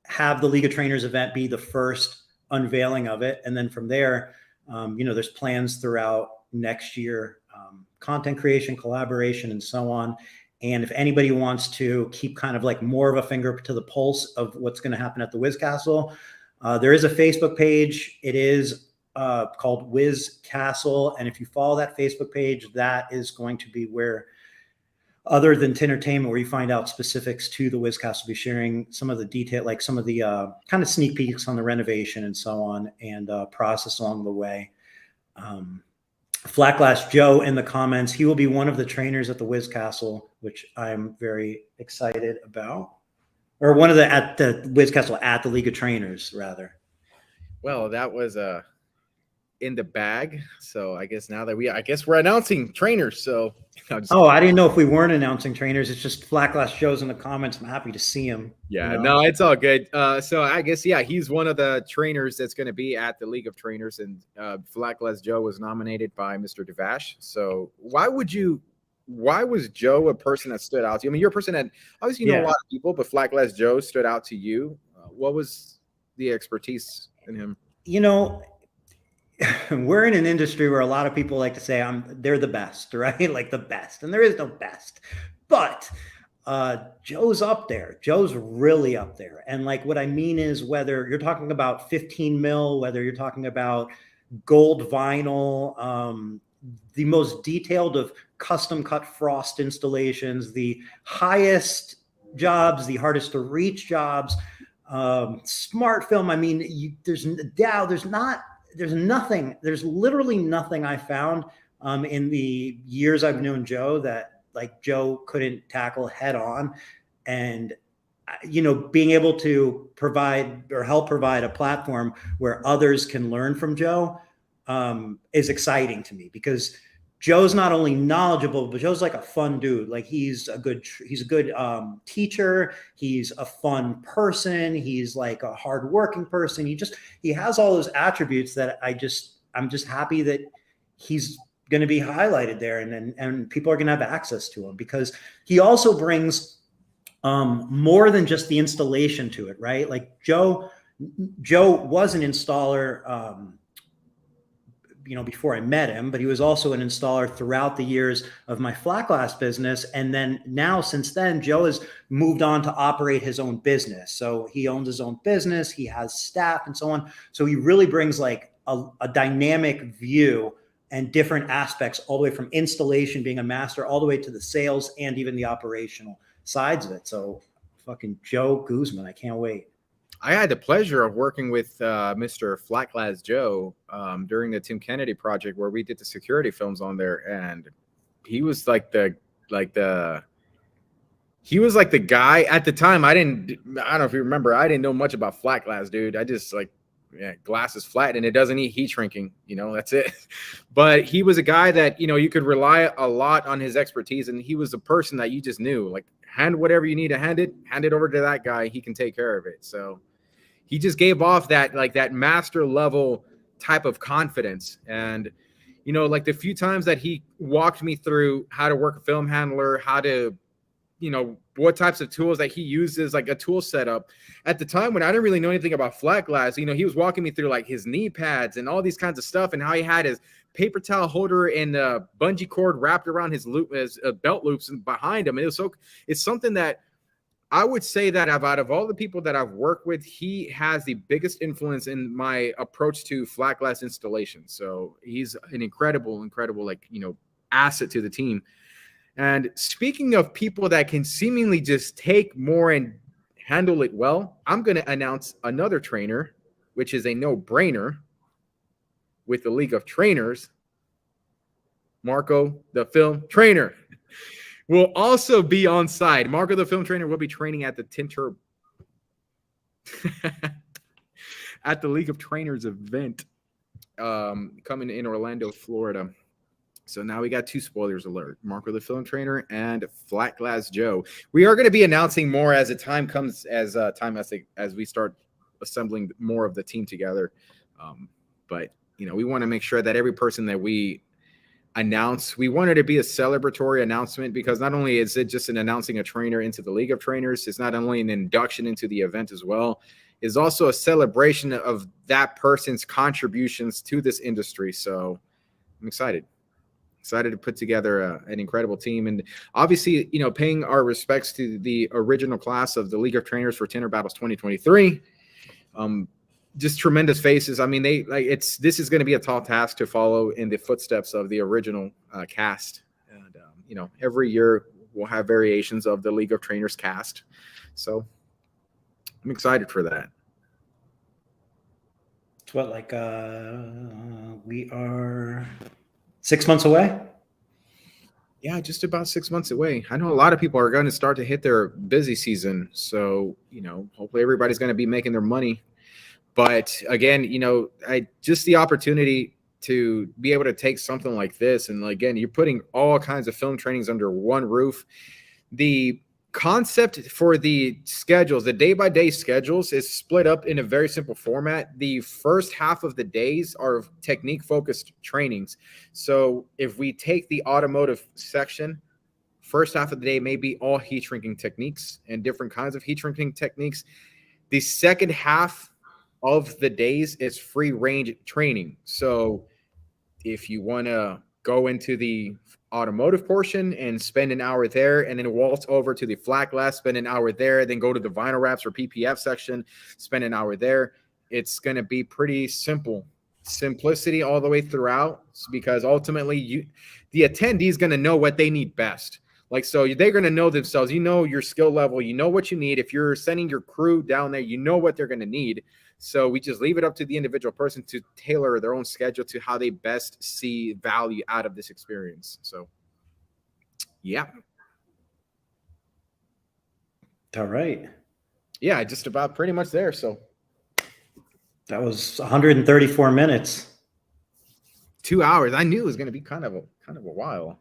have the League of Trainers event be the first unveiling of it, and then from there, there's plans throughout next year, content creation, collaboration, and so on. And if anybody wants to keep kind of like more of a finger to the pulse of what's going to happen at the Wiz Castle, there is a Facebook page. It is called Wiz Castle. And if you follow that Facebook page, that is going to be where, other than Tintertainment, where you find out specifics to the Wiz Castle, be sharing some of the detail, like some of the kind of sneak peeks on the renovation and so on, and process along the way. Flat Glass Joe in the comments, he will be one of the trainers at the Wiz Castle, which I'm very excited about. Or one of at the Wiz Castle at the League of Trainers, rather. Well, that was in the bag. So I guess now that we're announcing trainers. So I didn't know if we weren't announcing trainers. It's just Flat Glass Joe's in the comments. I'm happy to see him. Yeah, no, it's all good. So I guess, yeah, he's one of the trainers that's going to be at the League of Trainers, and Flat Glass Joe was nominated by Mr. Devash. So why was Joe a person that stood out to you? I mean, you're a person that obviously know a lot of people, but Flat Glass Joe stood out to you. What was the expertise in him? We're in an industry where a lot of people like to say they're the best, right? Like the best, and there is no best. But Joe's up there. Joe's really up there. And like what I mean is, whether you're talking about 15 mil, whether you're talking about gold vinyl, the most detailed of custom cut frost installations, the highest jobs, the hardest to reach jobs, smart film. I mean, there's literally nothing I found in the years I've known Joe that like Joe couldn't tackle head on. And, being able to provide or help provide a platform where others can learn from Joe is exciting to me, because Joe's not only knowledgeable, but Joe's like a fun dude. Like he's a good teacher. He's a fun person. He's like a hardworking person. He has all those attributes that I'm just happy that he's going to be highlighted there, and people are going to have access to him, because he also brings more than just the installation to it, right? Like Joe was an installer, before I met him, but he was also an installer throughout the years of my flat glass business. And then now, since then, Joe has moved on to operate his own business. So he owns his own business, he has staff and so on. So he really brings like a dynamic view and different aspects, all the way from installation, being a master, all the way to the sales and even the operational sides of it. So fucking Joe Guzman, I can't wait. I had the pleasure of working with Mr. Flat Glass Joe during the Tim Kennedy project, where we did the security films on there, and he was like the guy at the time. I don't know if you remember, I didn't know much about flat glass, dude. I just glass is flat and it doesn't need heat shrinking, that's it. But he was a guy that, you could rely a lot on his expertise, and he was a person that you just knew, like, hand whatever you need to hand it over to that guy. He can take care of it. So he just gave off that master level type of confidence. And, like the few times that he walked me through how to work a film handler, how to, what types of tools that he uses, like a tool setup. At the time when I didn't really know anything about flat glass, he was walking me through like his knee pads and all these kinds of stuff, and how he had his paper towel holder and a bungee cord wrapped around his belt loops and behind him. And it's something that I would say that out of all the people that I've worked with, he has the biggest influence in my approach to flat glass installation. So he's an incredible, asset to the team. And speaking of people that can seemingly just take more and handle it well, I'm going to announce another trainer, which is a no-brainer with the League of Trainers. Marco, the film trainer, will also be on site. Marco, the film trainer, will be training at the Tinter at the League of Trainers event coming in Orlando, Florida. So now we got two spoilers alert: Marco the film trainer and Flat Glass Joe. We are going to be announcing more as the time comes, as we start assembling more of the team together. But we want to make sure that every person that we announce, we want it to be a celebratory announcement, because not only is it just an announcing a trainer into the League of Trainers, it's not only an induction into the event as well, it's also a celebration of that person's contributions to this industry. So I'm excited to put together an incredible team. And obviously, paying our respects to the original class of the League of Trainers for Tinter Battles 2023. Just tremendous faces. I mean, this is going to be a tall task to follow in the footsteps of the original cast. And, every year we'll have variations of the League of Trainers cast. So I'm excited for that. It's what, we are 6 months away? Yeah, just about 6 months away. I know a lot of people are going to start to hit their busy season. So, hopefully everybody's going to be making their money. But again, just the opportunity to be able to take something like this, and again, you're putting all kinds of film trainings under one roof. The concept for the schedules, the day-by-day schedules, is split up in a very simple format. The first half of the days are technique-focused trainings. So if we take the automotive section, first half of the day may be all heat shrinking techniques and different kinds of heat shrinking techniques. The second half of the days is free range training. So if you want to go into the automotive portion and spend an hour there, and then waltz over to the flat glass, spend an hour there, then go to the vinyl wraps or PPF section, spend an hour there, it's going to be pretty simple. Simplicity all the way throughout, because ultimately the attendee is going to know what they need best. So they're going to know themselves, your skill level, what you need. If you're sending your crew down there, what they're going to need. So we just leave it up to the individual person to tailor their own schedule to how they best see value out of this experience. So, yeah. All right. Yeah, just about pretty much there. So that was 134 minutes. 2 hours. I knew it was going to be kind of kind of a while.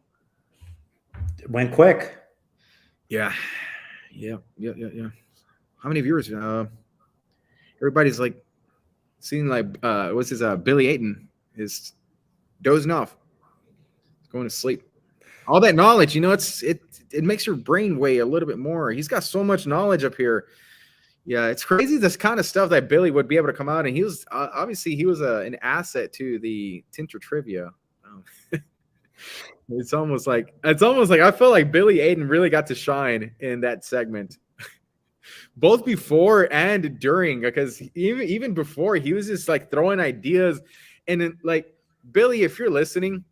It went quick. Yeah. How many viewers? Everybody's like seeing like what's his Billy Ayton is dozing off, going to sleep. All that knowledge, it makes your brain weigh a little bit more. He's got so much knowledge up here. Yeah, it's crazy this kind of stuff that Billy would be able to come out, and he was obviously he was an asset to the Tinter trivia. It's almost like I feel like Billy Ayton really got to shine in that segment, both before and during. Because even before, he was just like throwing ideas, and then, like, Billy, if you're listening,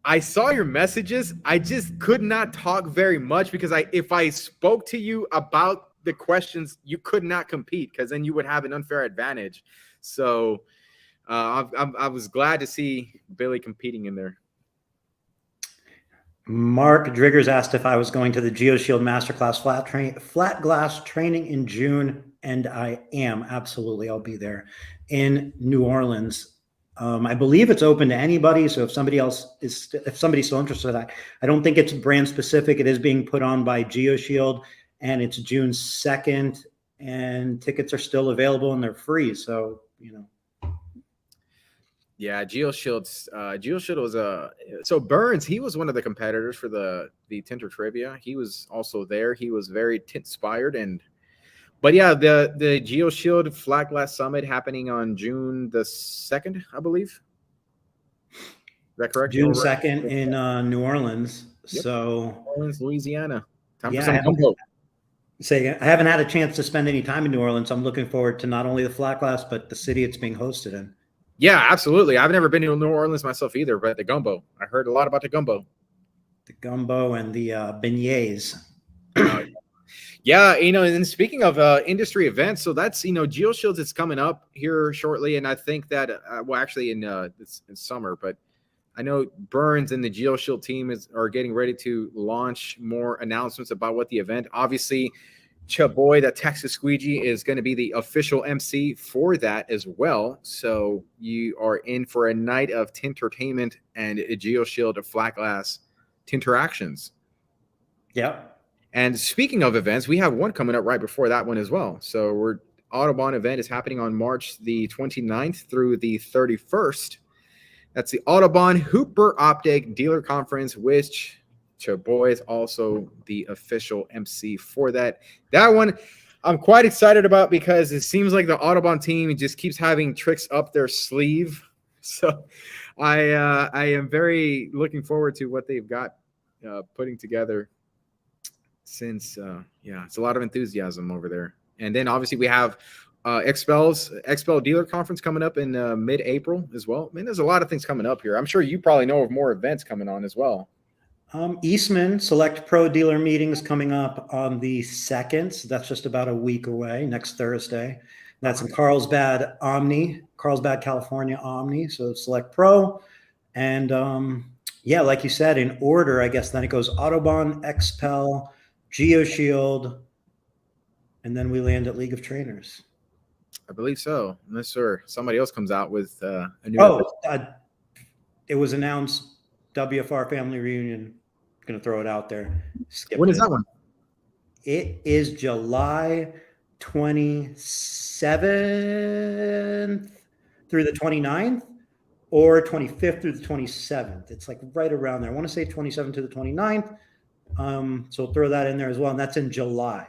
I saw your messages. I just could not talk very much because if I spoke to you about the questions, you could not compete because then you would have an unfair advantage. So I was glad to see Billy competing in there. Mark Driggers asked if I was going to the GeoShield Masterclass flat glass training in June, and I am. Absolutely, I'll be there in New Orleans. I believe it's open to anybody. So if somebody's still interested, I don't think it's brand specific. It is being put on by GeoShield, and it's June 2nd, and tickets are still available and they're free. So, Yeah, GeoShield was so Burns, he was one of the competitors for the Tinter trivia. He was also there. He was very tint-inspired, but yeah, the GeoShield Flat Glass Summit happening on June the 2nd, I believe. Is that correct? June 2nd in New Orleans. Yep. So New Orleans, Louisiana. Time for I some gumbo. haven't had a chance to spend any time in New Orleans. So I'm looking forward to not only the flat glass, but the city it's being hosted in. Yeah, absolutely. I've never been to New Orleans myself either, but the gumbo. I heard a lot about the gumbo. The gumbo and the beignets. Yeah, and speaking of industry events, so that's, GeoShields is coming up here shortly, and I think that, actually in summer, but I know Burns and the GeoShield team are getting ready to launch more announcements about what the event. Obviously, Chaboy, the Texas Squeegee, is going to be the official MC for that as well. So you are in for a night of tintertainment and a GeoShield flat glass tinteractions. Yep. And speaking of events, we have one coming up right before that one as well. So Audubon event is happening on March the 29th through the 31st. That's the Audubon Hooper Optic Dealer Conference, which Chaboy is also the official MC for that. That one I'm quite excited about because it seems like the Audubon team just keeps having tricks up their sleeve. So I am very looking forward to what they've got putting together. Since it's a lot of enthusiasm over there. And then obviously we have Expel Dealer Conference coming up in mid-April as well. I mean, there's a lot of things coming up here. I'm sure you probably know of more events coming on as well. Eastman Select Pro Dealer Meetings coming up on the 2nd. So that's just about a week away, next Thursday. That's in Carlsbad, California, Omni. So Select Pro. And like you said, in order, I guess then it goes Audubon, Expel, GeoShield, and then we land at League of Trainers. I believe so. Unless somebody else comes out with a new. It was announced WFR Family Reunion. Going to throw it out there. When is that one? It is July 27th through the 29th or 25th through the 27th. It's like right around there. I want to say 27th to the 29th. So throw that in there as well. And that's in July.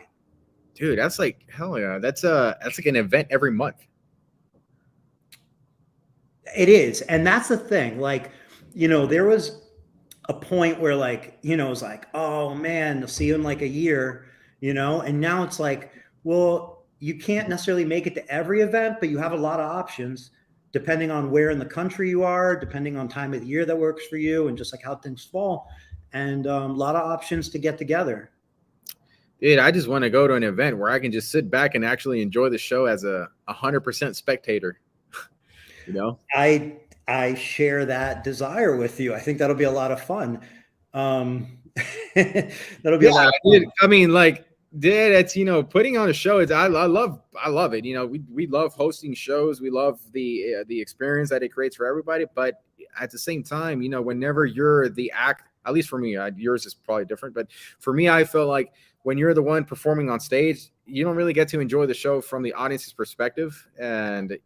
Dude, that's like, hell yeah. That's like an event every month. It is. And that's the thing. Like, there was a point where it was like, oh man, they'll see you in like a year, and now it's like, well, you can't necessarily make it to every event, but you have a lot of options depending on where in the country you are, depending on time of the year that works for you, and just like how things fall. And a lot of options to get together. Dude, I just want to go to an event where I can just sit back and actually enjoy the show as a 100% spectator. I share that desire with you. I think that'll be a lot of fun. That'll be a lot of fun. I mean, like Dude, it's, you know, putting on a show. I love it. You know, we love hosting shows. We love the experience that it creates for everybody. But at the same time, you know, whenever you're the act, at least for me, yours is probably different. But for me, I feel like when you're the one performing on stage, you don't really get to enjoy the show from the audience's perspective. And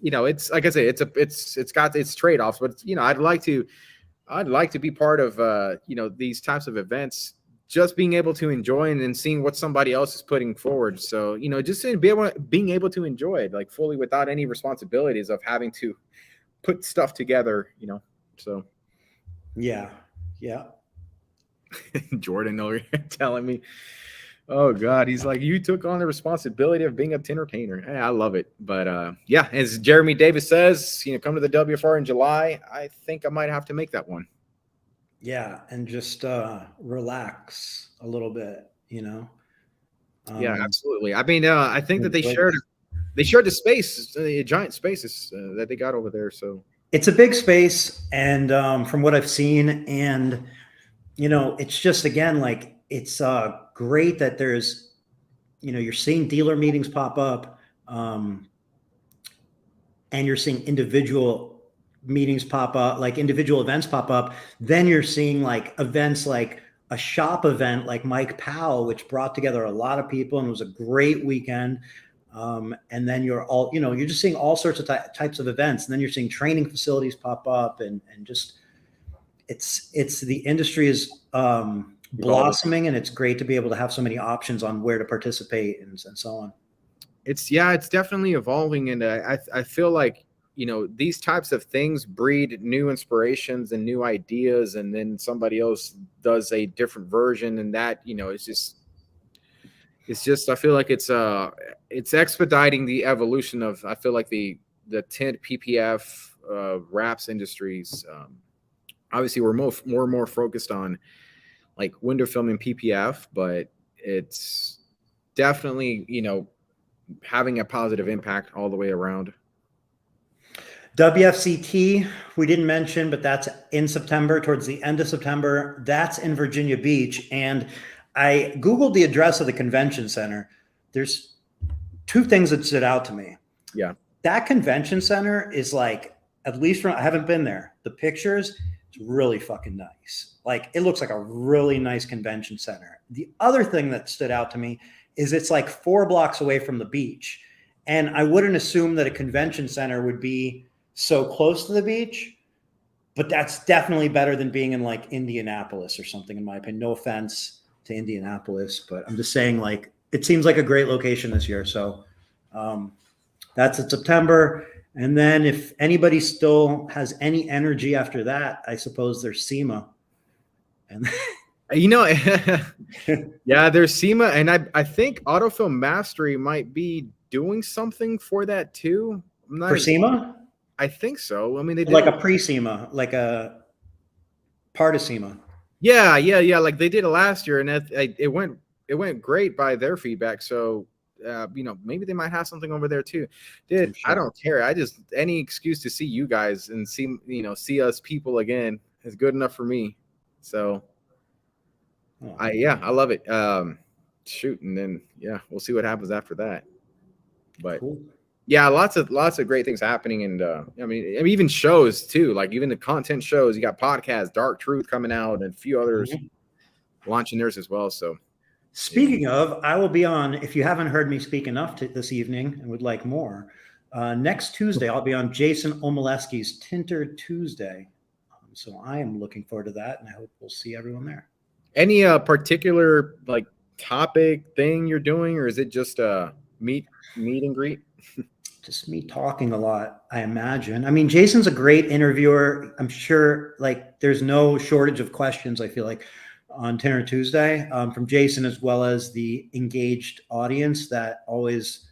you know, it's like I say, it's got its trade-offs. But you know, I'd like to be part of you know, these types of events, just being able to enjoy and seeing what somebody else is putting forward. So, you know, just to being able to enjoy it like fully without any responsibilities of having to put stuff together, you know. So yeah. Jordan over here telling me, oh God, he's like, you took on the responsibility of being a entertainer. Hey, I love it. But yeah, as Jeremy Davis says, you know, come to the WFR in July. I think I might have to make that one. Yeah, and just relax a little bit, you know. Yeah, absolutely. I mean, I think that they shared the space, the giant spaces that they got over there. So it's a big space, and from what I've seen, and you know, it's just, again, like, it's great that there's, you know, you're seeing dealer meetings pop up, and you're seeing individual meetings pop up, like individual events pop up. Then you're seeing like events like a shop event like Mike Powell, which brought together a lot of people and was a great weekend. And then you're all, you know, you're just seeing all sorts of types of events. And then you're seeing training facilities pop up, and just, it's the industry is blossoming, and it's great to be able to have so many options on where to participate and so on. It's definitely evolving. And I feel like, you know, these types of things breed new inspirations and new ideas, and then somebody else does a different version, and that, you know, it's just I feel like it's expediting the evolution of, I feel like the tint PPF wraps industries. Obviously we're more and more focused on like window film and PPF, but it's definitely, you know, having a positive impact all the way around. WFCT, we didn't mention, but that's in September, towards the end of September. That's in Virginia Beach. And I Googled the address of the convention center. There's two things that stood out to me. Yeah. That convention center is like, at least from, I haven't been there, the pictures, it's really fucking nice. Like, it looks like a really nice convention center. The other thing that stood out to me is it's like 4 blocks away from the beach. And I wouldn't assume that a convention center would be so close to the beach, but that's definitely better than being in like Indianapolis or something, in my opinion. No offense to Indianapolis, but I'm just saying, like, it seems like a great location this year. So that's in September. And then if anybody still has any energy after that, I suppose there's SEMA. And you know, yeah, there's SEMA, and I think Autofilm Mastery might be doing something for that too. For SEMA? I think so. I mean, they did like a pre-SEMA, like a part of SEMA. Yeah. Like they did it last year, and it went great by their feedback. So, you know, maybe they might have something over there too. Dude, sure. I don't care. I just, any excuse to see you guys and see us people again is good enough for me. So, I love it. Shoot, and then we'll see what happens after that. But cool. Yeah, lots of great things happening, and I mean, even shows too. Like even the content shows, you got podcasts, Dark Truth coming out, and a few others launching theirs as well. So, speaking of, I will be on. If you haven't heard me speak enough this evening and would like more, next Tuesday I'll be on Jason Omaleski's Tinter Tuesday. So I am looking forward to that, and I hope we'll see everyone there. Any particular like topic thing you're doing, or is it just meet and greet? Just me talking a lot, I imagine. I mean, Jason's a great interviewer. I'm sure like there's no shortage of questions, I feel like, on Tinter Tuesday from Jason, as well as the engaged audience that always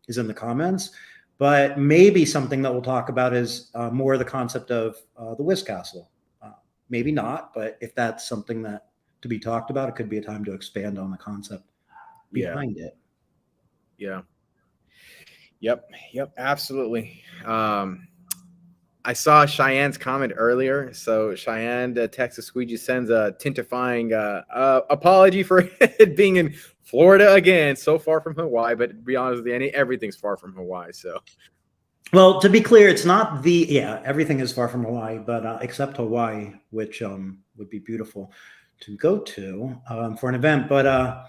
is in the comments. But maybe something that we'll talk about is more the concept of the Wizcastle. Maybe not, but if that's something that to be talked about, it could be a time to expand on the concept behind it. Yeah. Yep, absolutely. I saw Cheyenne's comment earlier. So Cheyenne, the Texas Squeegee, sends a tintifying apology for it being in Florida again, so far from Hawaii. But to be honest with you, everything's far from Hawaii. So, well, to be clear, it's not everything is far from Hawaii, but except Hawaii, which would be beautiful to go to for an event. But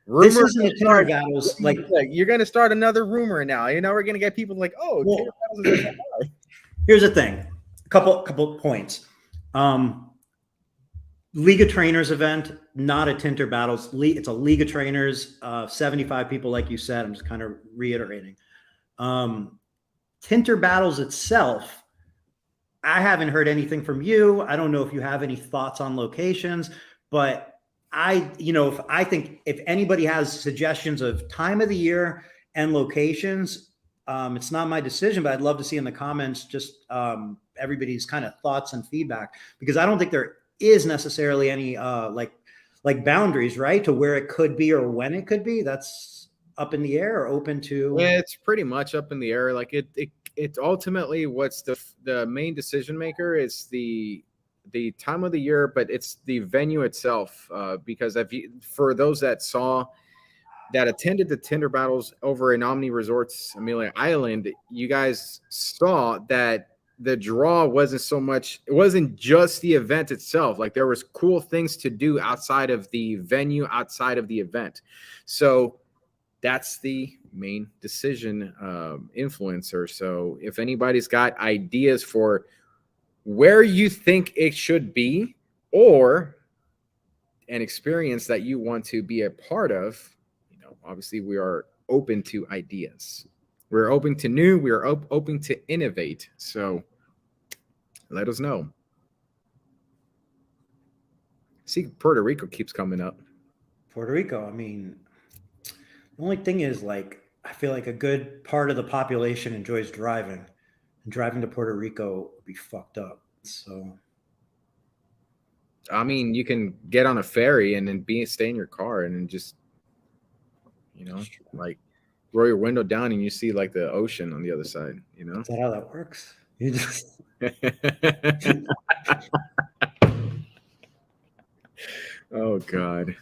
this isn't a Tinter Battles. Like, you're going to start another rumor now. You know, we're going to get people like, oh, well, Tinter Battles is in Hawaii. Here's the thing, a couple points. League of Trainers event, not a Tinter Battles. It's a League of Trainers, 75 people, like you said. I'm just kind of reiterating. Tinter Battles itself, I haven't heard anything from you. I don't know if you have any thoughts on locations, but I think if anybody has suggestions of time of the year and locations, it's not my decision, but I'd love to see in the comments just everybody's kind of thoughts and feedback, because I don't think there is necessarily any like boundaries, right, to where it could be or when it could be. That's up in the air or open to. Yeah, it's pretty much up in the air. Like it ultimately, what's the main decision maker is the time of the year, but it's the venue itself. Because for those that attended the Tinter Battles over in Omni Resorts Amelia Island, you guys saw that the draw it wasn't just the event itself. Like, there was cool things to do outside of the venue, outside of the event. So that's the main decision influencer. So if anybody's got ideas for where you think it should be, or an experience that you want to be a part of, obviously we are open to ideas. We're open to new. We are open to innovate. So let us know. See, Puerto Rico keeps coming up. Puerto Rico, I mean, the only thing is, like, I feel like a good part of the population enjoys driving. And driving to Puerto Rico would be fucked up. So, I mean, you can get on a ferry and then stay in your car and then just, like, roll your window down and you see like the ocean on the other side. Is that how that works? You just. Oh God.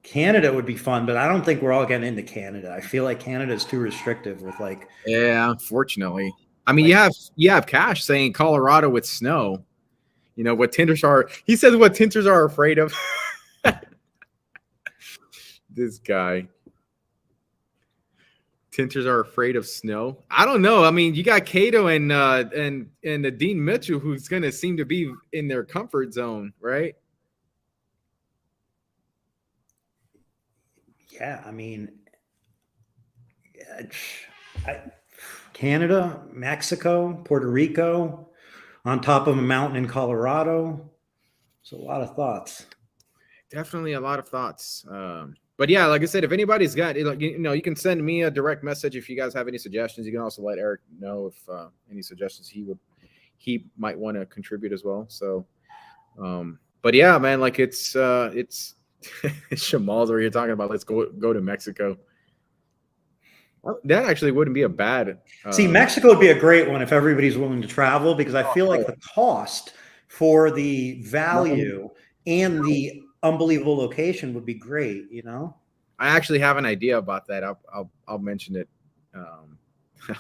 Canada would be fun, but I don't think we're all getting into Canada. I feel like Canada is too restrictive with, like. Yeah, unfortunately. I mean, you have Cash saying Colorado with snow. What tinters are. He says what tinters are afraid of. This guy. Tinters are afraid of snow. I don't know. I mean, you got Cato and Dean Mitchell, who's gonna seem to be in their comfort zone, right? Yeah, I mean, Canada, Mexico, Puerto Rico, on top of a mountain in Colorado. It's a lot of thoughts. Definitely a lot of thoughts. But yeah, like I said, if anybody's got, you can send me a direct message if you guys have any suggestions. You can also let Eric know if any suggestions he might want to contribute as well. So, but yeah, man, like it's Shamal's where you're talking about. Let's go to Mexico. Well, that actually wouldn't be a bad. See, Mexico would be a great one if everybody's willing to travel, because I feel like the cost for the value and the unbelievable location would be great. I actually have an idea about that. I'll mention it. I'll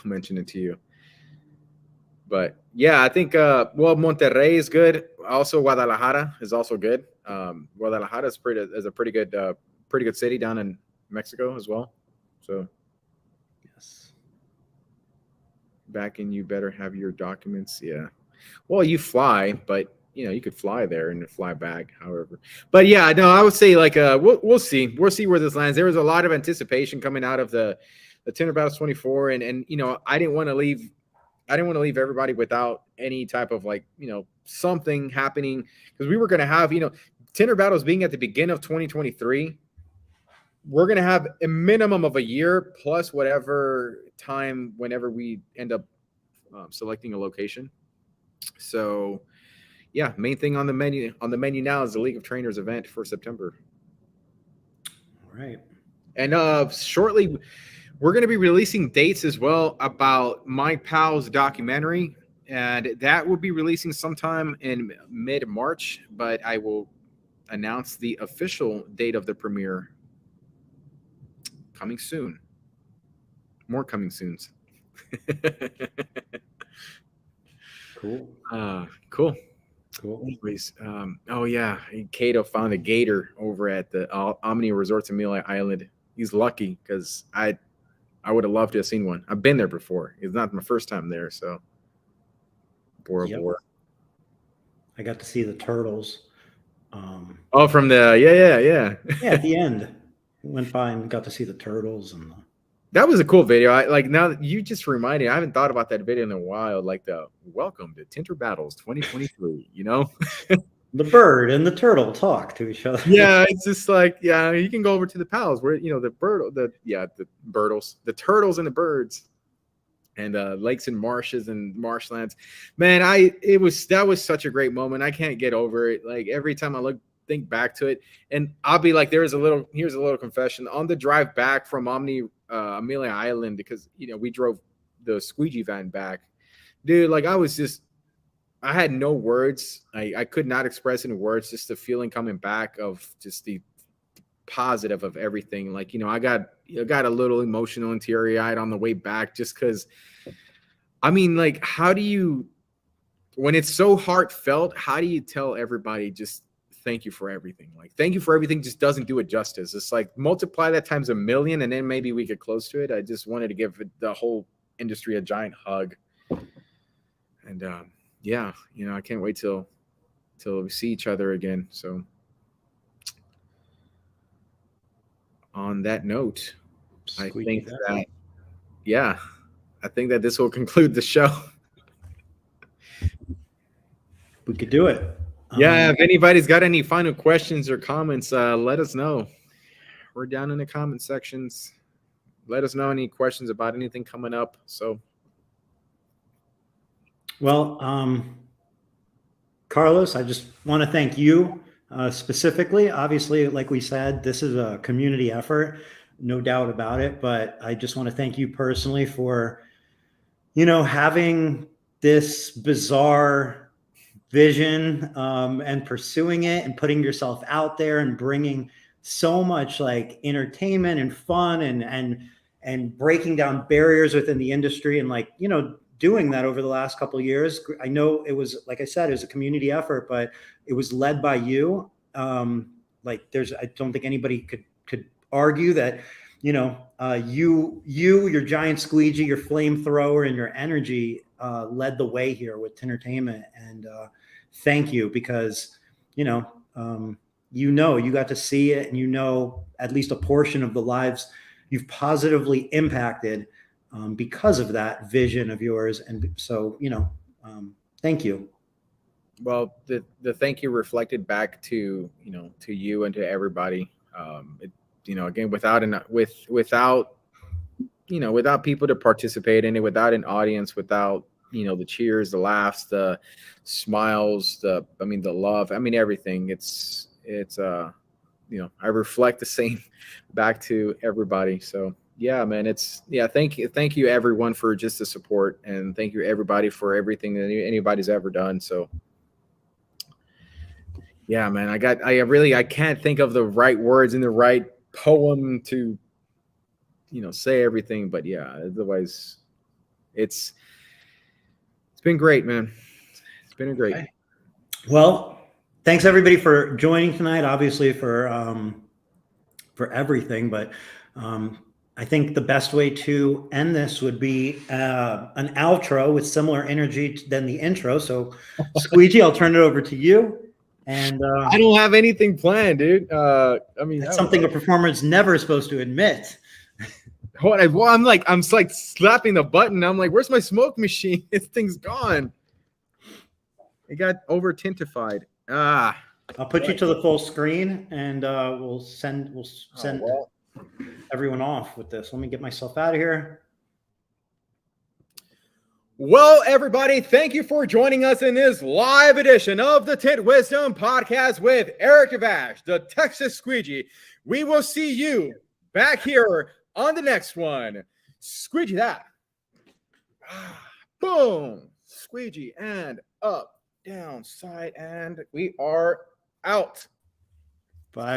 mention it to you. But yeah, I think Monterrey is good. Also, Guadalajara is also good. Guadalajara is a pretty good city down in Mexico as well. So yes, back in, you better have your documents. Yeah. Well, you fly, but you could fly there and fly back, however. But yeah, no, I would say like we'll see. We'll see where this lands. There was a lot of anticipation coming out of the Tinter Battles 24, and I didn't want to leave everybody without any type of something happening, because we were going to have Tinter Battles being at the beginning of 2023. We're going to have a minimum of a year plus whatever time whenever we end up selecting a location. So yeah, main thing on the menu now is the League of Trainers event for September. All right. And shortly we're going to be releasing dates as well about Mike Powell's documentary. And that will be releasing sometime in mid-March, but I will announce the official date of the premiere coming soon. More coming soons. Cool. Cool. Cool. Anyways, oh yeah, Cato found a gator over at the Omni Resorts Amelia Island. He's lucky because I would have loved to have seen one. I've been there before. It's not my first time there, so Bora Bora. I got to see the turtles. Oh, from the yeah. Yeah, at the end, went by and got to see the turtles and. That was a cool video. I like now that you just reminded me, I haven't thought about that video in a while. Like the welcome to Tinter Battles 2023, you know? The bird and the turtle talk to each other. Yeah, it's just like, yeah, you can go over to the pals where, you know, the turtles and the birds and lakes and marshes and marshlands. Man, that was such a great moment. I can't get over it. Like every time I think back to it, and I'll be like, here's a little confession. On the drive back from Amelia Island, because you know we drove the squeegee van back, dude, like I had no words. I could not express in words just the feeling coming back of just the positive of everything. Like, you know, I got a little emotional and teary-eyed on the way back just because, I mean, like, how do you, when it's so heartfelt, how do you tell everybody just thank you for everything? Like, thank you for everything just doesn't do it justice. It's like multiply that times 1,000,000 and then maybe we get close to it. I just wanted to give the whole industry a giant hug. And yeah, you know, I can't wait till we see each other again. So on that note, I think that this will conclude the show. We could do it. Yeah, if anybody's got any final questions or comments, let us know. We're down in the comment sections. Let us know any questions about anything coming up. So, well, Carlos, I just want to thank you specifically. Obviously, like we said, this is a community effort, no doubt about it. But I just want to thank you personally for, you know, having this bizarre vision and pursuing it and putting yourself out there and bringing so much like entertainment and fun and breaking down barriers within the industry and, like, you know, doing that over the last couple of years. I know it was, like I said, it was a community effort, but it was led by you. Like I don't think anybody could argue that, you know, your giant squeegee, your flamethrower, and your energy led the way here with Tintertainment. And thank you, because, you know, you got to see it, and you know at least a portion of the lives you've positively impacted because of that vision of yours. And so, you know, thank you. Well, the thank you reflected back to, you know, to you and to everybody. You know, again, without people to participate in it, without an audience, without, you know, the cheers, the laughs, the smiles, the love, everything. It's you know, I reflect the same back to everybody. So yeah, man, thank you everyone for just the support, and thank you everybody for everything that anybody's ever done. So yeah, man, I can't think of the right words in the right poem to, you know, say everything, but yeah, otherwise it's been great, man. It's been great. Okay. Well, thanks everybody for joining tonight, obviously for everything, but I think the best way to end this would be an outro with similar energy than the intro. So Squeegee, I'll turn it over to you. And I don't have anything planned, dude. That's something a performer is never supposed to admit. I'm like slapping the button. I'm like, where's my smoke machine? This thing's gone. It got over tintified. I'll put you to the full screen, and we'll send everyone off with this. Let me get myself out of here. Well, everybody, thank you for joining us in this live edition of the Tint Wizdom podcast with Eric Devash, the Texas Squeegee. We will see you back here on the next one. Squeegee that. Boom. Squeegee, and up, down, side, and we are out. Bye.